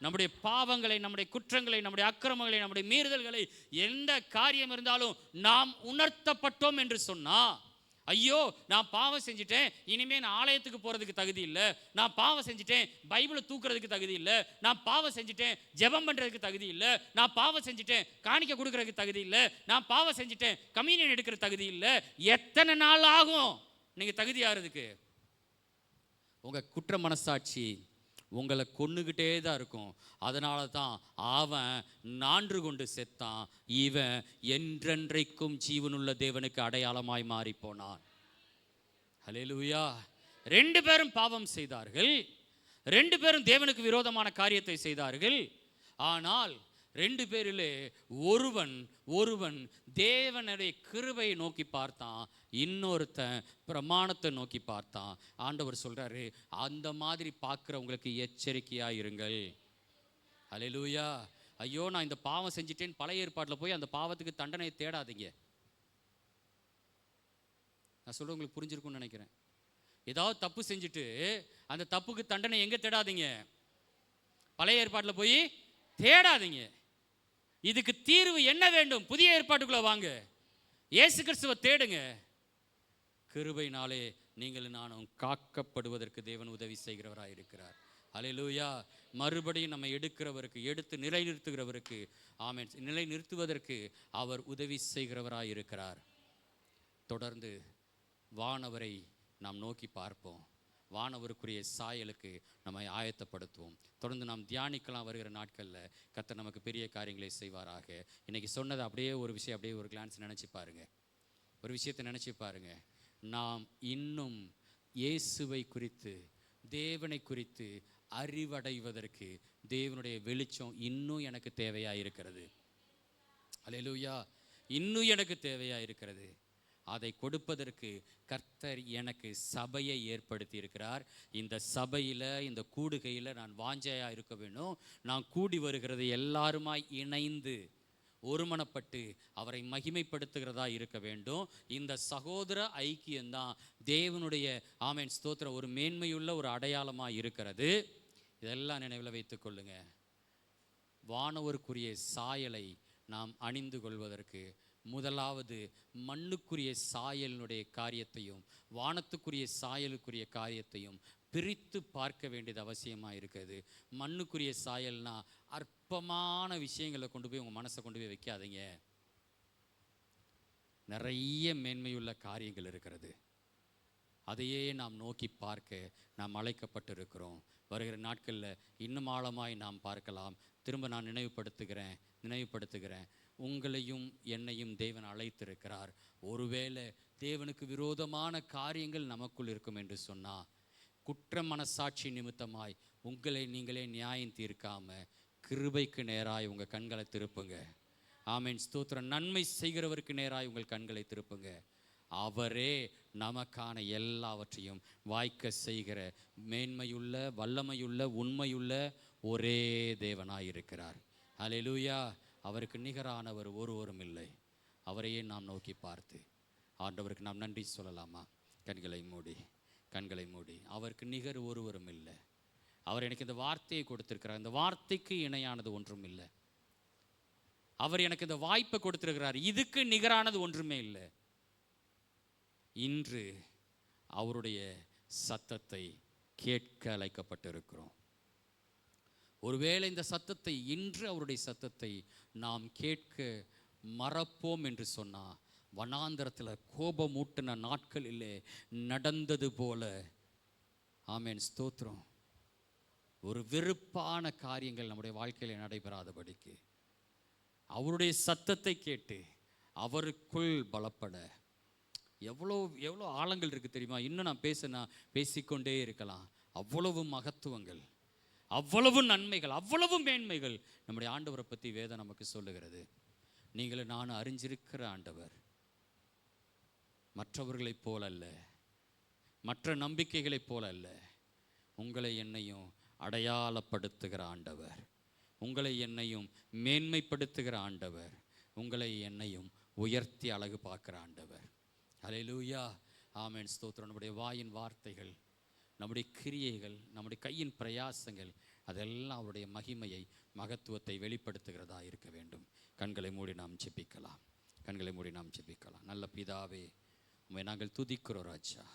நம்முடைய பாவங்களை, நம்முடைய குற்றங்களை, நம்முடைய அக்கிரமங்களை, நம்முடைய மீறுதல்களை, எந்த காரியம் இருந்தாலும் நாம் உணர்த்தப்பட்டோம் என்று சொன்னா, ஐயோ நான் பாவம் செஞ்சுட்டேன், இனிமேல் நான் ஆலயத்துக்கு போகிறதுக்கு தகுதி இல்லை, நான் பாவம் செஞ்சுட்டேன், பைபிளை தூக்குறதுக்கு தகுதி இல்லை, நான் பாவம் செஞ்சுட்டேன், ஜெபம் பண்ணுறதுக்கு தகுதி இல்லை, நான் பாவம் செஞ்சுட்டேன், காணிக்க கொடுக்கறதுக்கு தகுதி இல்லை, நான் பாவம் செஞ்சுட்டேன், கம்யூனியன் எடுக்கிற தகுதி இல்லை. எத்தனை நாள் ஆகும் நீங்கள் தகுதி ஆகிறதுக்கு? உங்கள் குற்ற மனசாட்சி உங்களை கொன்னுக்கிட்டே தான் இருக்கும். அதனால தான் அவன் 4 கொண்டு செத்தான், இவன் என்றென்றைக்கும் ஜீவனுள்ள தேவனுக்கு அடையாளமாய் மாறி போனான். ஹல்லேலூயா. 2 பேரும் பாவம் செய்தார்கள், 2 பேரும் தேவனுக்கு விரோதமான காரியத்தை செய்தார்கள். ஆனால் 2 பேரிலே ஒருவன் தேவனுடைய கிருபையை நோக்கி பார்த்தான், இன்னொருத்தன் பிரமாணத்தை நோக்கி பார்த்தான். ஆண்டவர் சொல்றாரு, அந்த மாதிரி பார்க்குறவங்களுக்கு எச்சரிக்கையா இருங்கள். ஹல்லேலூயா. ஐயோ நான் இந்த பாவம் செஞ்சிட்டேன்னு பழைய ஏற்பாட்டில் போய் அந்த பாவத்துக்கு தண்டனை தேடாதீங்க. நான் சொல்ற உங்களுக்கு புரிஞ்சிருக்கும்னு நினைக்கிறேன். ஏதாவது தப்பு செஞ்சுட்டு அந்த தப்புக்கு தண்டனை எங்க தேடாதீங்க? பழைய ஏற்பாட்டில் போய் தேடாதீங்க. இதுக்கு தீர்வு என்ன வேண்டும்? புதிய ஏற்பாட்டுக்குள்ள வாங்க, இயேசு கிறிஸ்துவை தேடுங்க. கிருபையினாலே நீங்கள் நானும் காக்கப்படுவதற்கு தேவன் உதவி செய்கிறவராக இருக்கிறார். ஹல்லேலூயா. மறுபடியும் நம்ம எடுத்து நிலைநிறுத்துகிறவருக்கு, ஆமென், நிலைநிறுத்துவதற்கு அவர் உதவி செய்கிறவராக இருக்கிறார். தொடர்ந்து வானவரை நாம் நோக்கி பார்ப்போம். வானவருக்குரிய சாயலுக்கு நம்மை ஆயத்தப்படுத்துவோம். தொடர்ந்து நாம் தியானிக்கலாம். வருகிற நாட்களில் கர்த்தர் நமக்கு பெரிய காரியங்களை செய்வாராக. இன்னைக்கு சொன்னதை அப்படியே ஒரு விஷயம் அப்படியே ஒரு கிளான்ஸ் நினச்சி பாருங்க, ஒரு விஷயத்தை நினச்சி பாருங்க. நாம் இன்னும் இயேசுவை குறித்து, தேவனை குறித்து அறிவடைவதற்கு தேவனுடைய வெளிச்சம் இன்னும் எனக்கு தேவையாக இருக்கிறது. ஹல்லேலூயா. இன்னும் எனக்கு தேவையாக இருக்கிறது. அதை கொடுப்பதற்கு கர்த்தர் எனக்கு சபையை ஏற்படுத்தி இருக்கிறார். இந்த சபையில், இந்த கூடுகையில் நான் வாஞ்சையாக இருக்க வேணும். நான் கூடி வருகிறது எல்லாருமாய் இணைந்து ஒருமனப்பட்டு அவரை மகிமைப்படுத்துகிறதா இருக்க வேண்டும். இந்த சகோதர ஐக்கியம்தான் தேவனுடைய, ஆமென், ஸ்தோத்திர, ஒரு மேன்மையுள்ள ஒரு அடையாளமாக இருக்கிறது. இதெல்லாம் நினைவில் வைத்துக் கொள்ளுங்க. வானவருக்குரிய சாயலை நாம் அணிந்து கொள்வதற்கு முதலாவது மண்ணுக்குரிய சாயலினுடைய காரியத்தையும் வானத்துக்குரிய சாயலுக்குரிய காரியத்தையும் பிரித்து பார்க்க வேண்டியது அவசியமாக இருக்குது. மண்ணுக்குரிய சாயல்னா அற்பமான விஷயங்களை கொண்டு போய் உங்கள் மனசை கொண்டு போய் வைக்காதீங்க. நிறைய மேன்மையுள்ள காரியங்கள் இருக்கிறது. அதையே நாம் நோக்கி பார்க்க நாம் அழைக்கப்பட்டிருக்கிறோம். வருகிற நாட்களில் இன்னும் ஆழமாய் நாம் பார்க்கலாம். திரும்ப நான் நினைவுபடுத்துகிறேன், உங்களையும் என்னையும் தேவன் அழைத்திருக்கிறார். ஒருவேளை தேவனுக்கு விரோதமான காரியங்கள் நமக்குள் இருக்கும் என்று சொன்னால், குற்ற மனசாட்சி நிமித்தமாய் உங்களை நீங்களே நியாயம் தீர்க்காம கிருபைக்கு நேராய் உங்கள் கண்களை திருப்புங்க. ஆமென், ஸ்தோத்திரம். நன்மை செய்கிறவருக்கு நேராய் உங்கள் கண்களை திருப்புங்க. அவரே நமக்கான எல்லாவற்றையும் வாய்க்க செய்கிற மேன்மையுள்ள, வல்லமையுள்ள, உண்மையுள்ள ஒரே தேவனாயிருக்கிறார். ஹல்லேலூயா. அவருக்கு நிகரானவர் ஒருவரும் இல்லை. அவரையே நாம் நோக்கி பார்த்து ஆண்டவருக்கு நாம் நன்றி சொல்லலாமா? கண்களை மூடி கண்களை மூடி. அவருக்கு நிகர் ஒருவரும் இல்லை. அவர் எனக்கு இந்த வார்த்தையை கொடுத்திருக்கிறார். இந்த வார்த்தைக்கு இணையானது ஒன்றும் இல்லை. அவர் எனக்கு இந்த வாய்ப்பை கொடுத்திருக்கிறார். இதுக்கு நிகரானது ஒன்றுமே இல்லை. இன்று அவருடைய சத்தத்தை கேட்க அழைக்கப்பட்டிருக்கிறோம். ஒருவேளை இந்த சத்தத்தை, இன்று அவருடைய சத்தத்தை நாம் கேட்க மறப்போம் என்று சொன்னால், வனாந்தரத்தில் கோபமூட்டின நாட்களிலே நடந்தது போல, ஆமென், ஸ்தோத்திரம், ஒரு வெறுப்பான காரியங்கள் நம்முடைய வாழ்க்கையில் நடைபெறாதபடிக்கு அவருடைய சத்தத்தை கேட்டு அவருக்குள் பலப்பட எவ்வளோ எவ்வளோ ஆழங்கள் இருக்குது தெரியுமா? இன்னும் நான் பேசிக்கொண்டே இருக்கலாம். அவ்வளவு மகத்துவங்கள், அவ்வளவு நன்மைகள், அவ்வளவு மேன்மைகள் நம்முடைய ஆண்டவரை பற்றி வேதம் நமக்கு சொல்லுகிறது. நீங்களும் நானும் அறிஞ்சிருக்கிற ஆண்டவர் மற்றவர்களைப் போல அல்ல, மற்ற நம்பிக்கைகளைப் போல அல்ல. உங்களை என்னையும் அடையாளப்படுத்துகிற ஆண்டவர், உங்களை என்னையும் மேன்மைப்படுத்துகிற ஆண்டவர், உங்களை என்னையும் உயர்த்தி அழகு பார்க்குற ஆண்டவர். ஹல்லேலூயா, ஆமென், ஸ்தோத்திரம். நம்முடைய வாயின் வார்த்தைகள், நம்முடைய கிரியைகள், நம்முடைய கையின் பிரயாசங்கள், அதெல்லாம் அவருடைய மகிமையை, மகத்துவத்தை வெளிப்படுத்துகிறதா இருக்க வேண்டும். கண்களை மூடி நாம் ஜெபிக்கலாம். கண்களை மூடி நாம் ஜெபிக்கலாம். நல்ல பிதாவே, உம்மை நாங்கள் துதிக்கிறோம் ராஜா,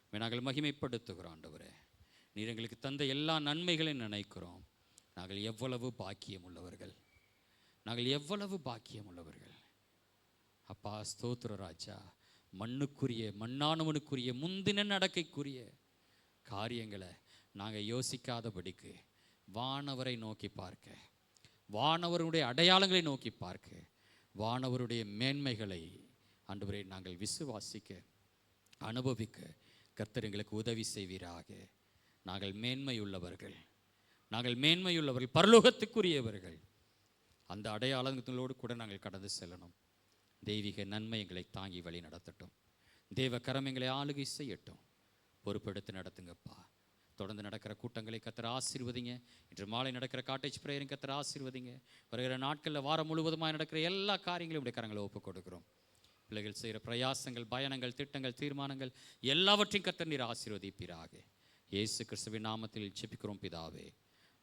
உம்மை நாங்கள் மகிமைப்படுத்துகிறோம் ஆண்டவரே. நீர் எங்களுக்கு தந்த எல்லா நன்மைகளையும் நினைக்கிறோம். நாங்கள் எவ்வளவு பாக்கியம் உள்ளவர்கள், நாங்கள் எவ்வளவு பாக்கியம் உள்ளவர்கள் அப்பா. ஸ்தோத்திர ராஜா. மண்ணுக்குரிய, மண்ணானவனுக்குரிய, முந்தின நடக்கைக்குரிய காரியங்களை நாங்கள் யோசிக்காதபடிக்கு வானவரை நோக்கி பார்க்க, வானவருடைய அடையாளங்களை நோக்கி பார்க்க, வானவருடைய மேன்மைகளை ஆண்டவரே நாங்கள் விசுவாசிக்க, அனுபவிக்க கர்த்தர் எங்களுக்கு உதவி செய்வீராக. நாங்கள் மேன்மையுள்ளவர்கள், நாங்கள் மேன்மையுள்ளவர்கள், பரலோகத்துக்குரியவர்கள். அந்த அடையாளங்களோடு கூட நாங்கள் கடந்து செல்லணும். தெய்வீக நன்மை எங்களை தாங்கி வழி நடத்தட்டும். தேவ கரம் எங்களை ஆளுகை செய்யட்டும். பொறுப்பெடுத்து நடத்துங்கப்பா. தொடர்ந்து நடக்கிற கூட்டங்களை கர்த்தர் ஆசீர்வதிங்க. இன்று மாலை நடக்கிற காட்டேஜ் பிரேயரின் கர்த்தர் ஆசீர்வதிங்க. வருகிற நாட்களில் வாரம் முழுவதுமாக நடக்கிற எல்லா காரியங்களையும் உடைய கரங்களை ஒப்புக் கொடுக்கிறோம். பிள்ளைகள் செய்கிற பிரயாசங்கள், பயணங்கள், திட்டங்கள், தீர்மானங்கள் எல்லாவற்றையும் கர்த்தர் நீர் ஆசீர்வதிப்பீராக. இயேசு கிறிஸ்துவின் நாமத்தில் ஜெபிக்கிறோம் பிதாவே.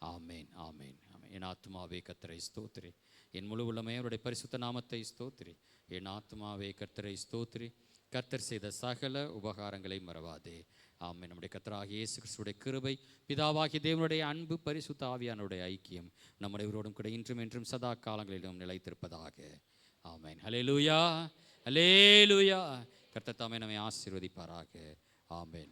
ஆமேன், ஆமேன், ஆமேன். என் ஆத்துமாவே கர்த்தரை ஸ்தோத்திரி, என் முழு உள்ளமே அவருடைய பரிசுத்த நாமத்தை ஸ்தோத்திரி. என் ஆத்துமாவே கர்த்தரை ஸ்தோத்திரி, கர்த்தர் செய்த சகல உபகாரங்களை மறவாதே. ஆமென். நம்முடைய கர்த்தராகிய இயேசு கிறிஸ்துவின் கிருபை, பிதாவாகிய தேவனுடைய அன்பு, பரிசுத்த ஆவியானுடைய ஐக்கியம் நம்முடையவரோடும் கூட இன்றும் என்றும் சதா காலங்களிலும் நிலைத்திருப்பதாக. ஆமென். ஹல்லேலூயா, ஹல்லேலூயா. கர்த்தர் தாமே நம்மை ஆசீர்வதிப்பாராக. ஆமென்.